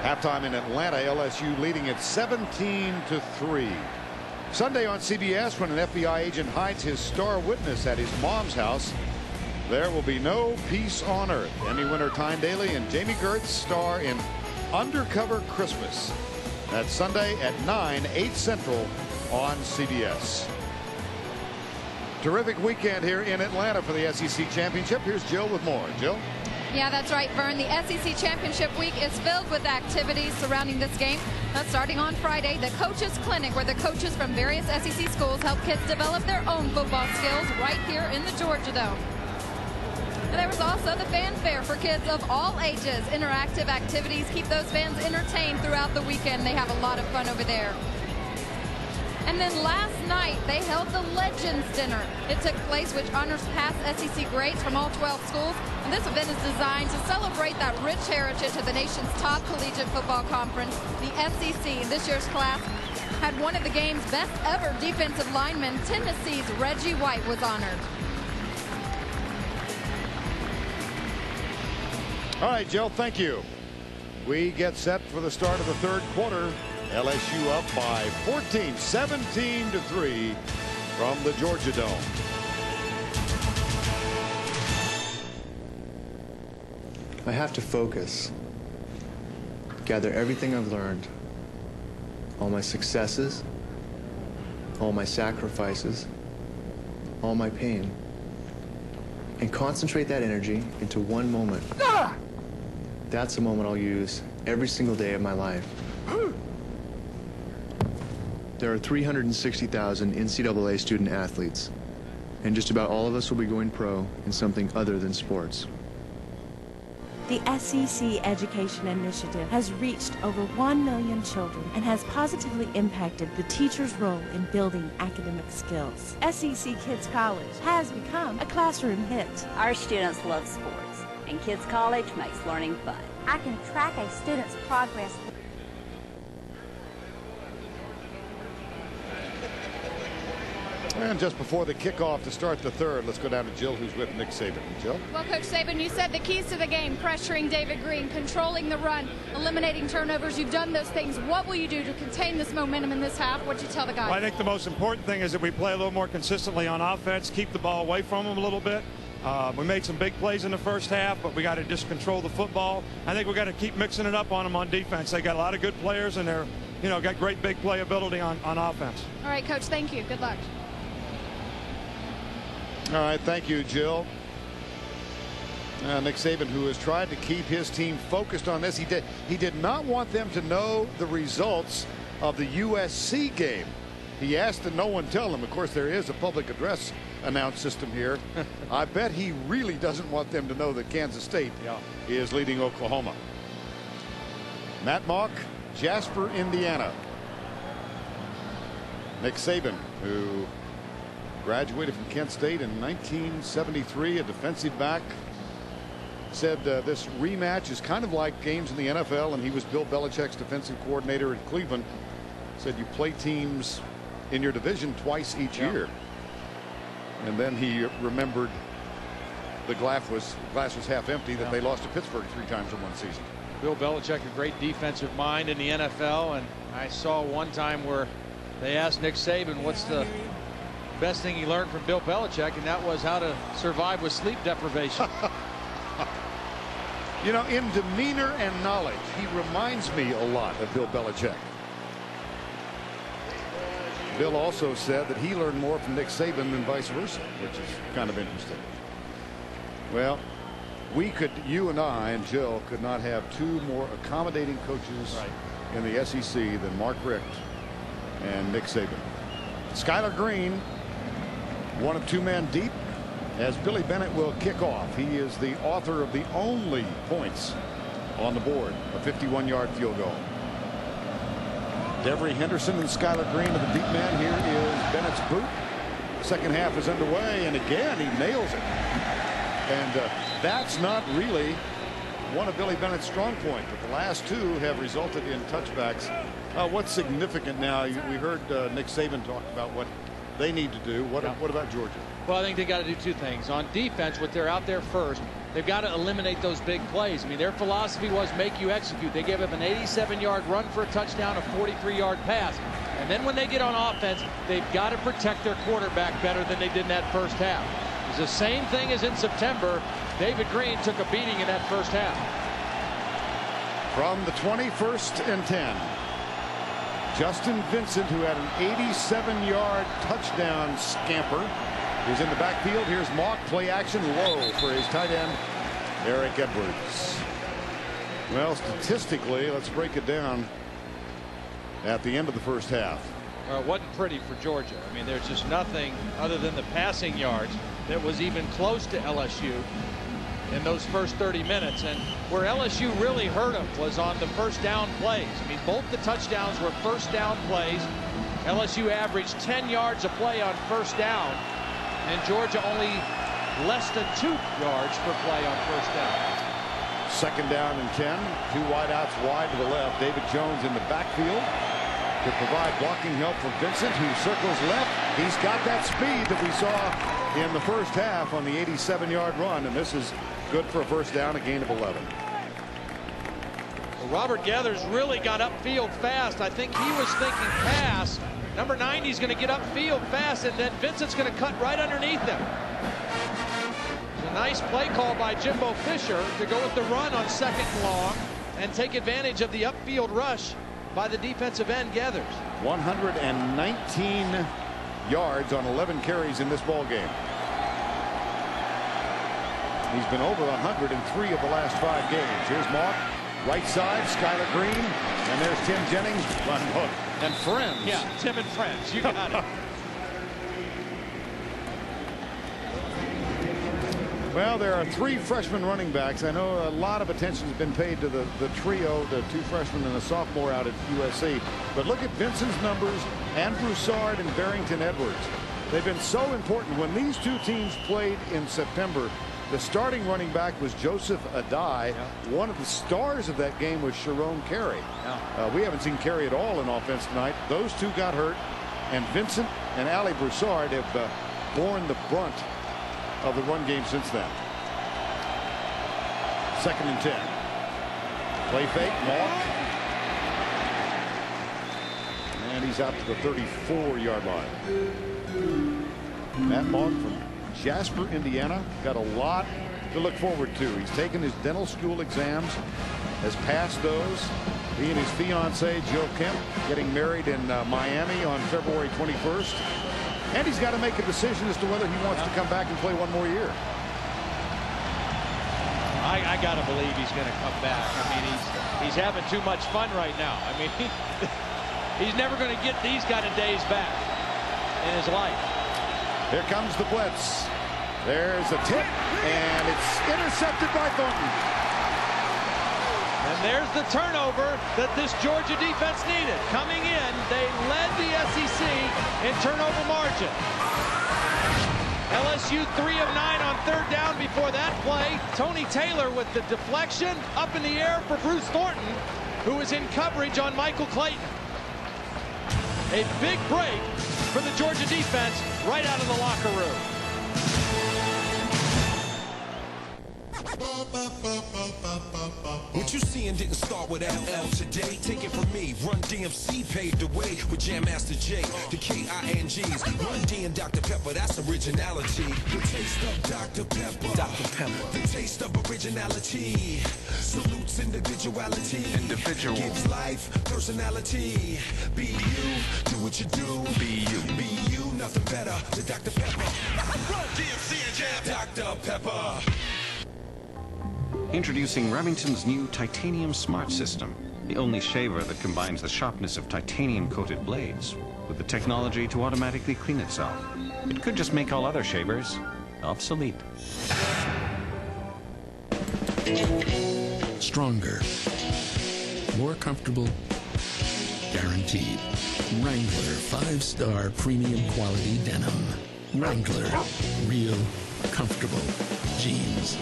Halftime in Atlanta, LSU leading at 17-3. Sunday on CBS, when an FBI agent hides his star witness at his mom's house, There will be no peace on earth. Emmy winner Tyne Daly and Jamie Gertz star in Undercover Christmas. That's Sunday at 9, 8 Central on CBS. Terrific weekend here in Atlanta for the SEC Championship. Here's Jill with more. Jill? Yeah, that's right, Vern. The SEC Championship week is filled with activities surrounding this game. Starting on Friday, the Coaches Clinic, where the coaches from various SEC schools help kids develop their own football skills right here in the Georgia Dome. And there was also the Fan Fair for kids of all ages. Interactive activities keep those fans entertained throughout the weekend. They have a lot of fun over there. And then last night, they held the Legends Dinner. It took place, which honors past SEC greats from all 12 schools. And this event is designed to celebrate that rich heritage of the nation's top collegiate football conference. The SEC in this year's class had one of the game's best ever defensive linemen. Tennessee's Reggie White was honored. All right, Jill, thank you. We get set for the start of the third quarter. LSU up by 14, 17-3 from the Georgia Dome. I have to focus, gather everything I've learned, all my successes, all my sacrifices, all my pain, and concentrate that energy into one moment. That's a moment I'll use every single day of my life. There are 360,000 NCAA student athletes, and just about all of us will be going pro in something other than sports. The SEC Education Initiative has reached over 1 million children and has positively impacted the teacher's role in building academic skills. SEC Kids College has become a classroom hit. Our students love sports, and Kids College makes learning fun. I can track a student's progress. And just before the kickoff to start the third, let's go down to Jill, who's with Nick Saban. Jill? Well, Coach Saban, you said the keys to the game, pressuring David Green, controlling the run, eliminating turnovers. You've done those things. What will you do to contain this momentum in this half? What'd you tell the guys? Well, I think the most important thing is that we play a little more consistently on offense, keep the ball away from them a little bit. We made some big plays in the first half, but we got to just control the football. I think we got to keep mixing it up on them on defense. They got a lot of good players, and they're, got great big playability on offense. All right, Coach, thank you. Good luck. All right, thank you, Jill. Nick Saban, who has tried to keep his team focused on this. He did not want them to know the results of the USC game. He asked that no one tell him. Of course, there is a public address announce system here. I bet he really doesn't want them to know that Kansas State is leading Oklahoma. Matt Mock, Jasper, Indiana. Nick Saban, who graduated from Kent State in 1973, a defensive back, said this rematch is kind of like games in the NFL, and he was Bill Belichick's defensive coordinator in Cleveland. Said you play teams in your division twice each year. And then he remembered the glass was half empty, that they lost to Pittsburgh 3 times in one season. Bill Belichick, a great defensive mind in the NFL, and I saw one time where they asked Nick Saban what's the best thing he learned from Bill Belichick, and that was how to survive with sleep deprivation. In demeanor and knowledge, he reminds me a lot of Bill Belichick. Bill also said that he learned more from Nick Saban than vice versa, which is kind of interesting. Well, you and I and Jill could not have 2 more accommodating coaches in the SEC than Mark Richt and Nick Saban. Skylar Green, one of 2 men deep, as Billy Bennett will kick off. He is the author of the only points on the board, a 51-yard field goal. Devery Henderson and Skylar Green are the deep man. Here is Bennett's boot. Second half is underway, and again he nails it. And that's not really one of Billy Bennett's strong points, but the last 2 have resulted in touchbacks. What's significant now? We heard Nick Saban talk about what they need to do. What about Georgia? Well, I think they got to do 2 things. On defense, with they're out there first, they've got to eliminate those big plays. I mean, their philosophy was make you execute. They gave up an 87-yard run for a touchdown, a 43-yard pass. And then when they get on offense, they've got to protect their quarterback better than they did in that first half. It's the same thing as in September. David Green took a beating in that first half. From the 21st and 10. Justin Vincent, who had an 87-yard touchdown scamper, is in the backfield. Here's Mock, play action low for his tight end, Eric Edwards. Well, statistically, let's break it down at the end of the first half. Well, it wasn't pretty for Georgia. I mean, there's just nothing other than the passing yards that was even close to LSU in those first 30 minutes. And where LSU really hurt them was on the first down plays. I mean, both the touchdowns were first down plays. LSU averaged 10 yards a play on first down, and Georgia only less than 2 yards per play on first down. Second down and 10. 2 wideouts wide to the left. David Jones in the backfield to provide blocking help for Vincent, who circles left. He's got that speed that we saw in the first half on the 87-yard run, and this is good for a first down, a gain of 11. Well, Robert Gathers really got upfield fast. I think he was thinking pass. Number 90 is going to get upfield fast, and then Vincent's going to cut right underneath him. A nice play call by Jimbo Fisher to go with the run on second and long and take advantage of the upfield rush by the defensive end Gathers. 119 yards on 11 carries in this ball game. He's been over 100 in 3 of the last 5 games. Here's Mock, right side, Skylar Green, and there's Tim Jennings, run hook, and friends. Yeah, Tim and friends, you got it. Well, there are 3 freshman running backs. I know a lot of attention has been paid to the trio, the 2 freshmen and a sophomore out at USC. But look at Vincent's numbers and Broussard and Barrington Edwards. They've been so important. When these 2 teams played in September, the starting running back was Joseph Adai. Yeah. One of the stars of that game was Sharon Carey. Yeah. We haven't seen Carey at all in offense tonight. Those 2 got hurt, and Vincent and Ali Broussard have borne the brunt of the run game since then. Second and 10. Play fake, Mock. And he's out to the 34-yard line. Matt Mock from Jasper, Indiana. Got a lot to look forward to. He's taken his dental school exams, has passed those. He and his fiancee, Jill Kemp, getting married in Miami on February 21st. And he's got to make a decision as to whether he wants to come back and play one more year. I got to believe he's going to come back. I mean, he's having too much fun right now. I mean, he's never going to get these kind of days back in his life. Here comes the blitz. There's a tip, and it's intercepted by Thornton. And there's the turnover that this Georgia defense needed. Coming in, they led the SEC in turnover margin. LSU 3 of 9 on third down before that play. Tony Taylor with the deflection up in the air for Bruce Thornton, who was in coverage on Michael Clayton. A big break for the Georgia defense right out of the locker room. What you seeing didn't start with LL today. Take it from me. Run DMC paved the way with Jam Master J. The KINGs. Run D and Dr. Pepper. That's originality. The taste of Dr. Pepper. Dr. Pepper. The taste of originality. Salutes individuality. Individual. Gives life personality. Be you. Do what you do. Be you. Be you. Nothing better than Dr. Pepper. Run DMC and Jam. Dr. Pepper. Introducing Remington's new Titanium Smart System, the only shaver that combines the sharpness of titanium-coated blades with the technology to automatically clean itself. It could just make all other shavers obsolete. Stronger, more comfortable, guaranteed. Wrangler 5-star premium quality denim. Wrangler, real comfortable jeans.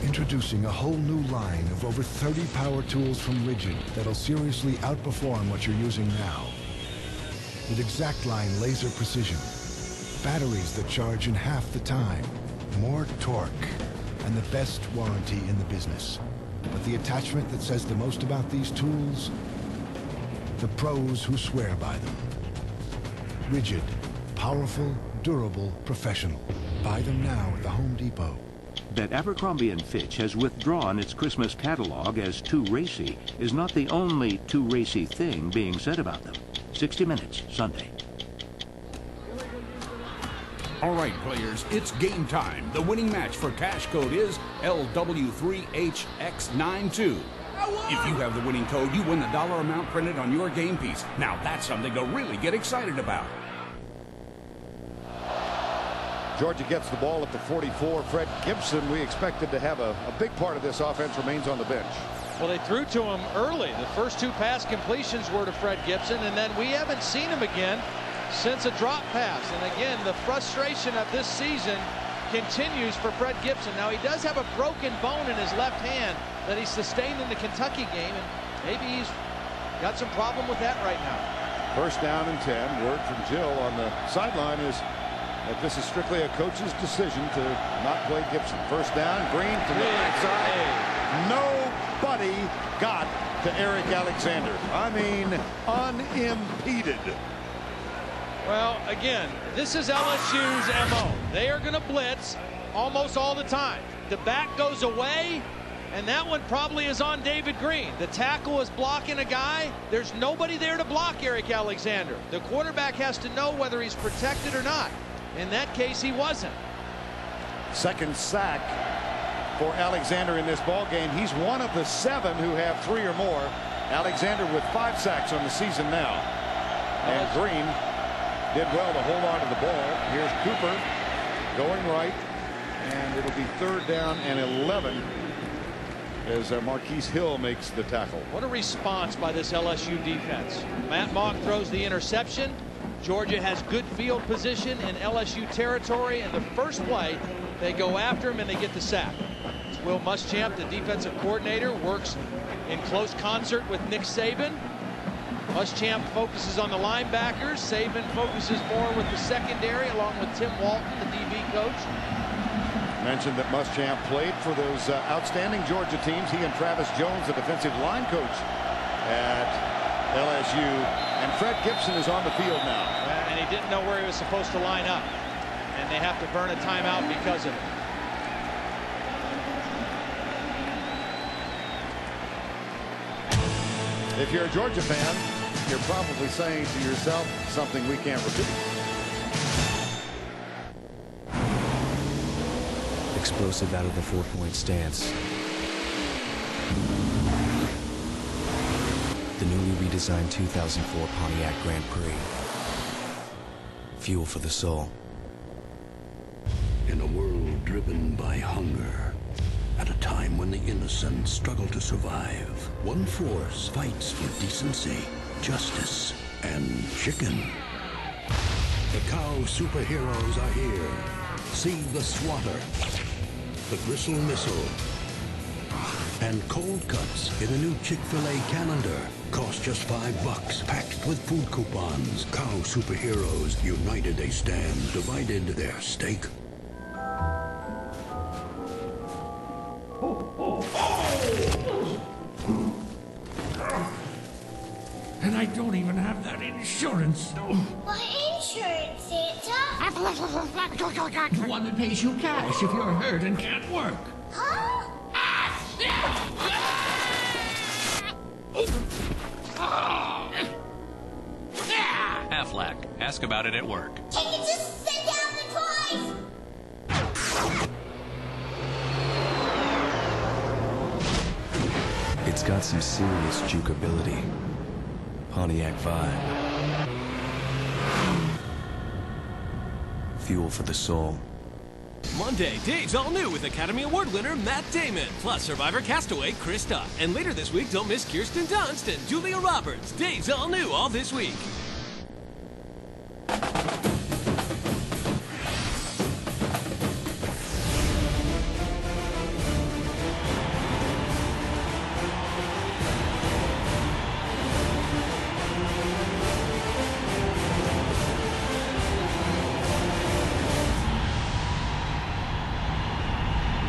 Introducing a whole new line of over 30 power tools from Rigid that'll seriously outperform what you're using now. With exact line laser precision, batteries that charge in half the time, more torque, and the best warranty in the business. But the attachment that says the most about these tools? The pros who swear by them. Rigid, powerful, durable, professional. Buy them now at the Home Depot. That Abercrombie & Fitch has withdrawn its Christmas catalog as too racy is not the only too racy thing being said about them. 60 Minutes, Sunday. All right, players, it's game time. The winning match for Cash Code is LW3HX92. If you have the winning code, you win the dollar amount printed on your game piece. Now that's something to really get excited about. Georgia gets the ball at the 44. Fred Gibson, we expected to have a big part of this offense, remains on the bench. Well, they threw to him early. The first 2 pass completions were to Fred Gibson, and then we haven't seen him again since a drop pass. And again, the frustration of this season continues for Fred Gibson. Now, he does have a broken bone in his left hand that he sustained in the Kentucky game, and maybe he's got some problem with that right now. First down and 10. Word from Jill on the sideline is that this is strictly a coach's decision to not play Gibson. First down, Green from the backside. Nobody got to Eric Alexander. I mean, unimpeded. Well, again, this is LSU's MO. They are going to blitz almost all the time. The back goes away, and that one probably is on David Green. The tackle is blocking a guy. There's nobody there to block Eric Alexander. The quarterback has to know whether he's protected or not. In that case, he wasn't. Second sack for Alexander in this ball game. He's one of the 7 who have 3 or more. Alexander with 5 sacks on the season now. And Green did well to hold on to the ball. Here's Cooper going right, and it'll be 3rd down and 11 as Marquise Hill makes the tackle. What a response by this LSU defense. Matt Mock throws the interception. Georgia has good field position in LSU territory, and the first play, they go after him and they get the sack. It's Will Muschamp, the defensive coordinator, works in close concert with Nick Saban. Muschamp focuses on the linebackers. Saban focuses more with the secondary, along with Tim Walton, the DB coach. Mentioned that Muschamp played for those outstanding Georgia teams. He and Travis Jones, the defensive line coach at LSU. And Fred Gibson is on the field now. And he didn't know where he was supposed to line up. And they have to burn a timeout because of it. If you're a Georgia fan, you're probably saying to yourself something we can't repeat. Explosive out of the 4-point stance. The newly redesigned 2004 Pontiac Grand Prix. Fuel for the soul. In a world driven by hunger, at a time when the innocent struggle to survive, one force fights for decency, justice, and chicken. The cow superheroes are here. See the swatter, the gristle missile, and cold cuts in a new Chick-fil-A calendar. Cost just $5, packed with food coupons. Cow superheroes, united they stand, divided their stake. And I don't even have that insurance. What insurance, Santa? One that pays you cash if you're hurt and can't work. Huh? Affleck, ask about it at work. Can you just sit down the toys? It's got some serious jukeability. Pontiac vibe. Fuel for the soul. Monday, Dave's all new with Academy Award winner Matt Damon, plus Survivor castaway Chris Tuck. And later this week, don't miss Kirsten Dunst and Julia Roberts. Dave's all new all this week.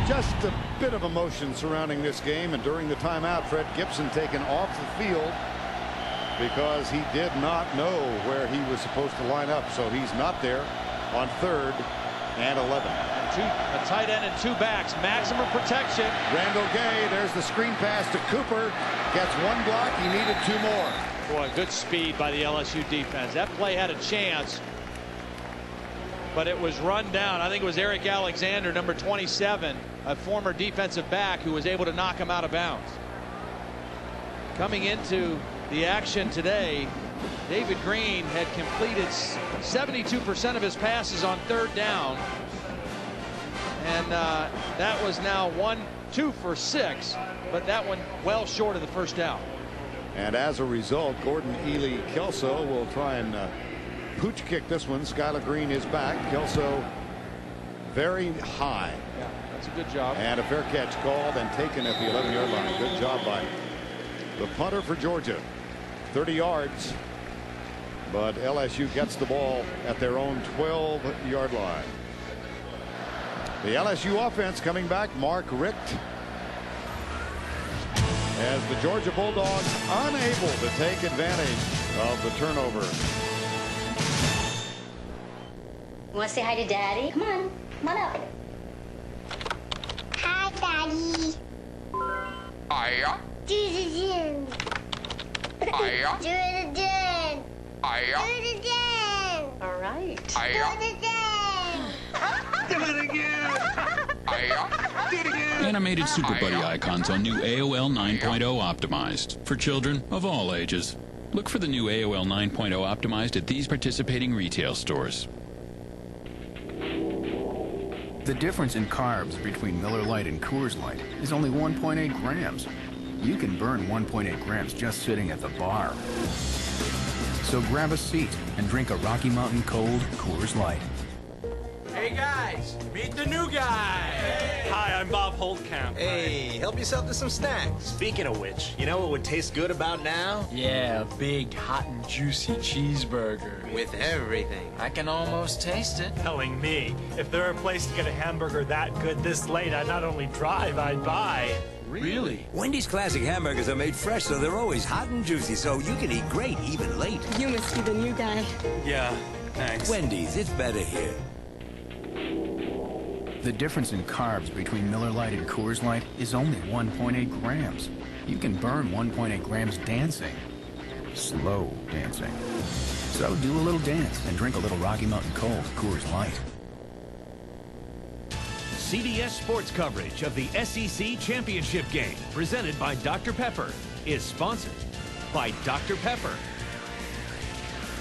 Just a bit of emotion surrounding this game, and during the timeout, Fred Gibson taken off the field because he did not know where he was supposed to line up, so he's not there. on 3rd and 11. A tight end and 2 backs. Maximum protection. Randall Gay, there's the screen pass to Cooper. Gets 1 block. He needed 2 more. Boy, good speed by the LSU defense. That play had a chance, but it was run down. I think it was Eric Alexander, number 27, a former defensive back, who was able to knock him out of bounds. Coming into the action today, David Green had completed 72% of his passes on 3rd down. And that was now 2 for 6, but that one well short of the 1st down. And as a result, Gordon Ely Kelso will try and pooch kick this one. Skylar Green is back. Kelso very high. Yeah, that's a good job. And a fair catch called and taken at the 11-yard line. Good job by the punter for Georgia. 30 yards. But LSU gets the ball at their own 12-yard line. The LSU offense coming back. Mark Richt, as the Georgia Bulldogs unable to take advantage of the turnover. You want to say hi to Daddy? Come on. Come on up. Hi, Daddy. Hiya. Do it again. Hiya. Do it again. Hiya. Do it again. All right. Hiya. Do it again. Do it again. Hiya. Do it again. Animated Super Buddy icons on new AOL 9.0 optimized for children of all ages. Look for the new AOL 9.0 optimized at these participating retail stores. The difference in carbs between Miller Lite and Coors Light is only 1.8 grams. You can burn 1.8 grams just sitting at the bar. So grab a seat and drink a Rocky Mountain Cold Coors Light. Hey guys, meet the new guy. Hi, I'm Bob Holtkamp. Hey, help yourself to some snacks. Speaking of which, you know what would taste good about now? Yeah, a big, hot and juicy cheeseburger. With everything. I can almost taste it. Telling me, if there were a place to get a hamburger that good this late, I'd not only drive, I'd buy. Really? Wendy's classic hamburgers are made fresh, so they're always hot and juicy, so you can eat great even late. You must be the new guy. Yeah, thanks. Wendy's, it's better here. The difference in carbs between Miller Lite and Coors Light is only 1.8 grams. You can burn 1.8 grams dancing. Slow dancing. So do a little dance and drink a little Rocky Mountain Cold Coors Light. CBS Sports coverage of the SEC Championship game, presented by Dr. Pepper, is sponsored by Dr. Pepper,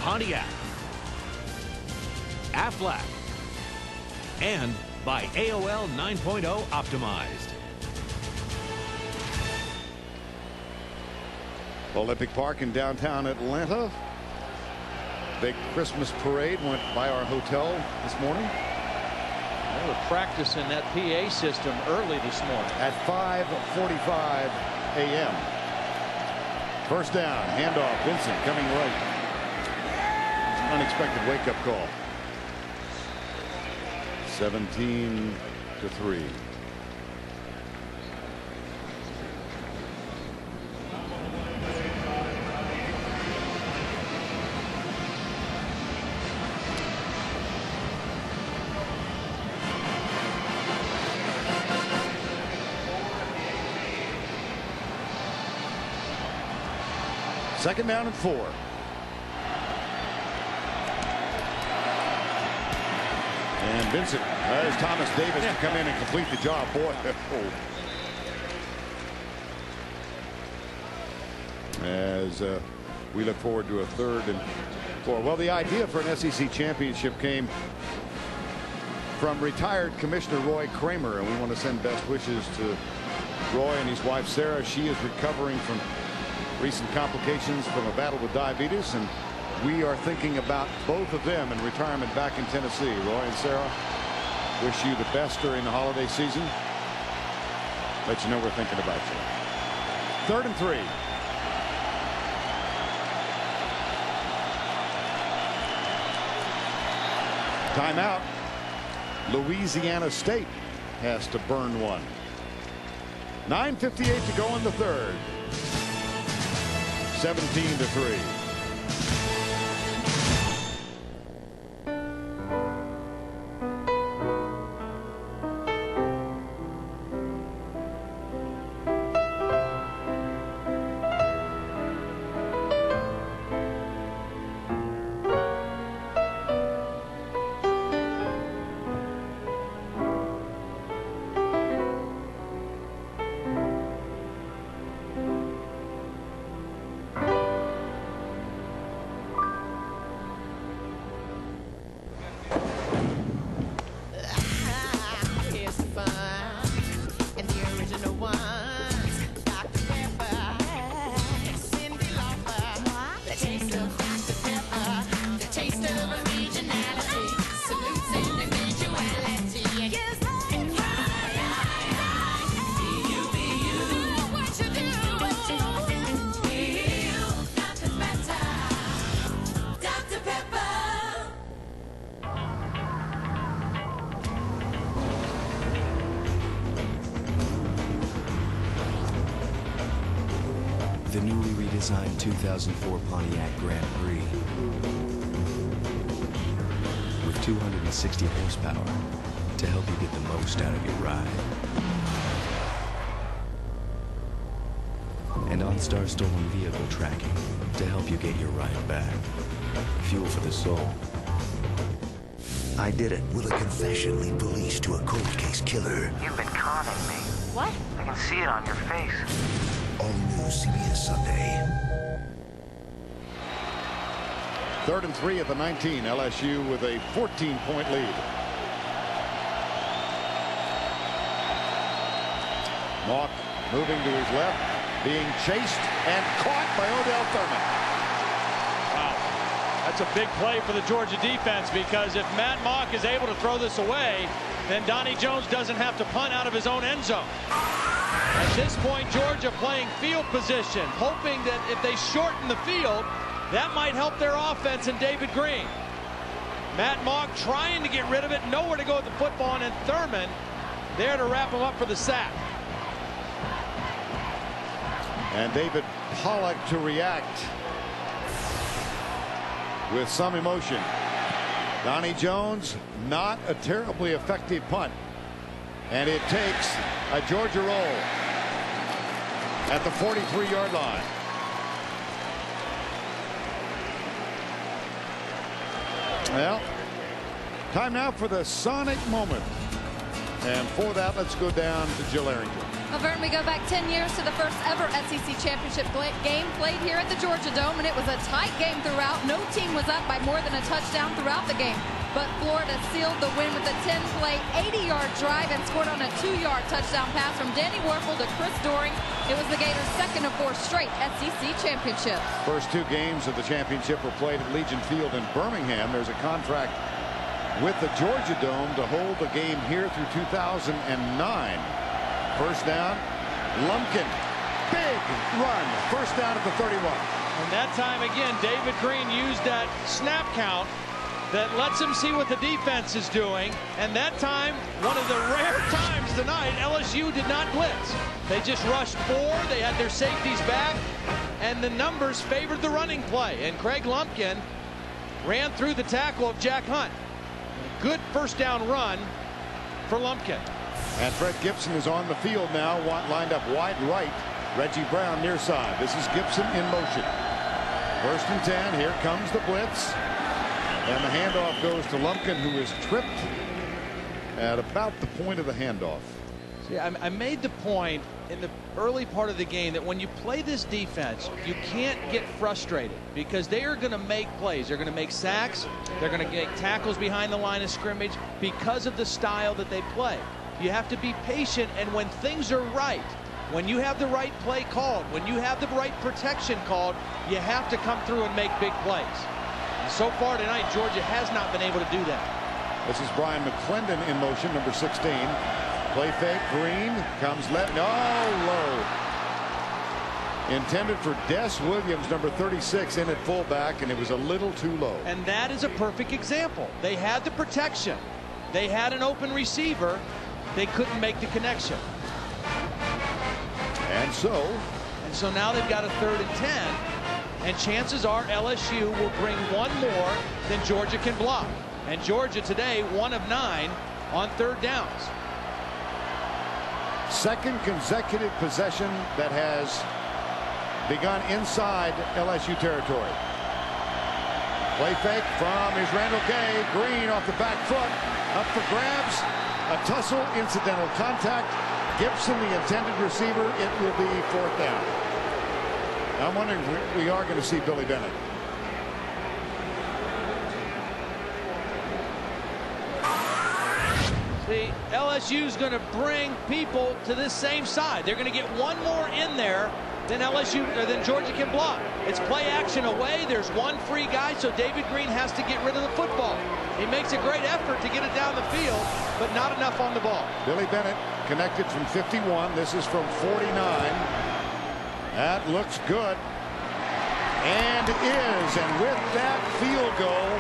Pontiac, Aflac, and by AOL 9.0 Optimized. Olympic Park in downtown Atlanta. Big Christmas parade went by our hotel this morning. They were practicing that PA system early this morning. At 5:45 a.m. First down, handoff, Vincent coming right. Unexpected wake-up call. 17-3. Second down and 4. And Vincent, there's Thomas Davis to come in and complete the job. Boy, as we look forward to a 3rd and 4. Well, the idea for an SEC championship came from retired Commissioner Roy Kramer, and we want to send best wishes to Roy and his wife Sarah. She is recovering from recent complications from a battle with diabetes, and we are thinking about both of them in retirement back in Tennessee. Roy and Sarah, wish you the best during the holiday season. Let you know we're thinking about you. 3rd and 3. Timeout. Louisiana State has to burn one. 9:58 to go in the 3rd. 17-3. The newly redesigned 2004 Pontiac Grand Prix with 260 horsepower to help you get the most out of your ride. And OnStar stolen vehicle tracking to help you get your ride back. Fuel for the soul. I did it. Will a confession lead police to a cold case killer? You've been conning me. What? I can see it on your face. All new CBS Sunday. 3rd and 3 at the 19. LSU with a 14-point lead. Mock moving to his left, being chased and caught by Odell Thurman. Wow. That's a big play for the Georgia defense, because if Matt Mock is able to throw this away, then Donnie Jones doesn't have to punt out of his own end zone. At this point, Georgia playing field position, hoping that if they shorten the field, that might help their offense and David Green. Matt Mock trying to get rid of it, nowhere to go with the football, and Thurman there to wrap him up for the sack. And David Pollock to react with some emotion. Donnie Jones, not a terribly effective punt. And it takes a Georgia roll at the 43-yard line. Well, time now for the sonic moment. And for that, let's go down to Jill Arrington. Well, Vern, we go back 10 years to the first ever SEC championship game played here at the Georgia Dome, and it was a tight game throughout. No team was up by more than a touchdown throughout the game. But Florida sealed the win with a 10-play, 80-yard drive and scored on a 2-yard touchdown pass from Danny Werfel to Chris Doering. It was the Gators' second of 4 straight SEC championships. First 2 games of the championship were played at Legion Field in Birmingham. There's a contract with the Georgia Dome to hold the game here through 2009. First down, Lumpkin. Big run. First down at the 31. And that time again, David Green used that snap count that lets him see what the defense is doing. And that time, one of the rare times tonight, LSU did not blitz. They just rushed 4. They had their safeties back, and the numbers favored the running play. And Craig Lumpkin ran through the tackle of Jack Hunt. Good first down run for Lumpkin. And Fred Gibson is on the field now, lined up wide right. Reggie Brown near side. This is Gibson in motion. 1st and 10. Here comes the blitz. And the handoff goes to Lumpkin, who is tripped at about the point of the handoff. See, I made the point in the early part of the game that when you play this defense, you can't get frustrated, because they are going to make plays. They're going to make sacks. They're going to get tackles behind the line of scrimmage because of the style that they play. You have to be patient, and when things are right, when you have the right play called, when you have the right protection called, you have to come through and make big plays. And so far tonight, Georgia has not been able to do that. This is Brian McClendon in motion, number 16. Play fake, Green comes left. Low. Intended for Des Williams, number 36, in at fullback, and it was a little too low. And that is a perfect example. They had the protection. They had an open receiver. They couldn't make the connection. And so now they've got a 3rd and 10, and chances are LSU will bring one more than Georgia can block. And Georgia today 1 of 9 on 3rd downs. Second consecutive possession that has begun inside LSU territory. Play fake from is Randall Gay. Green off the back foot, up for grabs. A tussle, incidental contact. Gibson, the intended receiver. It will be 4th down. I'm wondering if we are going to see Billy Bennett. See, LSU's going to bring people to this same side. They're going to get one more in there than Georgia can block. It's play action away. There's one free guy, so David Green has to get rid of the football. He makes a great effort to get it down the field, but not enough on the ball. Billy Bennett connected from 51. This is from 49. That looks good. And is. And with that field goal,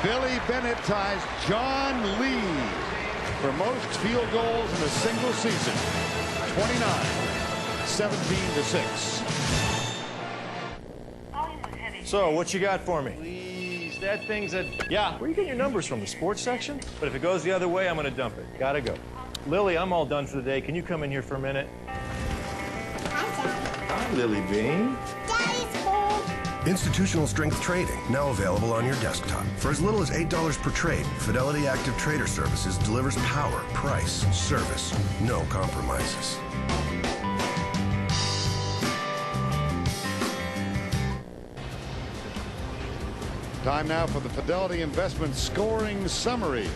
Billy Bennett ties John Lee for most field goals in a single season. 29. 17-6. So, what you got for me? Please, that thing's a... Yeah. Where you getting your numbers from, the sports section? But if it goes the other way, I'm going to dump it. Gotta go. Lily, I'm all done for the day. Can you come in here for a minute? Hi, Lily Bean. Daddy's home. Institutional strength trading, now available on your desktop. For as little as $8 per trade, Fidelity Active Trader Services delivers power, price, service, no compromises. Time now for the Fidelity Investment scoring summary.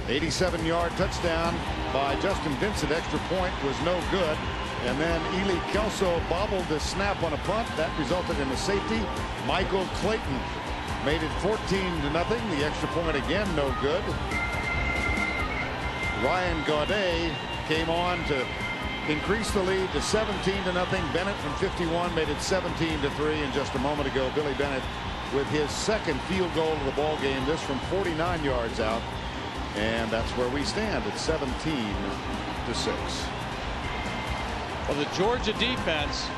87-yard touchdown by Justin Vincent. Extra point was no good. And then Ely Kelso bobbled the snap on a punt. That resulted in a safety. Michael Clayton made it 14-0. The extra point again no good. Ryan Gaudet came on to increase the lead to 17-0. Bennett from 51 made it 17-3. And just a moment ago, Billy Bennett with his second field goal of the ball game, this from 49 yards out, and that's where we stand at 17-6. Well, the Georgia defense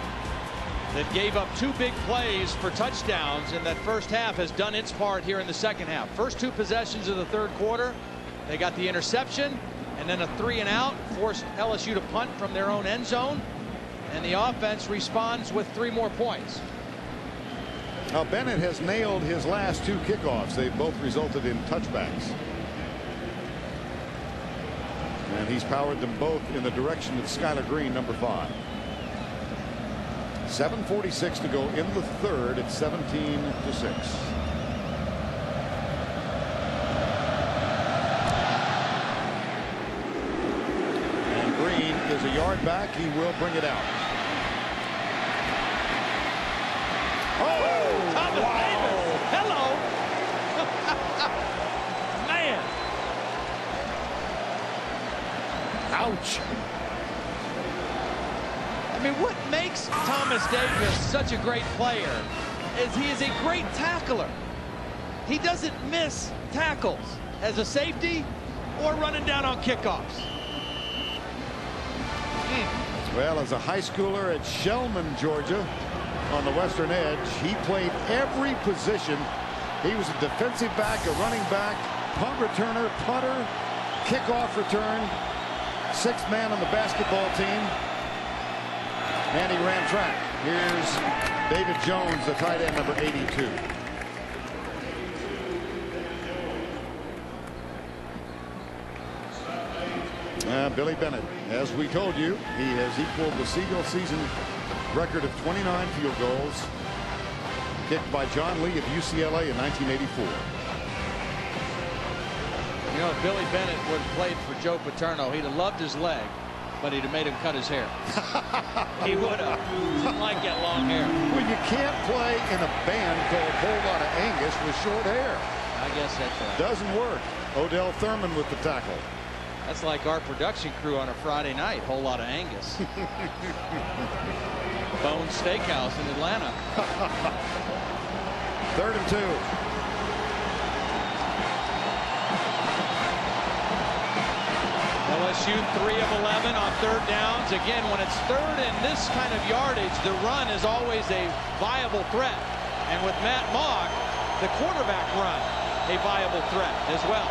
that gave up 2 big plays for touchdowns in that first half has done its part here in the second half. First 2 possessions of the third quarter, they got the interception and then a 3-and-out, forced LSU to punt from their own end zone, and the offense responds with 3 more points. Now Bennett has nailed his last 2 kickoffs. They both resulted in touchbacks. And he's powered them both in the direction of Skylar Green, number 5. 7:46 to go in the third. It's 17-6. And Green is a yard back. He will bring it out. Oh, Thomas Davis. Hello. Man. Ouch. I mean, what makes Thomas Davis such a great player is he is a great tackler. He doesn't miss tackles as a safety or running down on kickoffs. Well, as a high schooler at Shellman, Georgia, on the western edge, he played every position. He was a defensive back, a running back, punt returner, punter, kickoff return, 6th man on the basketball team, and he ran track. Here's David Jones, the tight end, number 82. Billy Bennett, as we told you, he has equaled the Seagull season record of 29 field goals kicked by John Lee of UCLA in 1984. You know, if Billy Bennett would have played for Joe Paterno, he'd have loved his leg, but he'd have made him cut his hair. He would have. Didn't like that long hair. Well, you can't play in a band called Whole Lot of Angus with short hair. I guess that's right. Doesn't work. Odell Thurman with the tackle. That's like our production crew on a Friday night. Whole Lot of Angus. Bone Steakhouse in Atlanta. 3rd and 2. LSU 3 of 11 on 3rd downs. Again, when it's 3rd and this kind of yardage, the run is always a viable threat. And with Matt Mogg, the quarterback run, a viable threat as well.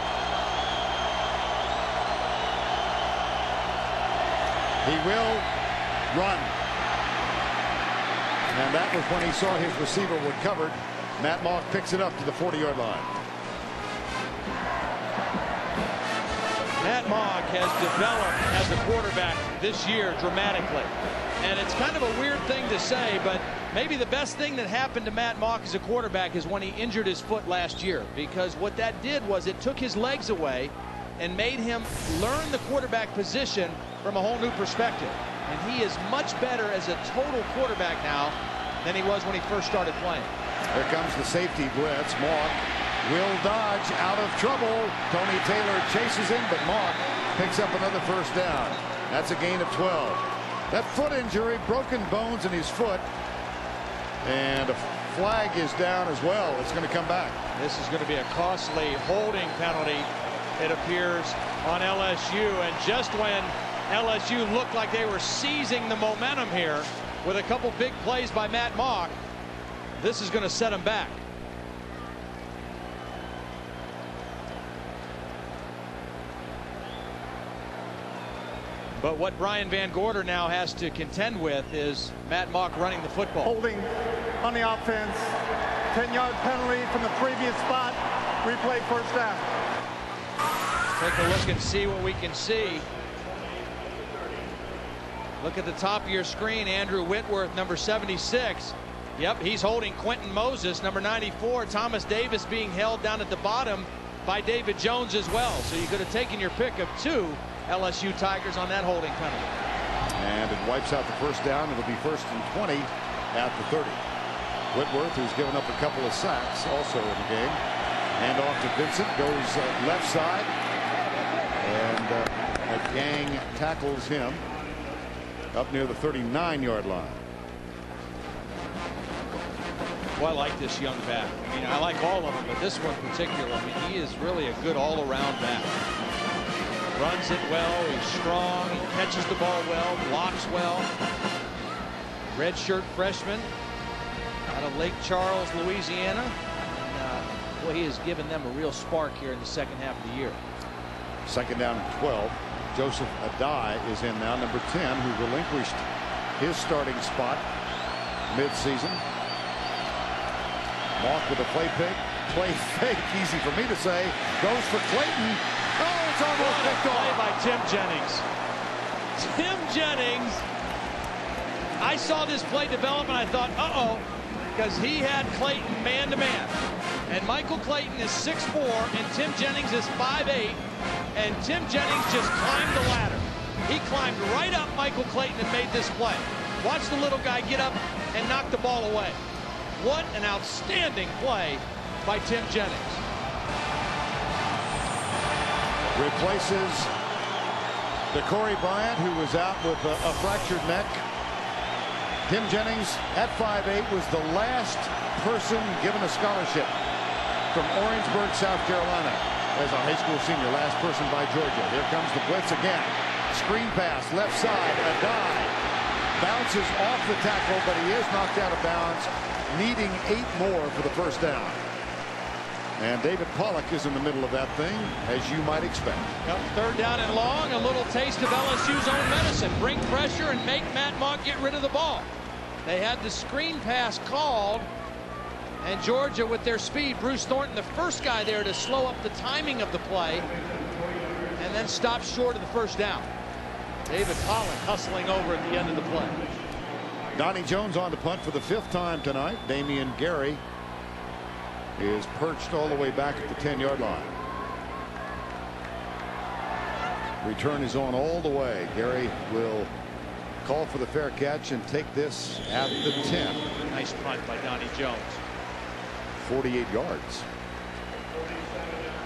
He will run. And that was when he saw his receiver were covered. Matt Mogg picks it up to the 40-yard line. Matt Mogg has developed as a quarterback this year dramatically. And it's kind of a weird thing to say, but maybe the best thing that happened to Matt Mogg as a quarterback is when he injured his foot last year. Because what that did was it took his legs away and made him learn the quarterback position from a whole new perspective. And he is much better as a total quarterback now than he was when he first started playing. Here comes the safety blitz. Mogg will dodge out of trouble. Tony Taylor chases him, but Mogg picks up another 1st down. That's a gain of 12. That foot injury, broken bones in his foot, and a flag is down as well. It's going to come back. This is going to be a costly holding penalty, it appears, on LSU. And just when LSU looked like they were seizing the momentum here with a couple big plays by Matt Mock. This is going to set them back. But what Brian Van Gorder now has to contend with is Matt Mock running the football. Holding on the offense. 10-yard penalty from the previous spot. Replay first down. Take a look and see what we can see. Look at the top of your screen. Andrew Whitworth, number 76. Yep, he's holding Quentin Moses, number 94. Thomas Davis being held down at the bottom by David Jones as well. So you could have taken your pick of 2 LSU Tigers on that holding penalty. And it wipes out the first down. It'll be 1st and 20 at the 30. Whitworth, who's given up a couple of sacks also in the game. Hand off to Vincent, goes left side. And a gang tackles him up near the 39-yard line. Well, I like this young back. I mean, I like all of them, but this one in particular, I mean, he is really a good all-around back. Runs it well, he's strong, he catches the ball well, blocks well. Redshirt freshman out of Lake Charles, Louisiana. And, boy, he has given them a real spark here in the second half of the year. Second down and 12. Joseph Adai is in now, number 10, who relinquished his starting spot mid-season. Mock with a play fake, easy for me to say, goes for Clayton. Oh, it's almost picked off by Tim Jennings. Tim Jennings. I saw this play develop and I thought, uh-oh, because he had Clayton man-to-man. And Michael Clayton is 6'4", and Tim Jennings is 5'8", and Tim Jennings just climbed the ladder. He climbed right up Michael Clayton and made this play. Watch the little guy get up and knock the ball away. What an outstanding play by Tim Jennings. Replaces DeCorey Bryant, who was out with a fractured neck. Tim Jennings at 5'8" was the last person given a scholarship from Orangeburg, South Carolina, as a high school senior. Last person by Georgia. Here comes the blitz again. Screen pass, left side, a dive. Bounces off the tackle, but he is knocked out of bounds, needing 8 more for the first down. And David Pollock is in the middle of that thing, as you might expect. Yep, 3rd down and long, a little taste of LSU's own medicine. Bring pressure and make Matt Mock get rid of the ball. They had the screen pass called, and Georgia with their speed, Bruce Thornton, the first guy there to slow up the timing of the play, and then stop short of the first down. David Pollock hustling over at the end of the play. Donnie Jones on the punt for the 5th time tonight. Damian Gary is perched all the way back at the 10-yard line. Return is on all the way. Gary will call for the fair catch and take this at the 10. Nice punt by Donnie Jones. 48 yards.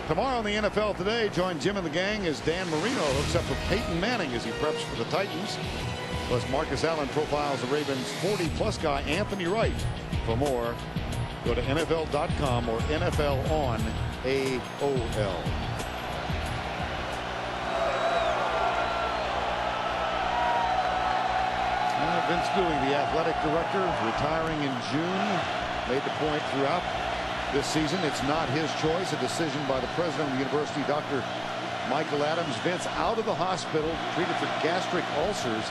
Tomorrow on the NFL Today, join Jim and the gang as Dan Marino hooks up with Peyton Manning as he preps for the Titans. Plus, Marcus Allen profiles the Ravens' 40-plus guy, Anthony Wright. For more, go to NFL.com or NFL on AOL. Vince Dooley, the athletic director, retiring in June, made the point throughout this season it's not his choice. A decision by the president of the university, Dr. Michael Adams. Vince out of the hospital, treated for gastric ulcers.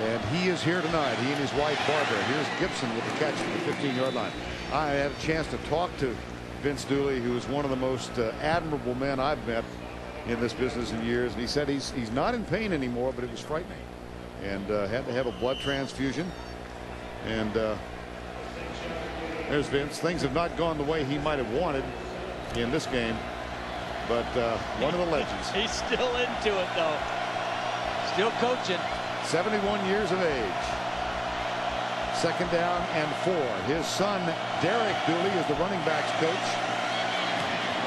And he is here tonight. He and his wife, Barbara. Here's Gibson with the catch at the 15-yard line. I had a chance to talk to Vince Dooley, who is one of the most admirable men I've met in this business in years. And he said he's not in pain anymore, but it was frightening. And had to have a blood transfusion. And there's Vince. Things have not gone the way he might have wanted in this game. But one of the legends. He's still into it, though. Still coaching. 71 years of age. 2nd down and 4. His son, Derek Dooley, is the running backs coach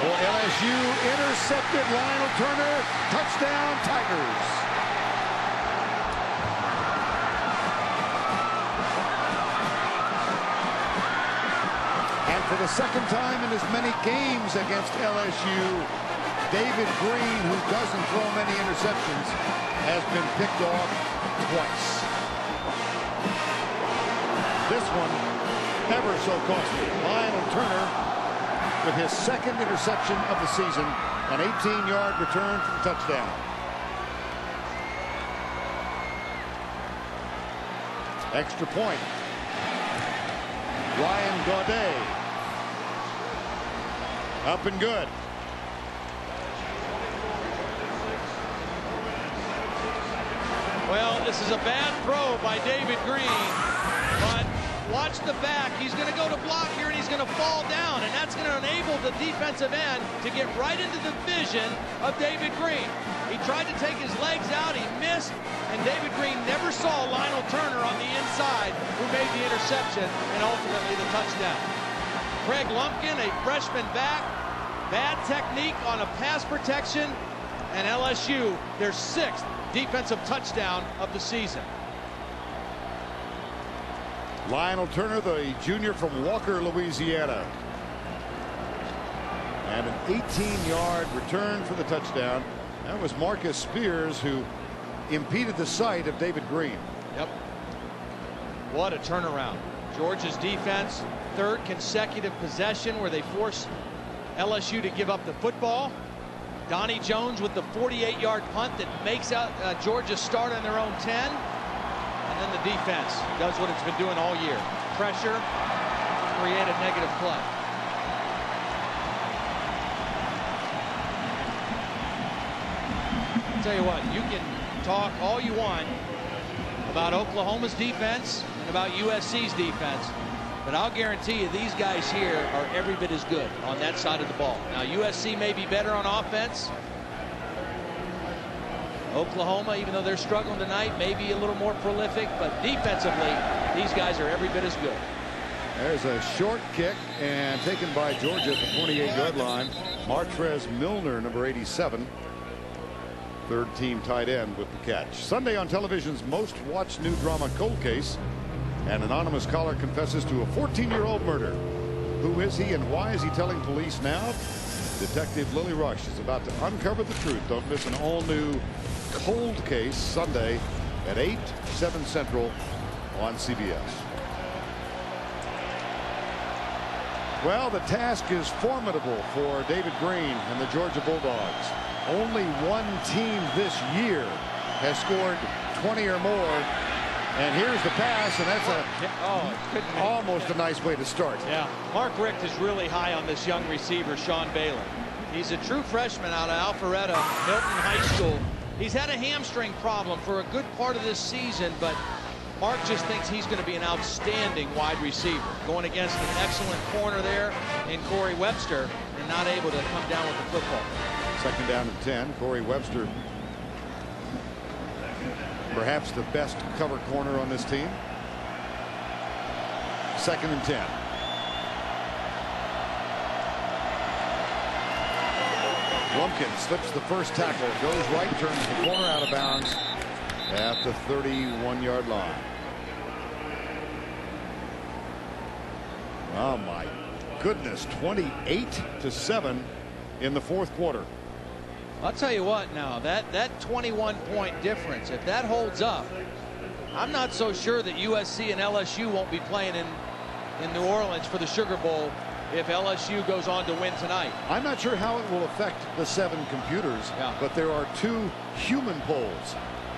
for LSU. Intercepted. Lionel Turner. Touchdown, Tigers. And for the 2nd time in as many games against LSU, David Green, who doesn't throw many interceptions, has been picked off twice. This one ever so costly. Lionel Turner with his second interception of the season, an 18-yard return for the touchdown. Extra point. Ryan Gaudet. Up and good. Well, this is a bad throw by David Green, but watch the back. He's going to go to block here, and he's going to fall down, and that's going to enable the defensive end to get right into the vision of David Green. He tried to take his legs out, he missed, and David Green never saw Lionel Turner on the inside, who made the interception and ultimately the touchdown. Craig Lumpkin, a freshman back, bad technique on a pass protection, and LSU, their 6th defensive touchdown of the season. Lionel Turner, the junior from Walker, Louisiana. And an 18-yard return for the touchdown. That was Marcus Spears who impeded the sight of David Green. Yep. What a turnaround. Georgia's defense, 3rd consecutive possession where they force LSU to give up the football. Donnie Jones with the 48-yard punt that makes out Georgia start on their own 10. And then the defense does what it's been doing all year. Pressure, create a negative play. I'll tell you what, you can talk all you want about Oklahoma's defense and about USC's defense, but I'll guarantee you these guys here are every bit as good on that side of the ball. Now, USC may be better on offense. Oklahoma, even though they're struggling tonight, may be a little more prolific, but defensively, these guys are every bit as good. There's a short kick and taken by Georgia at the 28-yard line. Martrez Milner, number 87. 3rd team tight end with the catch. Sunday on television's most watched new drama, Cold Case. An anonymous caller confesses to a 14-year-old murder. Who is he and why is he telling police now? Detective Lily Rush is about to uncover the truth. Don't miss an all-new Cold Case Sunday at 8, 7 Central on CBS. Well, the task is formidable for David Green and the Georgia Bulldogs. Only one team this year has scored 20 or more. And here's the pass, and that's almost a nice way to start. Yeah, Mark Richt is really high on this young receiver, Sean Baylor. He's a true freshman out of Alpharetta Milton High School. He's had a hamstring problem for a good part of this season, but Mark just thinks he's going to be an outstanding wide receiver, going against an excellent corner there in Corey Webster and not able to come down with the football. 2nd down and 10. Corey Webster, perhaps the best cover corner on this team. 2nd and 10. Lumpkin slips the first tackle, goes right, turns the corner out of bounds at the 31-yard line. Oh my goodness, 28-7 in the 4th quarter. I'll tell you what now, that 21-point difference, if that holds up, I'm not so sure that USC and LSU won't be playing in New Orleans for the Sugar Bowl if LSU goes on to win tonight. I'm not sure how it will affect the 7 computers, but there are 2 human polls.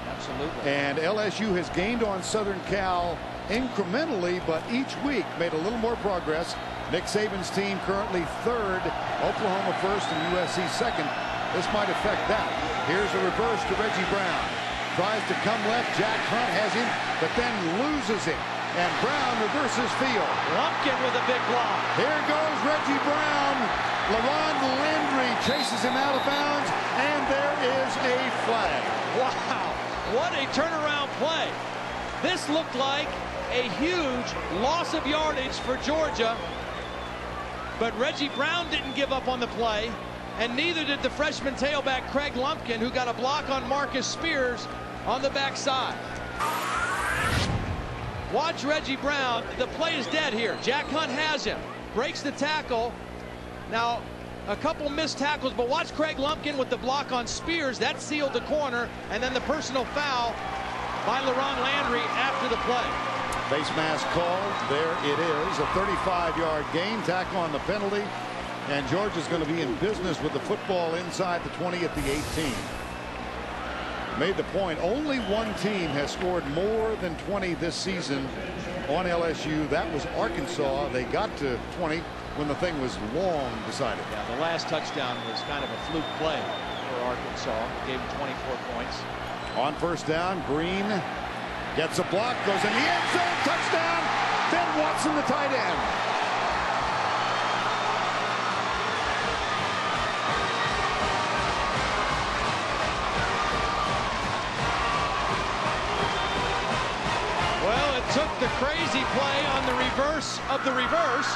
Absolutely. And LSU has gained on Southern Cal incrementally, but each week made a little more progress. Nick Saban's team currently 3rd, Oklahoma 1st, and USC 2nd. This might affect that. Here's a reverse to Reggie Brown. Tries to come left. Jack Hunt has him, but then loses it. And Brown reverses field. Lumpkin with a big block. Here goes Reggie Brown. LaRon Landry chases him out of bounds, and there is a flag. Wow, what a turnaround play. This looked like a huge loss of yardage for Georgia, but Reggie Brown didn't give up on the play, and neither did the freshman tailback Craig Lumpkin, who got a block on Marcus Spears on the backside. Watch Reggie Brown. The play is dead here. Jack Hunt has him. Breaks the tackle. Now, a couple missed tackles, but watch Craig Lumpkin with the block on Spears. That sealed the corner, and then the personal foul by LaRon Landry after the play. Face mask called. There it is. A 35-yard gain. Tackle on the penalty. And Georgia's going to be in business with the football inside the 20 at the 18. Made the point, only one team has scored more than 20 this season on LSU. That was Arkansas. They got to 20 when the thing was long decided. Yeah, the last touchdown was kind of a fluke play for Arkansas. Gave them 24 points. On first down, Green gets a block, goes in the end zone, touchdown, Ben Watson, the tight end. Well, it took the crazy play on the reverse of the reverse,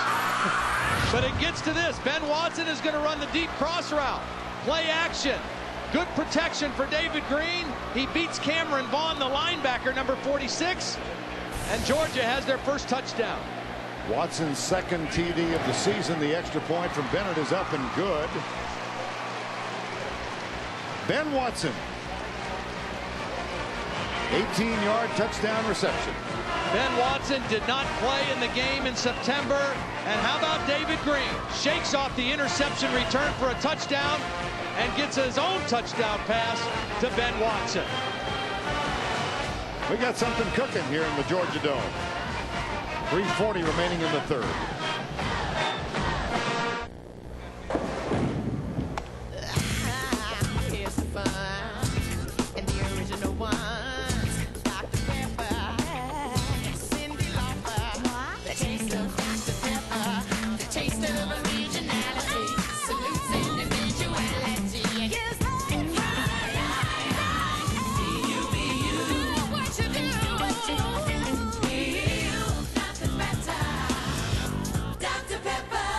but it gets to this. Ben Watson is going to run the deep cross route. Play action. Good protection for David Green. He beats Cameron Vaughn, the linebacker, number 46. And Georgia has their first touchdown. Watson's second TD of the season. The extra point from Bennett is up and good. Ben Watson. 18-yard touchdown reception. Ben Watson did not play in the game in September. And how about David Green? Shakes off the interception return for a touchdown and gets his own touchdown pass to Ben Watson. We got something cooking here in the Georgia Dome. 3:40 remaining in the third. Here's the fun and the original ones. Dr. Pepper, Cindy Lauper, the taste of Dr. Pepper, the taste of originality, salutes individuality. Yes, what you do, be you, nothing better. Dr. Pepper.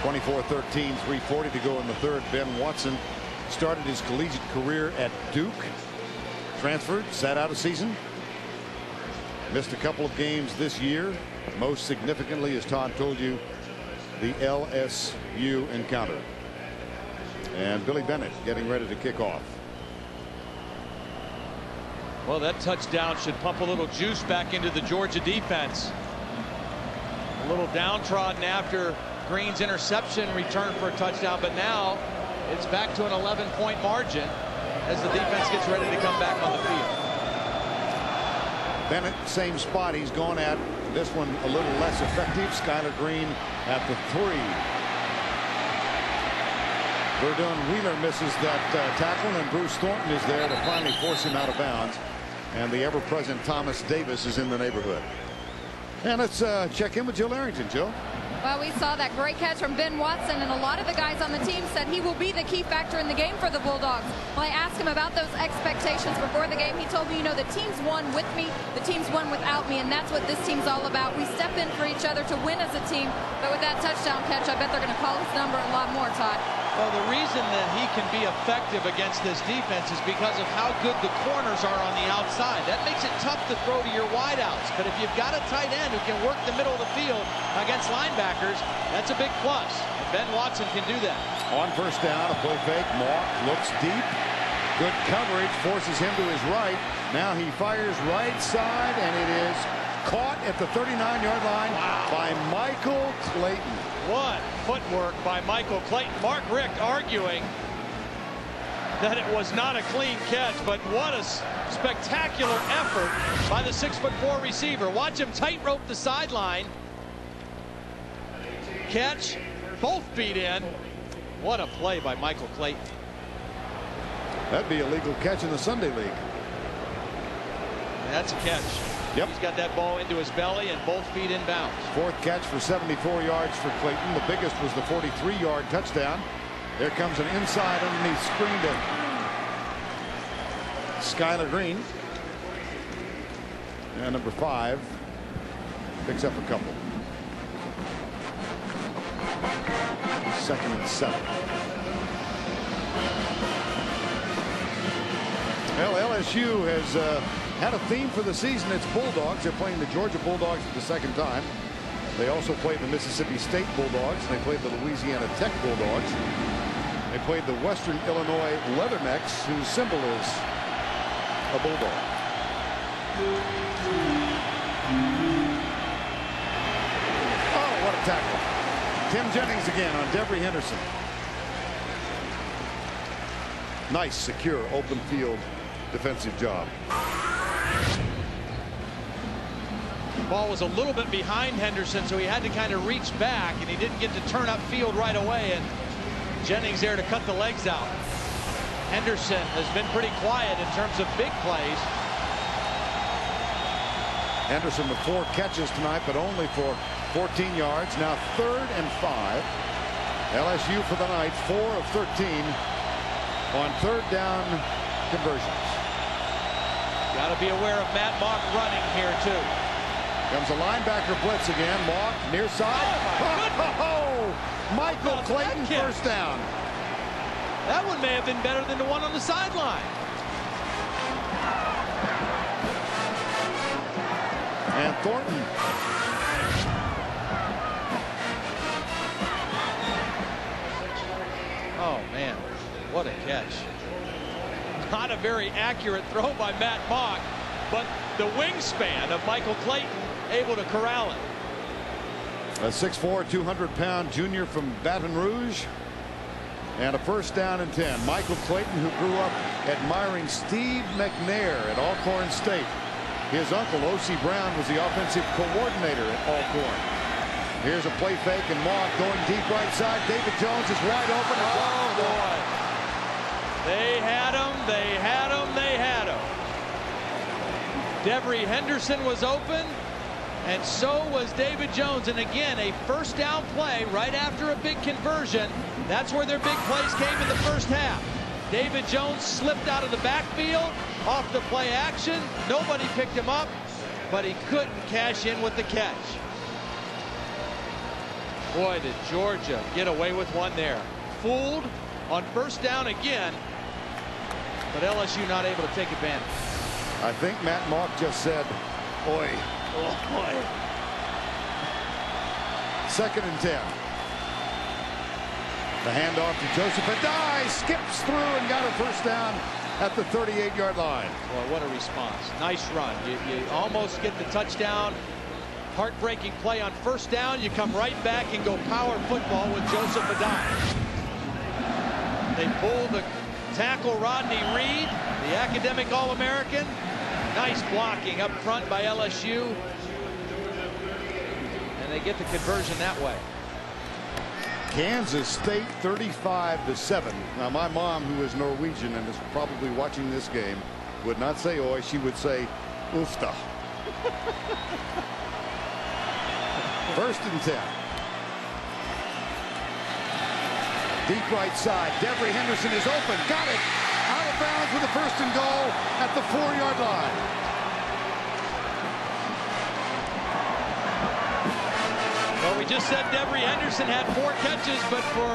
24-13, 3:40 to go in the third. Ben Watson started his collegiate career at Duke. Transferred, sat out a season. Missed a couple of games this year. Most significantly, as Todd told you, the LSU encounter. And Billy Bennett getting ready to kick off. Well, that touchdown should pump a little juice back into the Georgia defense. A little downtrodden after Green's interception return for a touchdown, but now it's back to an 11-point margin as the defense gets ready to come back on the field. Bennett, same spot. He's gone at this one a little less effective. Skylar Green at the 3. Verdun Wheeler misses that tackle, and Bruce Thornton is there to finally force him out of bounds. And the ever-present Thomas Davis is in the neighborhood. And let's check in with Joe Larrington. Joe? Well, we saw that great catch from Ben Watson, and a lot of the guys on the team said he will be the key factor in the game for the Bulldogs. Well, I asked him about those expectations before the game. He told me, you know, the team's won with me, the team's won without me, and that's what this team's all about. We step in for each other to win as a team, but with that touchdown catch, I bet they're going to call his number a lot more, Todd. Well, the reason that he can be effective against this defense is because of how good the corners are on the outside. That makes it tough to throw to your wideouts. But if you've got a tight end who can work the middle of the field against linebackers, that's a big plus. And Ben Watson can do that. On first down, a play fake. Mock looks deep. Good coverage, forces him to his right. Now he fires right side, and it is caught at the 39-yard line by Michael Clayton. What footwork by Michael Clayton. Mark Richt arguing that it was not a clean catch, but what a spectacular effort by the 6'4" receiver. Watch him tightrope the sideline. Catch, both feet in. What a play by Michael Clayton. That'd be a legal catch in the Sunday League. That's a catch. Yep. He's got that ball into his belly and both feet in bounds. Fourth catch for 74 yards for Clayton. The biggest was the 43-yard touchdown. There comes an inside underneath screen to Skylar Green. And number 5 picks up a couple. 2nd and 7. Well, LSU has had a theme for the season. It's Bulldogs. They're playing the Georgia Bulldogs for the second time. They also played the Mississippi State Bulldogs. And they played the Louisiana Tech Bulldogs. They played the Western Illinois Leathernecks, whose symbol is a bulldog. Oh, what a tackle. Tim Jennings again on Devery Henderson. Nice, secure, open field defensive job. Ball was a little bit behind Henderson, so he had to kind of reach back, and he didn't get to turn up field right away, and Jennings there to cut the legs out. Henderson has been pretty quiet in terms of big plays. Henderson with 4 catches tonight, but only for 14 yards. Now 3rd and 5. LSU for the night, 4 of 13 on 3rd down conversions. Got to be aware of Matt Mock running here too. Comes a linebacker blitz again. Mock near side. Oh, Michael Clayton, first down. That one may have been better than the one on the sideline. And Thornton. Oh man, what a catch. Not a very accurate throw by Matt Mock, but the wingspan of Michael Clayton able to corral it. A 6'4", 200-pound junior from Baton Rouge. And a first down and 10. Michael Clayton, who grew up admiring Steve McNair at Alcorn State. His uncle, O.C. Brown, was the offensive coordinator at Alcorn. Here's a play fake, and Mock going deep right side. David Jones is wide open. Oh, boy. They had him. They had him. They had him. Devery Henderson was open, and so was David Jones. And again, a first down play right after a big conversion. That's where their big plays came in the first half. David Jones slipped out of the backfield off the play action. Nobody picked him up, but he couldn't cash in with the catch. Boy, did Georgia get away with one there. Fooled on first down again, but LSU not able to take advantage. I think Matt Mock just said, oi. Oh, boy. 2nd and 10. The handoff to Joseph Adai, skips through and got a first down at the 38-yard line. Boy, what a response. Nice run. You almost get the touchdown. Heartbreaking play on first down. You come right back and go power football with Joseph Adai. They pull the tackle Rodney Reed, the academic All-American. Nice blocking up front by LSU. And they get the conversion that way. Kansas State 35-7. Now, my mom, who is Norwegian and is probably watching this game, would not say oi, she would say oofta. 1st and 10. Deep right side. Devery Henderson is open. Got it. Out of bounds with a 1st and goal at the 4-yard line. Well, we just said Devery Henderson had 4 catches, but for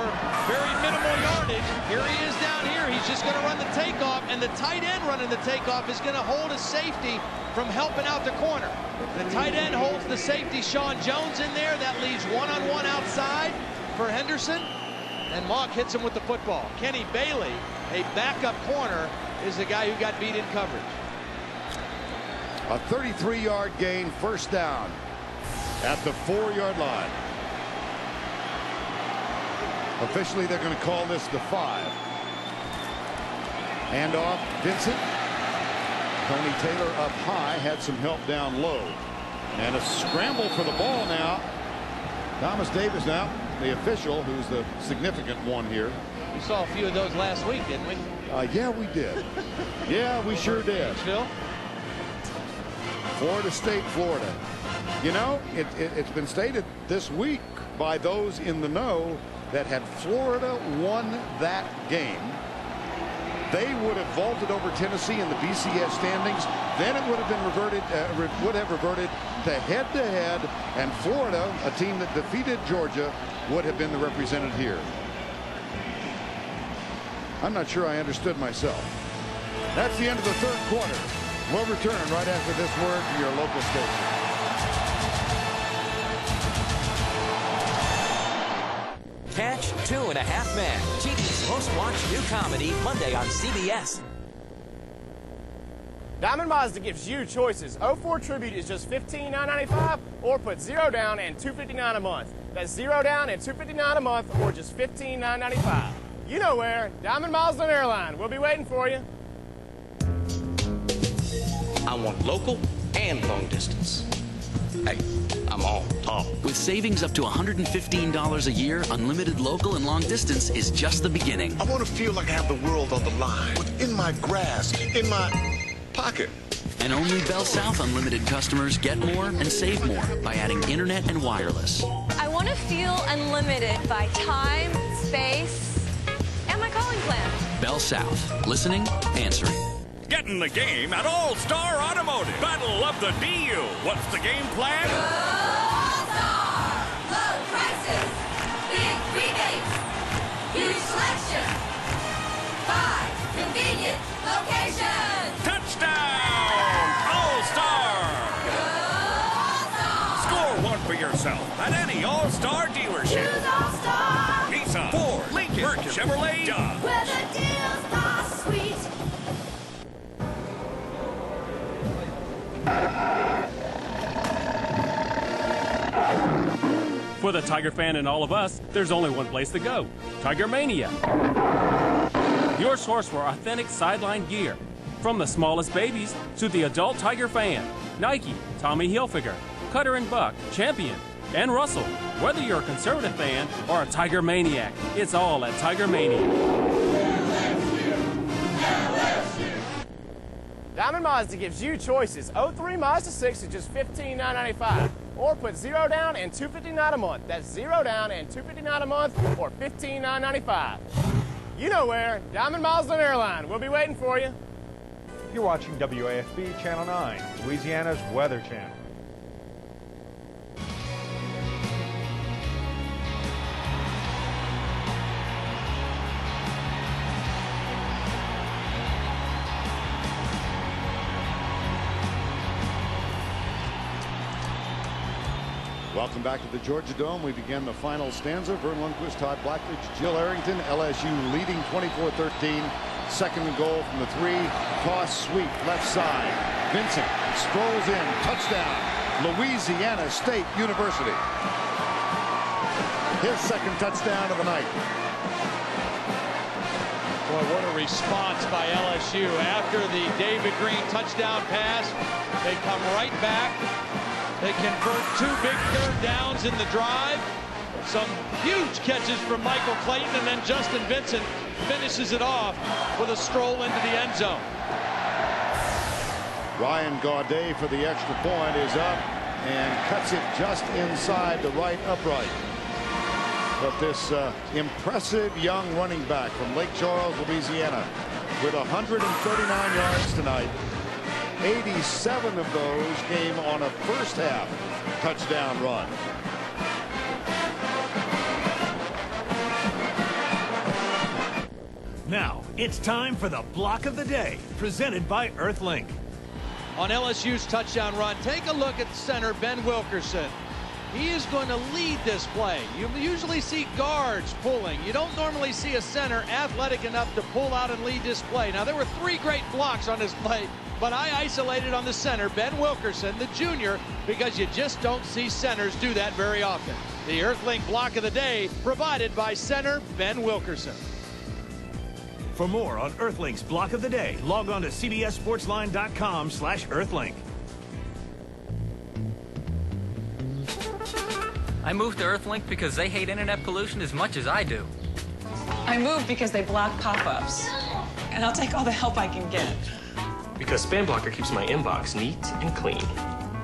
very minimal yardage. Here he is down here. He's just going to run the takeoff, and the tight end running the takeoff is going to hold his safety from helping out the corner. The tight end holds the safety, Sean Jones, in there. That leaves one-on-one outside for Henderson, and Mock hits him with the football. Kenny Bailey, a backup corner, is the guy who got beat in coverage. A 33-yard gain, first down at the 4-yard line. Officially, they're going to call this the 5. Handoff, Vincent. Tony Taylor up high, had some help down low. And a scramble for the ball now. Thomas Davis now, the official, who's the significant one here. We saw a few of those last week, didn't we? Yeah, we did. Yeah, we sure did. Phil? Florida State, Florida. You know, it's been stated this week by those in the know that had Florida won that game, they would have vaulted over Tennessee in the BCS standings. Then it would have been reverted to head-to-head, and Florida, a team that defeated Georgia, would have been the represented here. I'm not sure I understood myself. That's the end of the 3rd quarter. We'll return right after this word from your local station. Catch 2.5 Men, TV's most watched new comedy, Monday on CBS. Diamond Mazda gives you choices. 04 Tribute is just $15,995, or put 0 down and $259 a month. That's 0 down and $259 a month, or just $15,995. You know where. Diamond Mazda and Airline. We'll be waiting for you. I want local and long distance. Hey, I'm all talk. With savings up to $115 a year, unlimited local and long distance is just the beginning. I want to feel like I have the world on the line, within my grasp, in my pocket. And only Bell South Unlimited customers get more and save more by adding internet and wireless. I want to feel unlimited by time, space, and my calling plan. Bell South. Listening, answering. Get in the game at All-Star Automotive. Battle of the DU. What's the game plan? All-Star! Low prices, big rebates, huge selection, 5 convenient locations. Touchdown! All-Star! All-Star! Score one for yourself at any All-Star dealership. Choose All-Star! Nissan, Ford, Lincoln, Chevrolet, Dodge. Where the deals are sweet. For the Tiger fan and all of us, there's only one place to go. Tiger Mania. Your source for authentic sideline gear. From the smallest babies to the adult Tiger fan. Nike, Tommy Hilfiger, Cutter and Buck, Champion, and Russell. Whether you're a conservative fan or a Tiger maniac, it's all at Tiger Mania. Diamond Mazda gives you choices. 03 Mazda 6 is just $15,995, or put 0 down and $259 a month. That's 0 down and $259 a month, or $15,995. You know where. Diamond Mazda and Airline. We'll be waiting for you. You're watching WAFB Channel 9, Louisiana's Weather Channel. Welcome back to the Georgia Dome. We begin the final stanza. Vern Lundquist, Todd Blackledge, Jill Arrington. LSU leading 24-13. Second and goal from the 3. Toss sweep left side. Vincent strolls in. Touchdown. Louisiana State University. His second touchdown of the night. Boy, what a response by LSU. After the David Green touchdown pass, they come right back. They convert 2 big third downs in the drive. Some huge catches from Michael Clayton, and then Justin Vincent finishes it off with a stroll into the end zone. Ryan Gaudet for the extra point is up and cuts it just inside the right upright. But this impressive young running back from Lake Charles, Louisiana, with 139 yards tonight. 87 of those came on a first half touchdown run. Now it's time for the block of the day, presented by Earthlink. On LSU's touchdown run, take a look at center Ben Wilkerson. He is going to lead this play. You usually see guards pulling. You don't normally see a center athletic enough to pull out and lead this play. Now, there were 3 great blocks on this play, but I isolated on the center, Ben Wilkerson, the junior, because you just don't see centers do that very often. The Earthlink block of the day provided by center Ben Wilkerson. For more on Earthlink's block of the day, log on to cbssportsline.com/Earthlink. I moved to Earthlink because they hate internet pollution as much as I do. I moved because they block pop-ups. And I'll take all the help I can get. Because Spam Blocker keeps my inbox neat and clean.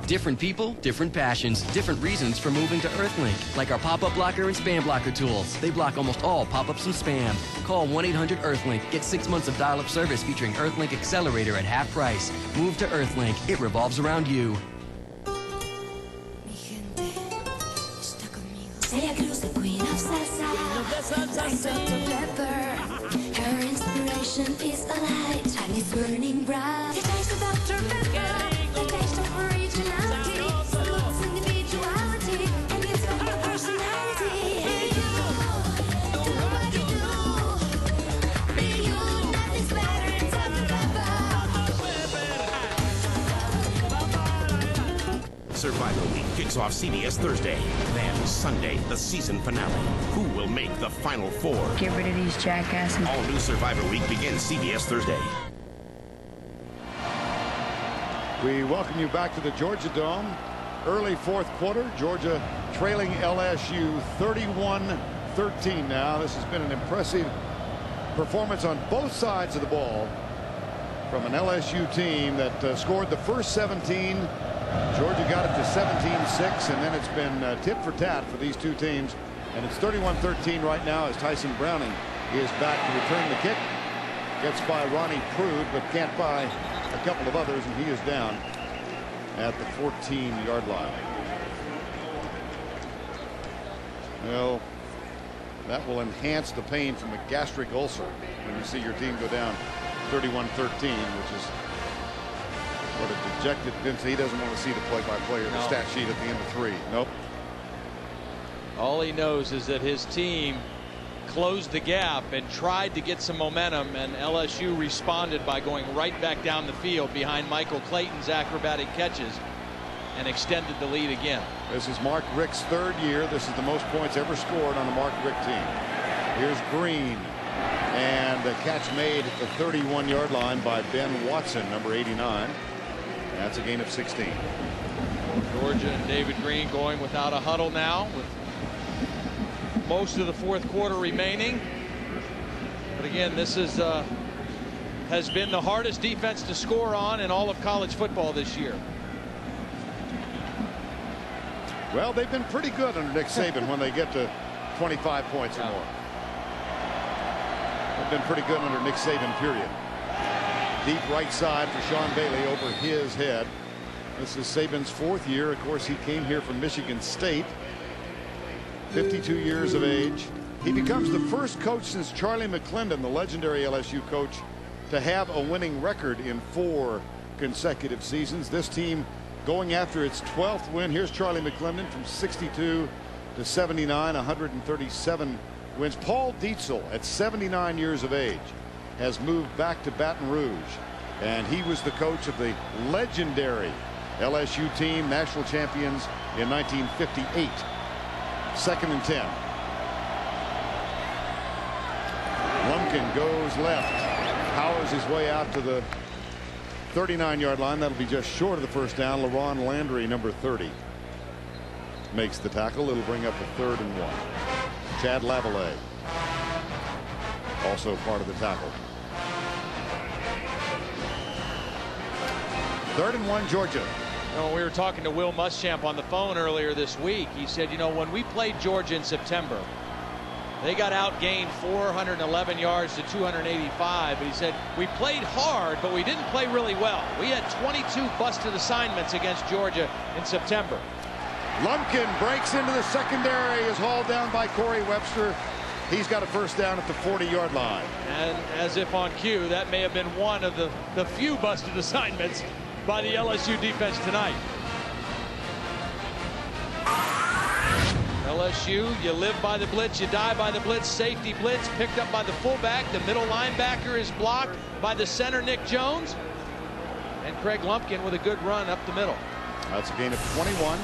Different people, different passions, different reasons for moving to Earthlink. Like our pop-up blocker and spam blocker tools. They block almost all pop-ups and spam. Call 1-800-EARTHLINK. Get 6 months of dial-up service featuring Earthlink Accelerator at half price. Move to Earthlink. It revolves around you. Celia Cruz, the queen of salsa. Like Dr. Pepper. Her inspiration is a light, and it's burning bright. The taste of Dr. Pepper. The taste of originality. Salutes individuality, and it's got her personality. Hey, you. Survivor Week kicks off CBS Thursday. Then Sunday, the season finale. Who will make the Final Four? Get rid of these jackasses. All new Survivor Week begins CBS Thursday. We welcome you back to the Georgia Dome. Early fourth quarter, Georgia trailing LSU 31-13 now. This has been an impressive performance on both sides of the ball from an LSU team that scored the first 17. Georgia got it to 17-6, and then it's been tit for tat for these two teams. And it's 31-13 right now as Tyson Browning is back to return the kick. Gets by Ronnie Prude, but can't by a couple of others, and he is down at the 14-yard line. Well, that will enhance the pain from a gastric ulcer when you see your team go down 31-13, which is what a dejected Vince. He doesn't want to see the play-by-play or the stat sheet at the end of 3. Nope. All he knows is that his team closed the gap and tried to get some momentum, and LSU responded by going right back down the field behind Michael Clayton's acrobatic catches and extended the lead again. This is Mark Richt's third year. This is the most points ever scored on a Mark Richt team. Here's Green, and the catch made at the 31-yard line by Ben Watson, number 89. That's a gain of 16. Georgia and David Green going without a huddle now, with most of the fourth quarter remaining. But again, this is has been the hardest defense to score on in all of college football this year. Well, they've been pretty good under Nick Saban when they get to 25 points or more. They've been pretty good under Nick Saban, period. Deep right side for Sean Bailey over his head. This is Saban's fourth year. Of course, he came here from Michigan State. 52 years of age. He becomes the first coach since Charlie McClendon, the legendary LSU coach, to have a winning record in 4 consecutive seasons. This team going after its 12th win. Here's Charlie McClendon from 62 to 79, 137 wins. Paul Dietzel, at 79 years of age, has moved back to Baton Rouge, and he was the coach of the legendary LSU team, national champions in 1958. 2nd and 10. Lumpkin goes left, powers his way out to the 39-yard line. That'll be just short of the first down. LaRon Landry, number 30, makes the tackle. It'll bring up a 3rd and 1. Chad Lavallee also part of the tackle. 3rd and 1, Georgia. You know, we were talking to Will Muschamp on the phone earlier this week. He said, you know, when we played Georgia in September, they got outgained 411 yards to 285. But he said, we played hard, but we didn't play really well. We had 22 busted assignments against Georgia in September. Lumpkin breaks into the secondary, is hauled down by Corey Webster. He's got a first down at the 40-yard line. And as if on cue, that may have been one of the few busted assignments by the LSU defense tonight. LSU, you live by the blitz, you die by the blitz. Safety blitz picked up by the fullback. The middle linebacker is blocked by the center, Nick Jones. And Craig Lumpkin with a good run up the middle. That's a gain of 21.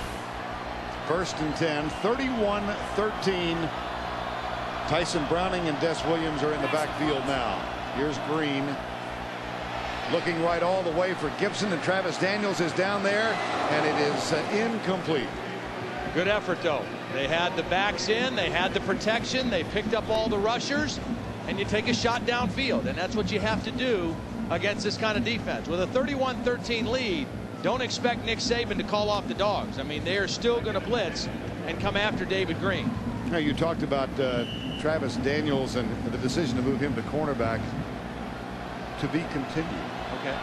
1st and 10, 31-13. Tyson Browning and Des Williams are in the backfield now. Here's Green, looking right all the way for Gibson, and Travis Daniels is down there, and it is incomplete. Good effort, though. They had the backs in, they had the protection, they picked up all the rushers, and you take a shot downfield, and that's what you have to do against this kind of defense. With a 31-13 lead, don't expect Nick Saban to call off the dogs. I mean, they are still going to blitz and come after David Green. Now, you talked about Travis Daniels and the decision to move him to cornerback. To be continued. Okay.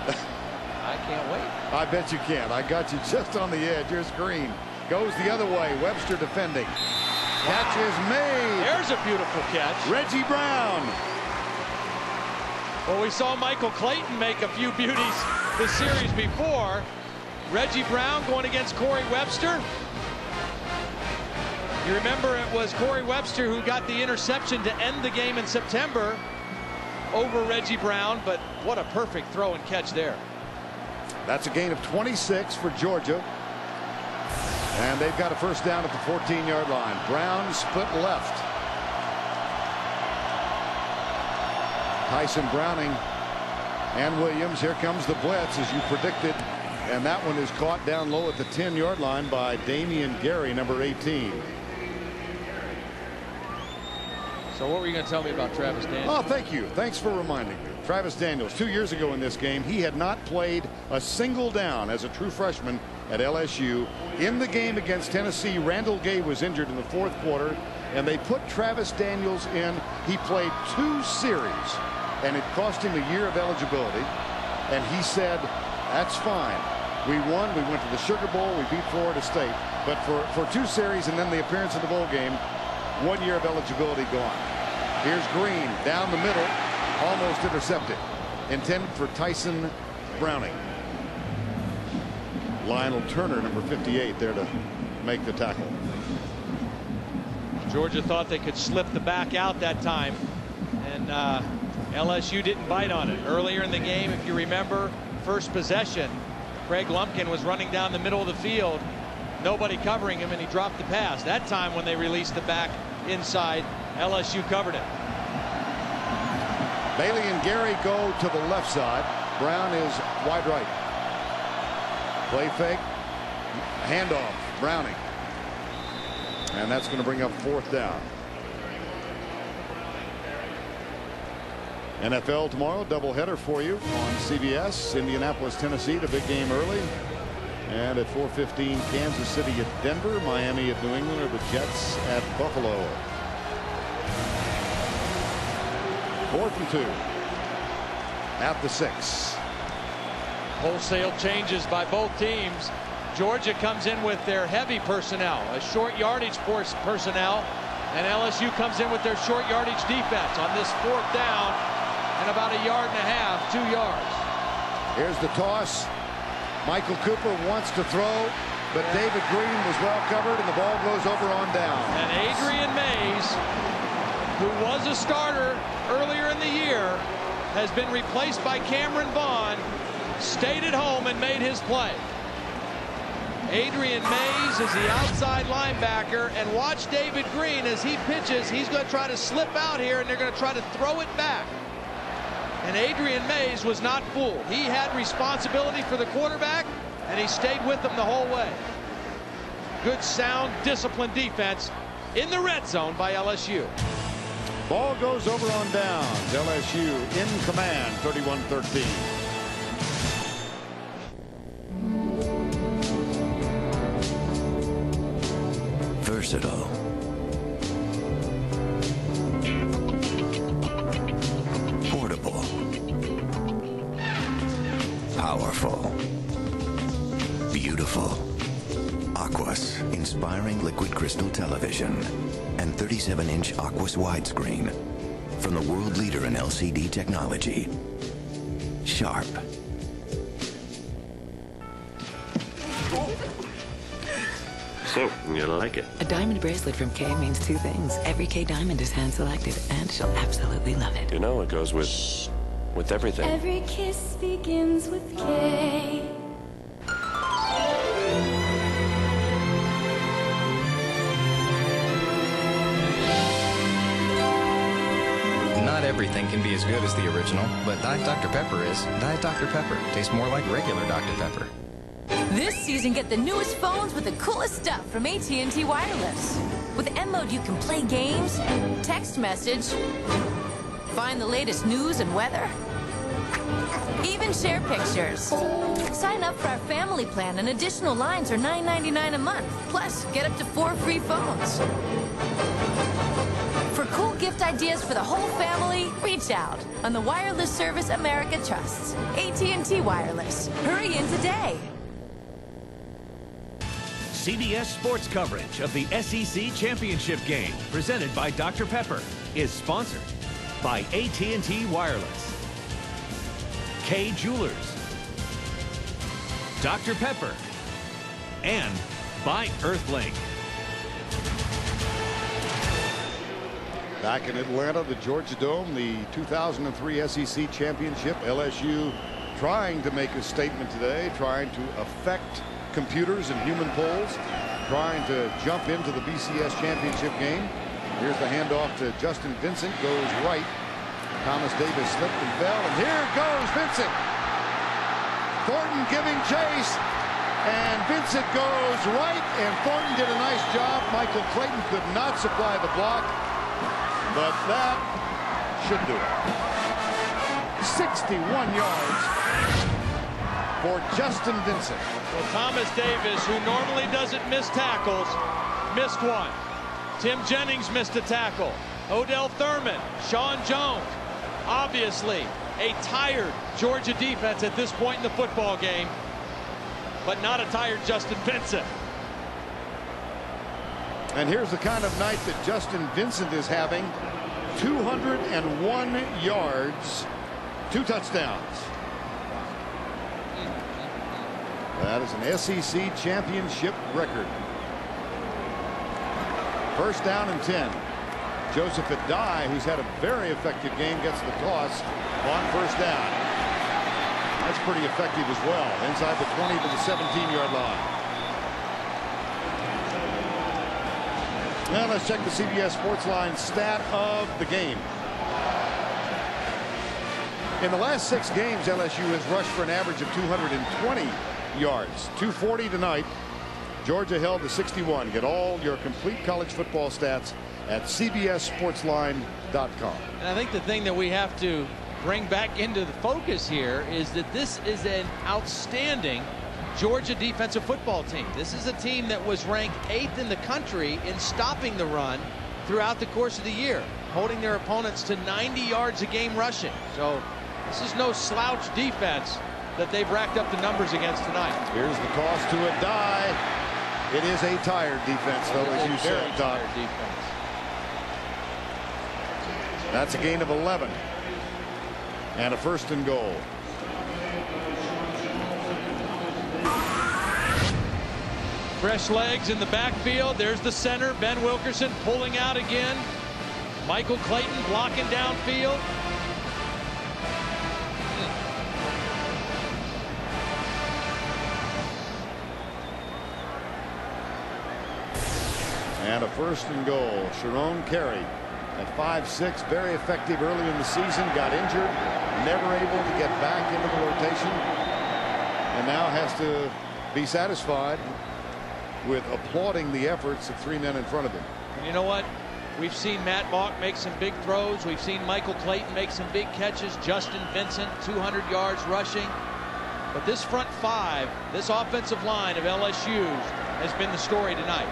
I can't wait. I bet you can. I got you just on the edge. Here's Green. Goes the other way. Webster defending. Wow. Catch is made. There's a beautiful catch. Reggie Brown. Well, we saw Michael Clayton make a few beauties the series before. Reggie Brown going against Corey Webster. You remember it was Corey Webster who got the interception to end the game in September over Reggie Brown, but what a perfect throw and catch there. That's a gain of 26 for Georgia. And they've got a first down at the 14-yard line. Brown split left. Tyson Browning and Williams. Here comes the blitz, as you predicted. And that one is caught down low at the 10-yard line by Damian Gary, number 18. So what were you going to tell me about Travis Daniels? Oh, thank you. Thanks for reminding me. Travis Daniels, 2 years ago in this game, he had not played a single down as a true freshman at LSU. In the game against Tennessee, Randall Gay was injured in the fourth quarter, and they put Travis Daniels in. He played 2 series, and it cost him a year of eligibility. And he said, that's fine. We won. We went to the Sugar Bowl. We beat Florida State. But for 2 series and then the appearance in the bowl game, 1 year of eligibility gone. Here's Green down the middle, almost intercepted. Intended for Tyson Browning. Lionel Turner, number 58, there to make the tackle. Georgia thought they could slip the back out that time, and LSU didn't bite on it. Earlier in the game, if you remember, first possession, Craig Lumpkin was running down the middle of the field, nobody covering him, and he dropped the pass. That time when they released the back inside, LSU covered it. Bailey and Gary go to the left side. Brown is wide right. Play fake. Handoff. Browning. And that's going to bring up 4th down. NFL tomorrow, doubleheader for you on CBS. Indianapolis, Tennessee, the big game early. And at 4:15, Kansas City at Denver, Miami at New England, or the Jets at Buffalo. 4th and 2 at the 6. Wholesale changes by both teams. Georgia comes in with their heavy personnel, a short yardage personnel, and LSU comes in with their short yardage defense on this 4th down and about 1.5 yards, 2 yards. Here's the toss. Michael Cooper wants to throw, but David Green was well covered, and the ball goes over on down. And Adrian Mays, who was a starter earlier in the year, has been replaced by Cameron Vaughn, stayed at home and made his play. Adrian Mays is the outside linebacker, and watch David Green as he pitches. He's going to try to slip out here, and they're going to try to throw it back. And Adrian Mays was not fooled. He had responsibility for the quarterback, and he stayed with them the whole way. Good, sound, disciplined defense in the red zone by LSU. Ball goes over on downs. LSU in command, 31-13. Versatile. Portable. Powerful. Beautiful. Aquas, inspiring liquid crystal television. And 37-inch Aquas widescreen. From the world leader in LCD technology. Sharp. So, you like it? A diamond bracelet from Kay means 2 things. Every Kay diamond is hand-selected, and she'll absolutely love it. You know, it goes with everything. Every kiss begins with Kay. Not everything can be as good as the original, but Diet Dr. Pepper is. Diet Dr. Pepper tastes more like regular Dr. Pepper. This season, get the newest phones with the coolest stuff from AT&T Wireless. With M-Mode, you can play games, text message, find the latest news and weather, even share pictures. Sign up for our family plan, and additional lines are $9.99 a month. Plus, get up to 4 free phones. For cool gift ideas for the whole family, reach out on the wireless service America trusts. AT&T Wireless. Hurry in today. CBS Sports coverage of the SEC Championship game, presented by Dr. Pepper, is sponsored by AT&T Wireless, Kay Jewelers, Dr. Pepper, and by Earthlink. Back in Atlanta, the Georgia Dome, the 2003 SEC Championship. LSU trying to make a statement today, trying to affect computers and human polls. trying to jump into the BCS championship game. Here's the handoff to Justin Vincent, goes right. Thomas Davis slipped and fell, and here goes Vincent. Thornton giving chase, and Vincent goes right, and Thornton did a nice job. Michael Clayton could not supply the block, but that should do it. 61 yards for Justin Vincent. Well, Thomas Davis, who normally doesn't miss tackles, missed one. Tim Jennings missed a tackle. Odell Thurman, Sean Jones. Obviously, a tired Georgia defense at this point in the football game, but not a tired Justin Vincent. And here's the kind of night that Justin Vincent is having. 201 yards, 2 touchdowns. That is an SEC championship record. First down and 10. Joseph Adai, who's had a very effective game, gets the toss on first down. That's pretty effective as well. Inside the 20 to the 17-yard line. Now let's check the CBS Sports Line stat of the game. In the last 6 games, LSU has rushed for an average of 220 yards. 240 tonight. Georgia held to 61. Get all your complete college football stats at cbssportsline.com. And I think the thing that we have to bring back into the focus here is that this is an outstanding Georgia defensive football team. This is a team that was ranked 8th in the country in stopping the run throughout the course of the year, holding their opponents to 90 yards a game rushing. So this is no slouch defense that they've racked up the numbers against tonight. Here's the toss to Adai. It is a tired defense, though, as you said, Doc. That's a gain of 11. And a first and goal. Fresh legs in the backfield. There's the center, Ben Wilkerson, pulling out again. Michael Clayton blocking downfield. And a first and goal. Sharon Carey at 5'6", very effective early in the season, got injured, never able to get back into the rotation, and now has to be satisfied with applauding the efforts of 3 men in front of him. And you know what? We've seen Matt Mock make some big throws. We've seen Michael Clayton make some big catches. Justin Vincent, 200 yards rushing. But this front 5, this offensive line of LSU's has been the story tonight.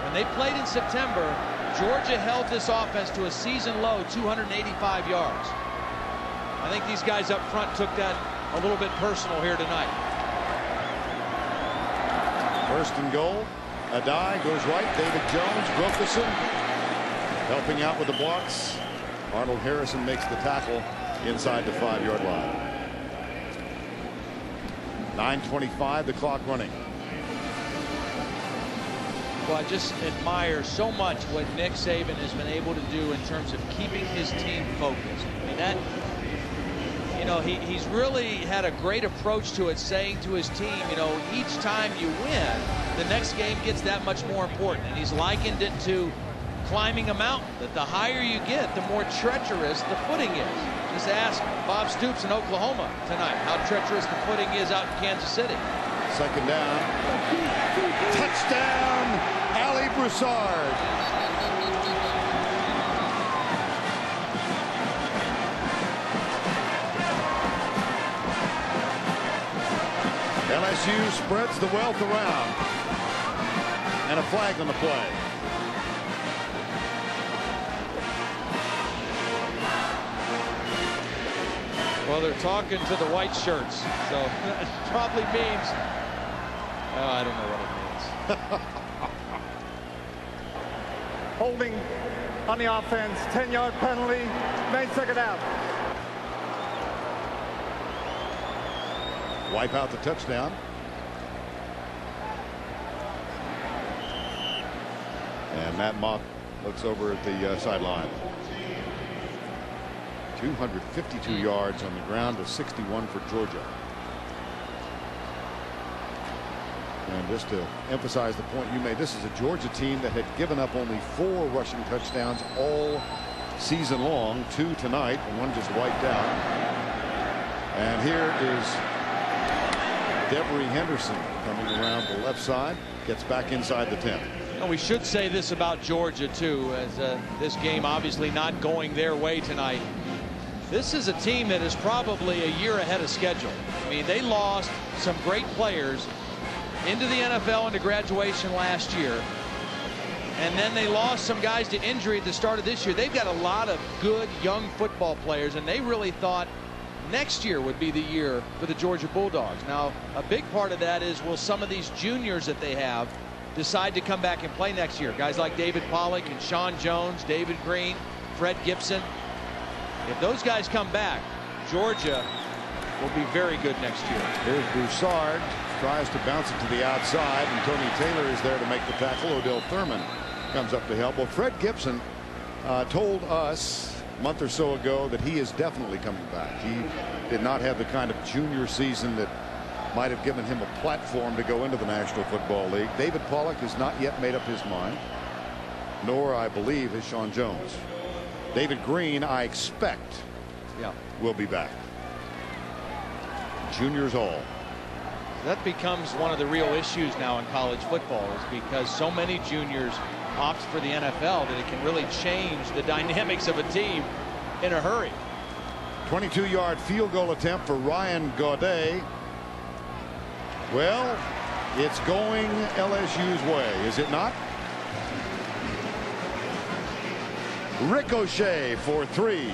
When they played in September, Georgia held this offense to a season low 285 yards. I think these guys up front took that a little bit personal here tonight. First and goal. Adai goes right. David Jones, Wilkerson helping out with the blocks. Arnold Harrison makes the tackle inside the 5-yard line. 9:25, the clock running. Well, I just admire so much what Nick Saban has been able to do in terms of keeping his team focused. I mean, that, you know, he's really had a great approach to it, saying to his team, you know, each time you win, the next game gets that much more important. And he's likened it to climbing a mountain, that the higher you get, the more treacherous the footing is. Just ask Bob Stoops in Oklahoma tonight how treacherous the footing is out in Kansas City. Second down. Touchdown, Ali Broussard. LSU spreads the wealth around. And a flag on the play. Well, they're talking to the white shirts, so it probably means, oh, I don't know what it means. Holding on the offense, 10-yard penalty, main second out. Wipe out the touchdown. And Matt Mock looks over at the sideline. 252 yards on the ground to 61 for Georgia. And just to emphasize the point you made, this is a Georgia team that had given up only 4 rushing touchdowns all season long, 2 tonight, and 1 just wiped out. And here is Devery Henderson coming around the left side, gets back inside the 10. And we should say this about Georgia too, as this game obviously not going their way tonight. This is a team that is probably a year ahead of schedule. I mean, they lost some great players into the NFL and to graduation last year. And then they lost some guys to injury at the start of this year. They've got a lot of good young football players, and they really thought next year would be the year for the Georgia Bulldogs. Now, a big part of that is, will some of these juniors that they have decide to come back and play next year? Guys like David Pollock and Sean Jones, David Green, Fred Gibson. If those guys come back, Georgia will be very good next year. Here's Broussard, tries to bounce it to the outside, and Tony Taylor is there to make the tackle. Odell Thurman comes up to help. Well, Fred Gibson told us a month or so ago that he is definitely coming back. He did not have the kind of junior season that might have given him a platform to go into the National Football League. David Pollock has not yet made up his mind, nor, I believe, has Sean Jones. David Green, I expect, will be back. Juniors all. That becomes one of the real issues now in college football, is because so many juniors opt for the NFL that it can really change the dynamics of a team in a hurry. 22-yard field goal attempt for Ryan Gaudet. Well, it's going LSU's way, is it not? Ricochet for 3.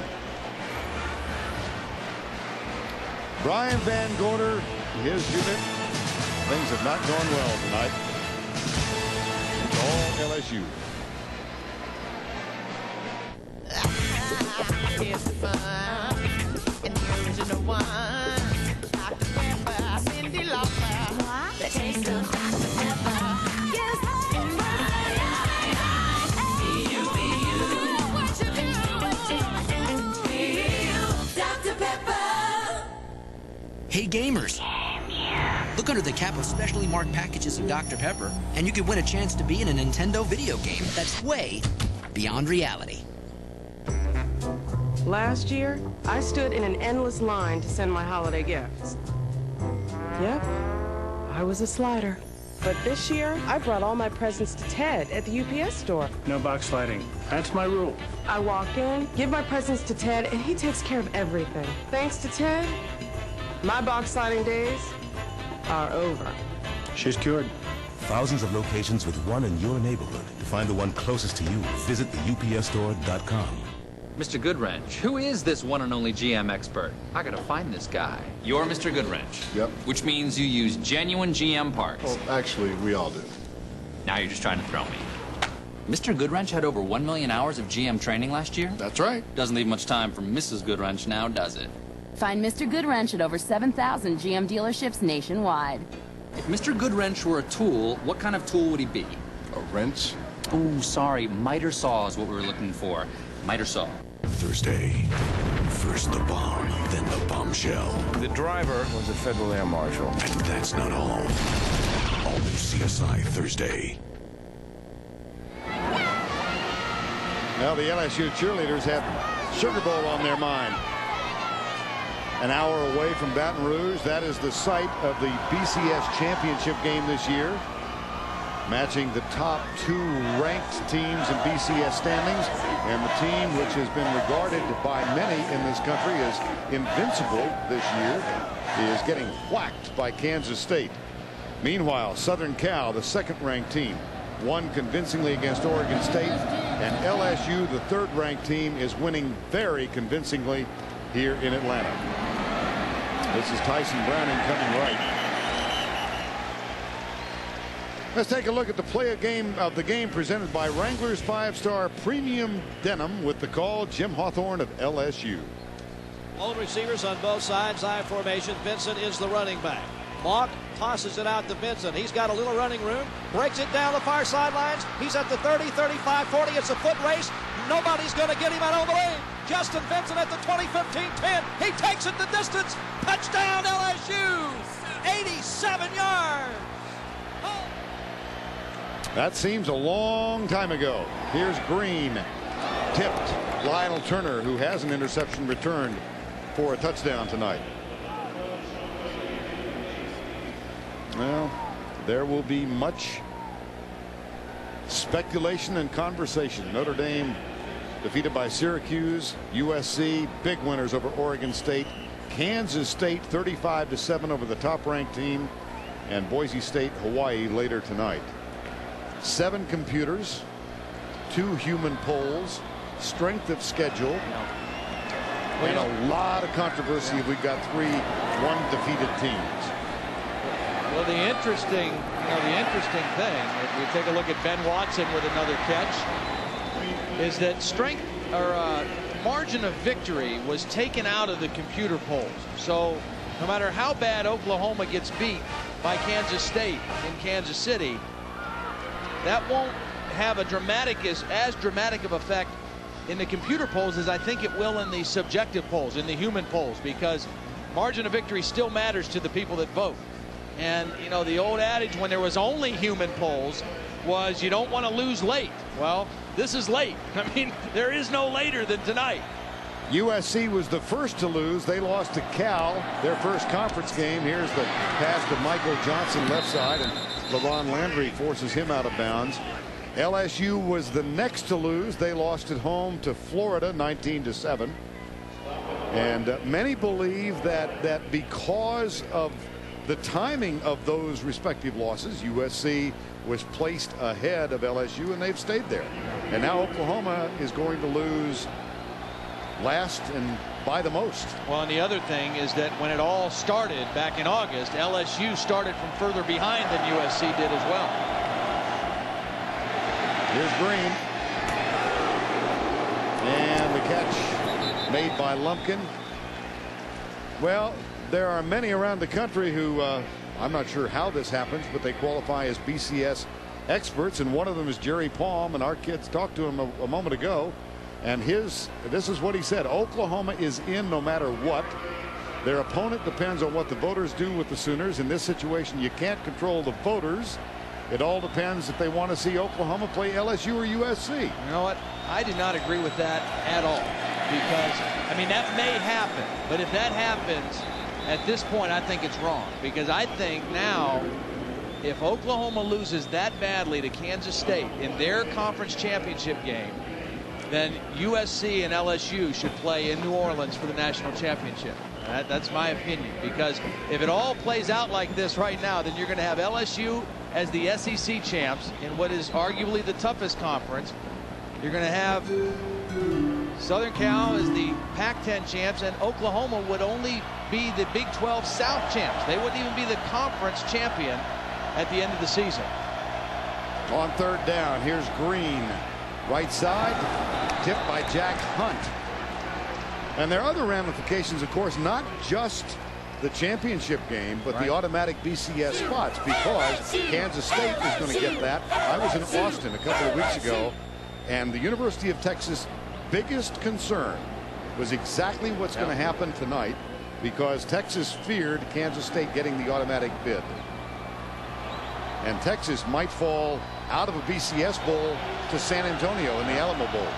Brian Van Gorder, his unit. Things have not gone well tonight. It's all LSU. It's fun and the original one. Dr. Pepper, Cindy Lauper. The taste of Dr. Pepper. Yes, in my Dr. Pepper. Hey gamers. Look under the cap of specially marked packages of Dr. Pepper, and you could win a chance to be in a Nintendo video game that's way beyond reality. Last year, I stood in an endless line to send my holiday gifts. Yep, I was a slider. But this year, I brought all my presents to Ted at the UPS store. No box sliding. That's my rule. I walk in, give my presents to Ted, and he takes care of everything. Thanks to Ted, my box sliding days are over. She's cured. Thousands of locations with one in your neighborhood. To find the one closest to you, visit theupsstore.com. Mr. Goodwrench, who is this one and only GM expert? I gotta find this guy. You're Mr. Goodwrench. Yep. Which means you use genuine GM parts. Well, actually, we all do. Now you're just trying to throw me. Mr. Goodwrench had over 1 million hours of GM training last year? That's right. Doesn't leave much time for Mrs. Goodwrench now, does it? Find Mr. Goodwrench at over 7,000 GM dealerships nationwide. If Mr. Goodwrench were a tool, what kind of tool would he be? A wrench? Oh, sorry. Miter saw is what we were looking for. Miter saw. Thursday. First the bomb, then the bombshell. The driver was a federal air marshal. And that's not all. All new CSI Thursday. Now the LSU cheerleaders have Sugar Bowl on their mind. An hour away from Baton Rouge. That is the site of the BCS championship game this year, matching the top 2 ranked teams in BCS standings, and the team which has been regarded by many in this country as invincible this year is getting whacked by Kansas State. Meanwhile, Southern Cal, the 2nd-ranked team, won convincingly against Oregon State, and LSU, the 3rd-ranked team, is winning very convincingly here in Atlanta. This is Tyson Browning coming right. Let's take a look at the play of the game presented by Wrangler's 5-star premium denim with the call, Jim Hawthorne of LSU. All receivers on both sides, I formation. Vincent is the running back. Mock tosses it out to Vincent. He's got a little running room, breaks it down the far sidelines. He's at the 30, 35, 40. It's a foot race. Nobody's going to get him out of the lane. Justin Vincent at the 20-15-10. He takes it the distance. Touchdown LSU. 87 yards. That seems a long time ago. Here's Green. Tipped. Lionel Turner, who has an interception, returned for a touchdown tonight. Well, there will be much speculation and conversation. Notre Dame defeated by Syracuse. USC big winners over Oregon State. Kansas State 35-7 over the top-ranked team, and Boise State, Hawaii later tonight. 7 computers, 2 human polls, strength of schedule, and a lot of controversy. We've got 3 undefeated teams. Well, the interesting thing, if we take a look at Ben Watson with another catch, is that strength or margin of victory was taken out of the computer polls. So no matter how bad Oklahoma gets beat by Kansas State in Kansas City, that won't have a as dramatic of effect in the computer polls as I think it will in the subjective polls, in the human polls, because margin of victory still matters to the people that vote. And you know, the old adage when there was only human polls was you don't want to lose late. Well, this is late. I mean, there is no later than tonight. USC was the first to lose. They lost to Cal, their first conference game. Here's the pass to Michael Johnson left side, and LaRon Landry forces him out of bounds. LSU was the next to lose. They lost at home to Florida 19-7. And many believe that because of the timing of those respective losses, USC was placed ahead of LSU, and they've stayed there. And now Oklahoma is going to lose last and by the most. Well, and the other thing is that when it all started back in August, LSU started from further behind than USC did as well. Here's Green. And the catch made by Lumpkin. Well, there are many around the country who I'm not sure how this happens, but they qualify as BCS experts, and one of them is Jerry Palm, and our kids talked to him a moment ago, and this is what he said: Oklahoma is in no matter what. Their opponent depends on what the voters do with the Sooners. In this situation, you can't control the voters. It all depends if they want to see Oklahoma play LSU or USC. You know what? I do not agree with that at all, because I mean, that may happen, but if that happens at this point, I think it's wrong, because I think now if Oklahoma loses that badly to Kansas State in their conference championship game, then USC and LSU should play in New Orleans for the national championship. That's my opinion, because if it all plays out like this right now, then you're going to have LSU as the SEC champs in what is arguably the toughest conference. You're going to have Southern Cal as the Pac-10 champs, and Oklahoma would only be the Big 12 South champs. They wouldn't even be the conference champion at the end of the season. On third down, here's Green. Right side, tipped by Jack Hunt. And there are other ramifications, of course, not just the championship game, but the automatic BCS spots, because Kansas State is going to get that. I was in Austin a couple of weeks ago, and the University of Texas' biggest concern was exactly what's going to happen tonight, because Texas feared Kansas State getting the automatic bid. And Texas might fall out of a BCS bowl to San Antonio in the Alamo Bowl.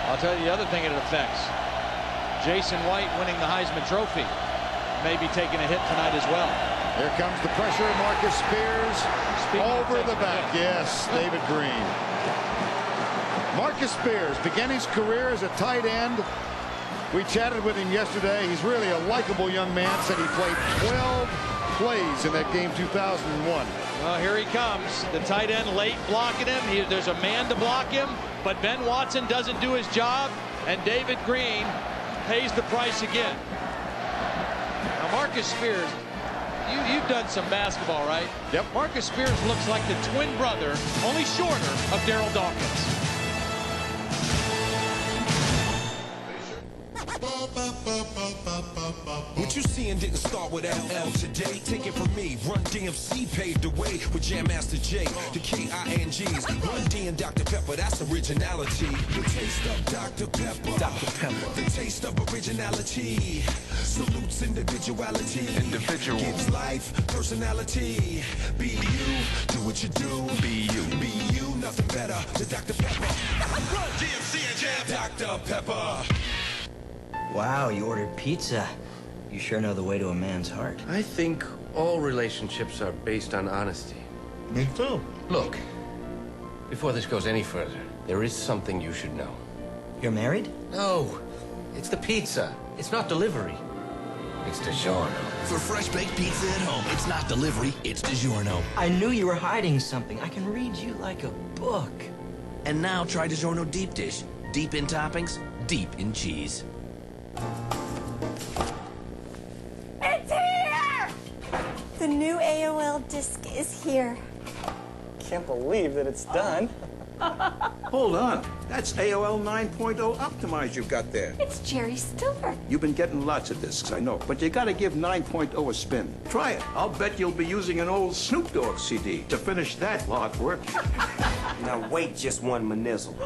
I'll tell you the other thing it affects. Jason White winning the Heisman Trophy may be taking a hit tonight as well. Here comes the pressure. Marcus Spears over the back. Yes, David Green. Marcus Spears began his career as a tight end. We chatted with him yesterday. He's really a likable young man. Said he played 12 plays in that game 2001. Well, here he comes. The tight end late blocking him. There's a man to block him, but Ben Watson doesn't do his job, and David Green pays the price again. Now, Marcus Spears, you've done some basketball, right? Yep. Marcus Spears looks like the twin brother, only shorter, of Darryl Dawkins. What you seeing didn't start with LL today. Take it from me. Run DMC paved the way with Jam Master J. The KINGs. Run D and Dr. Pepper. That's originality. The taste of Dr. Pepper. Dr. Pepper. The taste of originality. Salutes individuality. Individual. Gives life personality. Be you. Do what you do. Be you, nothing better than Dr. Pepper. Run DMC and jam Dr. Pepper. Wow, you ordered pizza. You sure know the way to a man's heart. I think all relationships are based on honesty. Me too. Look, before this goes any further, there is something you should know. You're married? No, it's the pizza. It's not delivery. It's DiGiorno. For fresh baked pizza at home, it's not delivery, it's DiGiorno. I knew you were hiding something. I can read you like a book. And now try DiGiorno deep dish. Deep in toppings, deep in cheese. It's here! The new AOL disc is here. Can't believe that it's done. Hold on. That's AOL 9.0 Optimize you've got there. It's Jerry Stiller. You've been getting lots of discs, I know, but you gotta give 9.0 a spin. Try it. I'll bet you'll be using an old Snoop Dogg CD to finish that lot work. Now wait just one manizzle.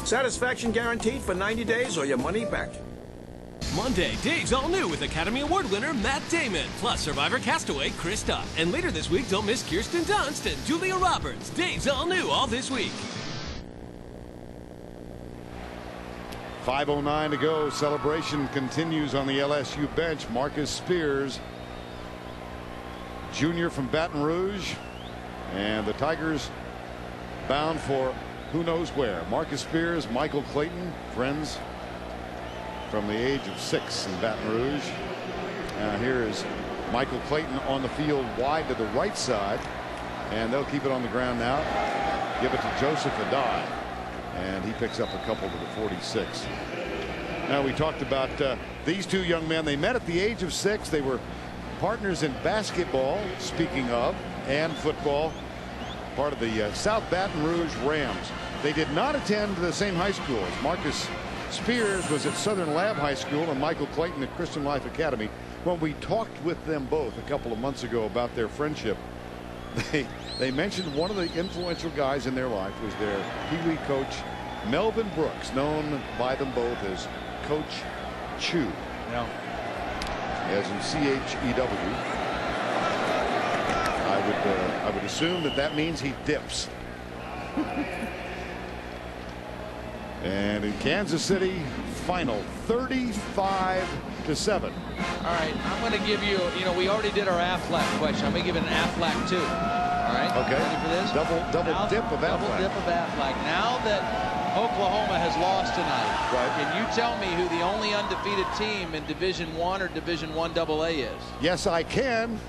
Satisfaction guaranteed for 90 days or your money back. Monday, Dave's all new with Academy Award winner Matt Damon, plus Survivor castaway Chris Tuck. And later this week, don't miss Kirsten Dunst and Julia Roberts. Dave's all new all this week. 5:09 to go. Celebration continues on the LSU bench. Marcus Spears, junior from Baton Rouge, and the Tigers bound for who knows where. Marcus Spears, Michael Clayton, friends from the age of 6 in Baton Rouge. Now here is Michael Clayton on the field wide to the right side, and they'll keep it on the ground now. Give it to Joseph Adai, and he picks up a couple to the 46. Now we talked about these two young men. They met at the age of 6. They were partners in basketball, speaking of, and football, part of the South Baton Rouge Rams. They did not attend the same high school as Marcus Spears was at Southern Lab High School and Michael Clayton at Christian Life Academy. When we talked with them both a couple of months ago about their friendship, they mentioned one of the influential guys in their life was their Pee Wee coach, Melvin Brooks, known by them both as Coach Chew. Yeah. As in C-H-E-W. I would assume that means he dips. And in Kansas City, final 35-7. All right, I'm going to give you, we already did our Aflac question. I'm going to give it an Aflac too. All right. Okay. Ready for this? Double dip of Aflac. Double dip of Aflac. Now that Oklahoma has lost tonight, right, can you tell me who the only undefeated team in Division I or Division I AA is? Yes, I can.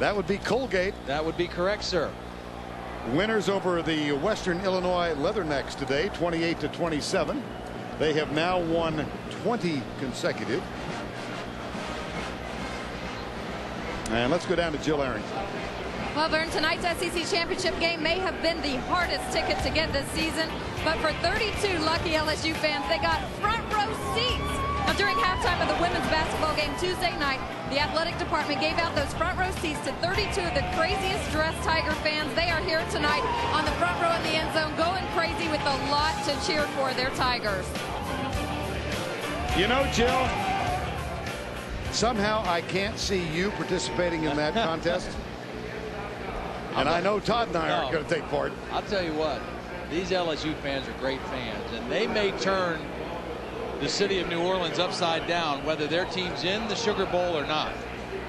That would be Colgate. That would be correct, sir. Winners over the Western Illinois Leathernecks today, 28-27. They have now won 20 consecutive. And let's go down to Jill Arrington. Well, Vern, tonight's SEC championship game may have been the hardest ticket to get this season, but for 32 lucky LSU fans, they got front row seats. Now, during halftime of the women's basketball game Tuesday night, the athletic department gave out those front row seats to 32 of the craziest dressed Tiger fans. They are here tonight on the front row in the end zone, going crazy with a lot to cheer for their Tigers. You know, Jill, somehow I can't see you participating in that contest. And I know Todd and I aren't going to take part. I'll tell you what, these LSU fans are great fans, and they may turn the city of New Orleans upside down, whether their team's in the Sugar Bowl or not.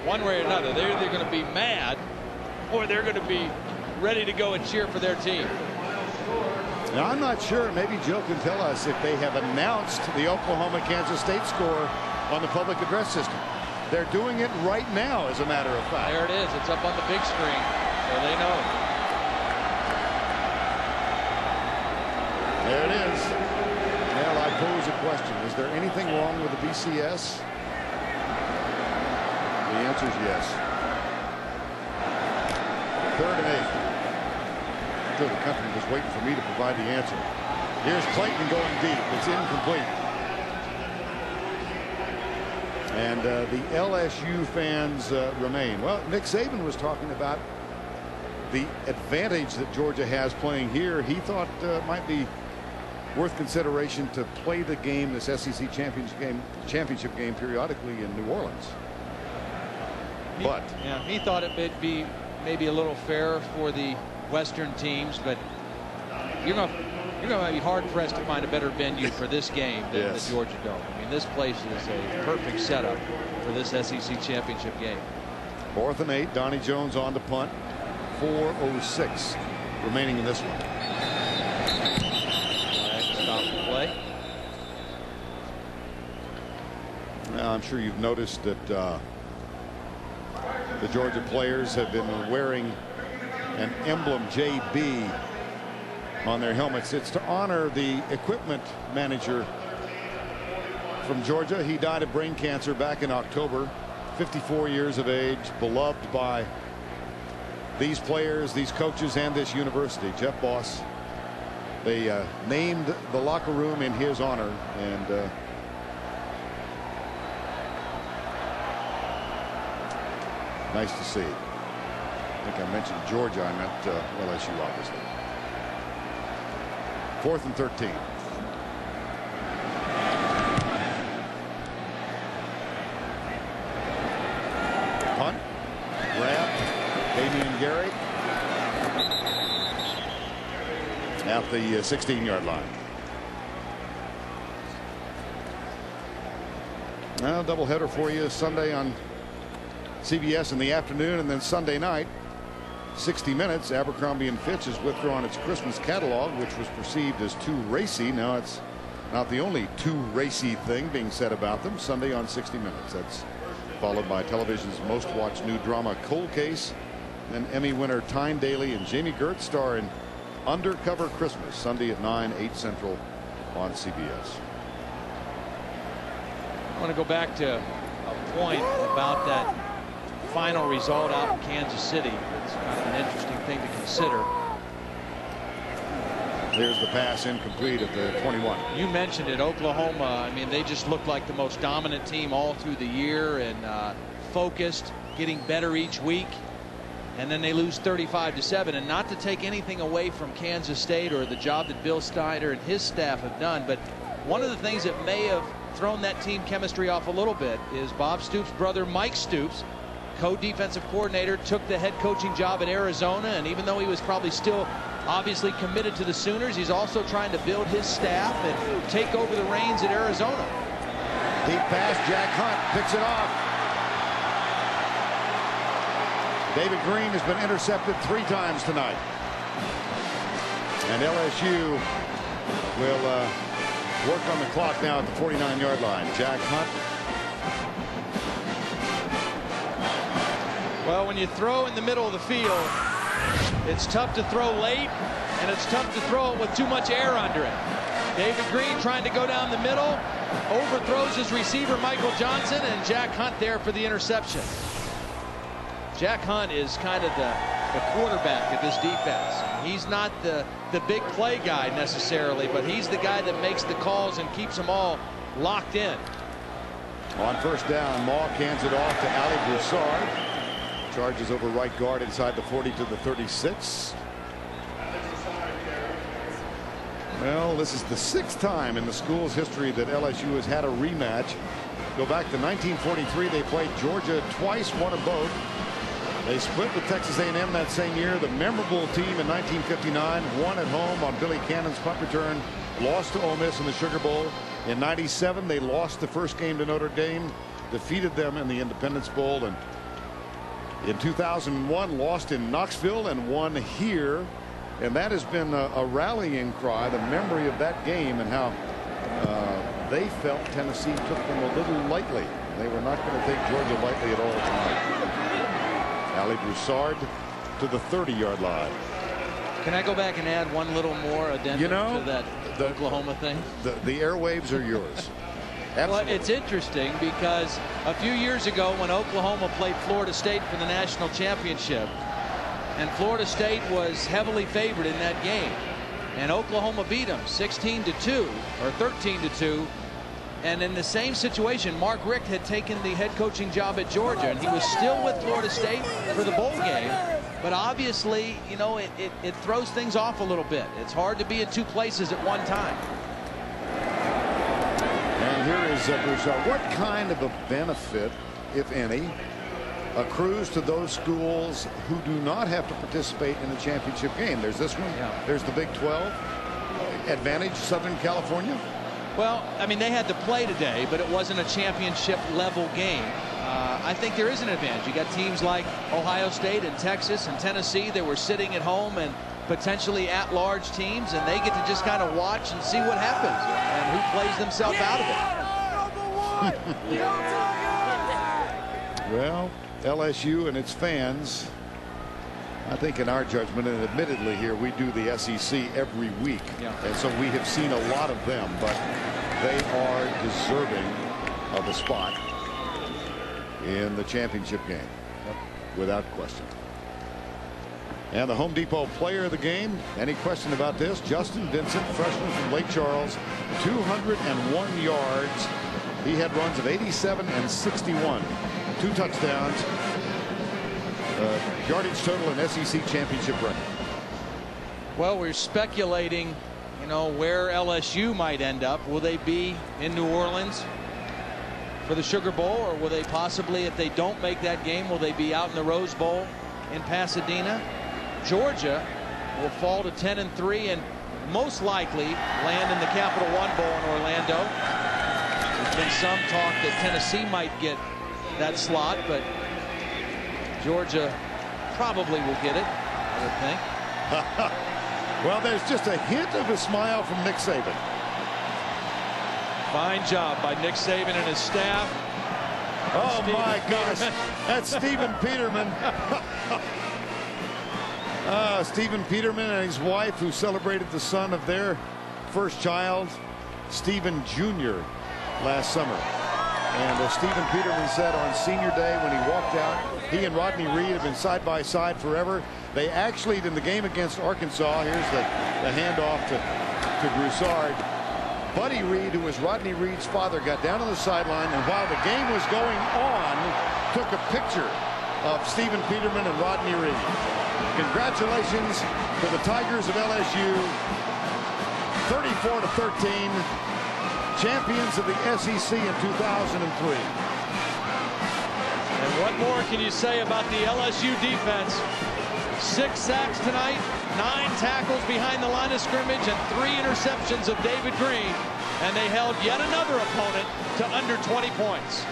One way or another, they're either going to be mad or they're going to be ready to go and cheer for their team. Now, I'm not sure. Maybe Jill can tell us if they have announced the Oklahoma-Kansas State score on the public address system. They're doing it right now, as a matter of fact. There it is. It's up on the big screen, so they know. There it is. Well, I pose a question. Is there anything wrong with the BCS? The answer is yes. 3rd and 8. The country was waiting for me to provide the answer. Here's Clayton going deep. It's incomplete. And the LSU fans remain. Well, Nick Saban was talking about the advantage that Georgia has playing here. He thought it might be worth consideration to play the game, this SEC championship game periodically in New Orleans. He thought it would be maybe a little fair for the Western teams, but you're going to be hard-pressed to find a better venue for this game than the Georgia Dome. I mean, this place is a perfect setup for this SEC championship game. 4th and 8. Donnie Jones on to punt. 4:06 remaining in this one. Stop the play. Now, I'm sure you've noticed that the Georgia players have been wearing an emblem JB on their helmets. It's to honor the equipment manager from Georgia. He died of brain cancer back in October. 54 years of age, beloved by these players, these coaches, and this university. Jeff Boss. They named the locker room in his honor, and nice to see. I think I mentioned Georgia. I meant LSU, obviously. 4th and 13. Punt. Grab. Damian Gary. At the 16-yard line. Now, doubleheader for you Sunday on CBS in the afternoon, and then Sunday night, 60 Minutes. Abercrombie & Fitch has withdrawn its Christmas catalog, which was perceived as too racy. Now it's not the only too racy thing being said about them. Sunday on 60 Minutes. That's followed by television's most watched new drama Cold Case, then Emmy winner Tyne Daly and Jamie Gertz star in Undercover Christmas, Sunday at 9, 8 Central on CBS. I want to go back to a point about that final result out in Kansas City. It's kind of an interesting thing to consider. There's the pass incomplete at the 21. You mentioned it, Oklahoma. I mean, they just look like the most dominant team all through the year, and focused, getting better each week. And then they lose 35-7. And not to take anything away from Kansas State or the job that Bill Snyder and his staff have done, but one of the things that may have thrown that team chemistry off a little bit is Bob Stoops' brother Mike Stoops, co-defensive coordinator, took the head coaching job at Arizona, and even though he was probably still obviously committed to the Sooners, he's also trying to build his staff and take over the reins at Arizona. Deep pass, Jack Hunt picks it off. David Green has been intercepted 3 times tonight, and LSU will work on the clock now at the 49-yard line. Jack Hunt. Well, when you throw in the middle of the field, it's tough to throw late, and it's tough to throw it with too much air under it. David Green trying to go down the middle, overthrows his receiver Michael Johnson, and Jack Hunt there for the interception. Jack Hunt is kind of the quarterback of this defense. He's not the big play guy necessarily, but he's the guy that makes the calls and keeps them all locked in. On first down, Mock hands it off to Ali Broussard. Charges over right guard inside the 40 to the 36. Well, this is the 6th time in the school's history that LSU has had a rematch. Go back to 1943. They played Georgia twice, won them both. They split with Texas A&M that same year. The memorable team in 1959 won at home on Billy Cannon's punt return, lost to Ole Miss in the Sugar Bowl. In '97, they lost the first game to Notre Dame, defeated them in the Independence Bowl, and in 2001 lost in Knoxville and won here. And that has been a rallying cry, the memory of that game and how they felt Tennessee took them a little lightly. They were not going to take Georgia lightly at all tonight. Ali Broussard to the 30-yard line. Can I go back and add one little more addendum to that Oklahoma thing? The airwaves are yours. Well, it's interesting because a few years ago when Oklahoma played Florida State for the national championship, and Florida State was heavily favored in that game, and Oklahoma beat them 16-2 or 13-2. And in the same situation, Mark Richt had taken the head coaching job at Georgia, and he was still with Florida State for the bowl game. But obviously, you know, it throws things off a little bit. It's hard to be in 2 places at one time. And here is Broussard. What kind of a benefit, if any, accrues to those schools who do not have to participate in the championship game. There's this one. Yeah. There's the Big 12. Advantage Southern California. Well, I mean, they had to play today, but it wasn't a championship level game. I think there is an advantage. You got teams like Ohio State and Texas and Tennessee that were sitting at home and potentially at-large teams, and they get to just kind of watch and see what happens and who plays themselves out of it. Well, LSU and its fans, I think in our judgment, and admittedly here we do the SEC every week, and so we have seen a lot of them, but they are deserving of a spot in the championship game, without question. And the Home Depot player of the game, any question about this? Justin Vincent, freshman from Lake Charles, 201 yards. He had runs of 87 and 61. 2 touchdowns. Yardage total and SEC championship record. Well, we're speculating, you know, where LSU might end up. Will they be in New Orleans for the Sugar Bowl, or will they possibly, if they don't make that game, will they be out in the Rose Bowl in Pasadena? Georgia will fall to 10-3 and most likely land in the Capital One Bowl in Orlando. There's been some talk that Tennessee might get that slot, but Georgia probably will get it, I would think. Well, there's just a hint of a smile from Nick Saban. Fine job by Nick Saban and his staff. Oh my gosh, that's Stephen Peterman. Stephen Peterman and his wife, who celebrated the son of their first child, Stephen Jr., last summer. And as Stephen Peterman said on senior day when he walked out, he and Rodney Reed have been side by side forever. They actually, in the game against Arkansas, here's the handoff to Broussard. Buddy Reed, who was Rodney Reed's father, got down on the sideline, and while the game was going on, took a picture of Stephen Peterman and Rodney Reed. Congratulations to the Tigers of LSU, 34-13, champions of the SEC in 2003. And what more can you say about the LSU defense? 6 sacks tonight, 9 tackles behind the line of scrimmage, and 3 interceptions of David Green. And they held yet another opponent to under 20 points.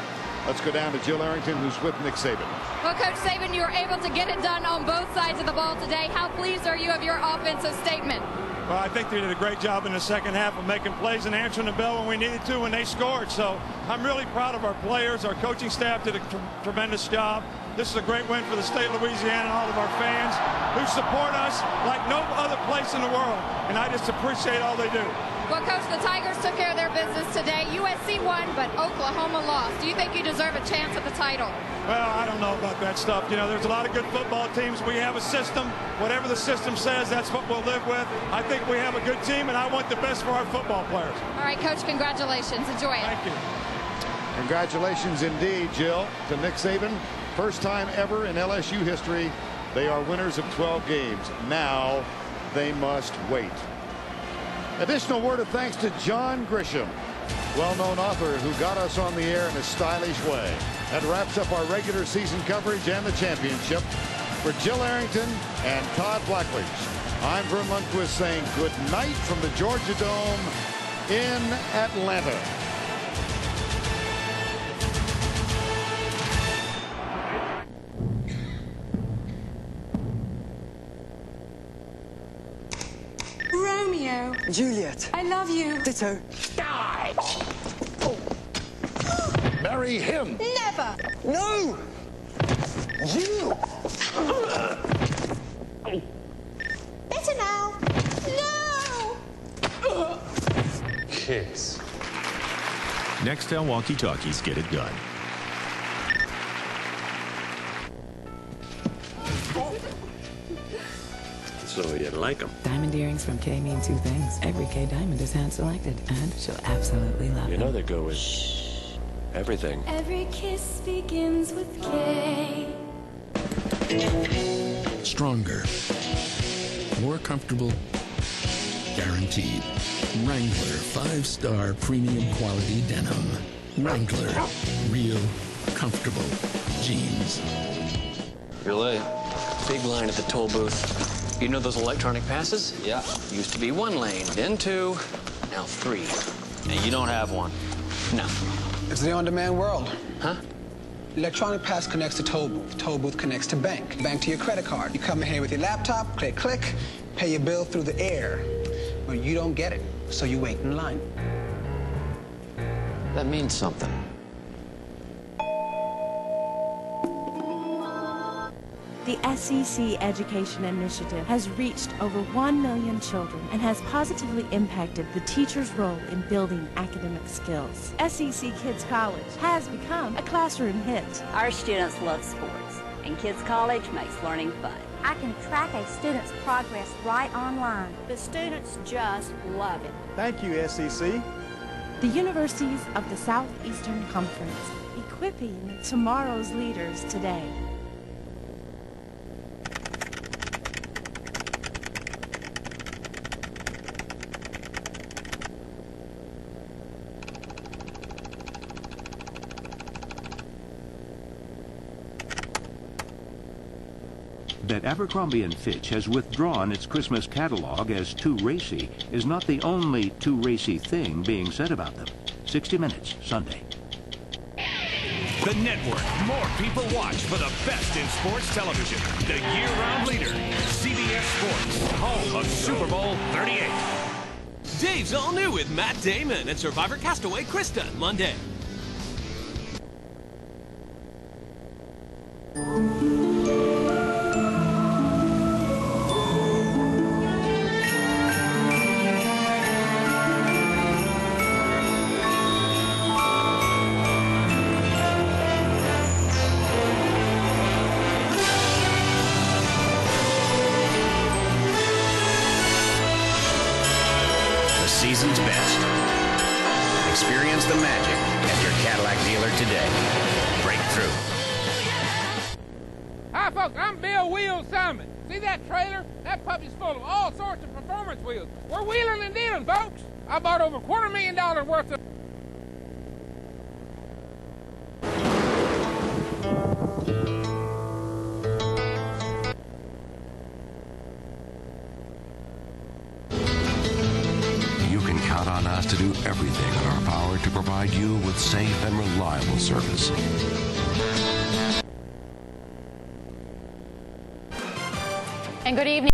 Let's go down to Jill Arrington, who's with Nick Saban. Well, Coach Saban, you were able to get it done on both sides of the ball today. How pleased are you of your offensive statement? Well, I think they did a great job in the second half of making plays and answering the bell when we needed to when they scored. So I'm really proud of our players. Our coaching staff did a tremendous job. This is a great win for the state of Louisiana and all of our fans who support us like no other place in the world. And I just appreciate all they do. Well, Coach, the Tigers took care of their business today. USC won, but Oklahoma lost. Do you think you deserve a chance at the title? Well, I don't know about that stuff. You know, there's a lot of good football teams. We have a system. Whatever the system says, that's what we'll live with. I think we have a good team, and I want the best for our football players. All right, Coach, congratulations. Enjoy it. Thank you. Congratulations indeed, Jill, to Nick Saban. First time ever in LSU history, they are winners of 12 games. Now they must wait. Additional word of thanks to John Grisham, well-known author who got us on the air in a stylish way. That wraps up our regular season coverage and the championship. For Jill Arrington and Todd Blackledge, I'm Vern Lundquist saying good night from the Georgia Dome in Atlanta. Romeo. Juliet. I love you. Ditto. Die. Marry him. Never. No. You. Better now. No. Kiss. Nextel walkie-talkies get it done. So you didn't like them. Diamond earrings from K mean 2 things. Every K diamond is hand selected, and she'll absolutely love You them. know they go with everything. Every kiss begins with K. Stronger. More comfortable. Guaranteed. Wrangler 5-star premium quality denim. Wrangler. Real comfortable jeans. You're late. Big line at the toll booth. You know those electronic passes? Yeah. Used to be 1 lane, then 2, now 3. And you don't have one? No. It's the on-demand world. Huh? Electronic pass connects to toll booth. Toll booth connects to bank. Bank to your credit card. You come in here with your laptop, click, click, pay your bill through the air. But you don't get it, so you wait in line. That means something. The SEC Education Initiative has reached over 1 million children and has positively impacted the teacher's role in building academic skills. SEC Kids College has become a classroom hit. Our students love sports, and Kids College makes learning fun. I can track a student's progress right online. The students just love it. Thank you, SEC. The universities of the Southeastern Conference, equipping tomorrow's leaders today. That Abercrombie & Fitch has withdrawn its Christmas catalog as too racy is not the only too racy thing being said about them. 60 Minutes, Sunday. The network more people watch for the best in sports television. The year-round leader, CBS Sports, home of Super Bowl 38. Dave's All New with Matt Damon and Survivor castaway Krista, Monday. Season's best. Experience the magic at your Cadillac dealer today. Breakthrough. Hi, folks. I'm Bill Wheels Simon. See that trailer? That puppy's full of all sorts of performance wheels. We're wheeling and dealing, folks. I bought over $250,000 worth of... Count on us to do everything in our power to provide you with safe and reliable service. And good evening.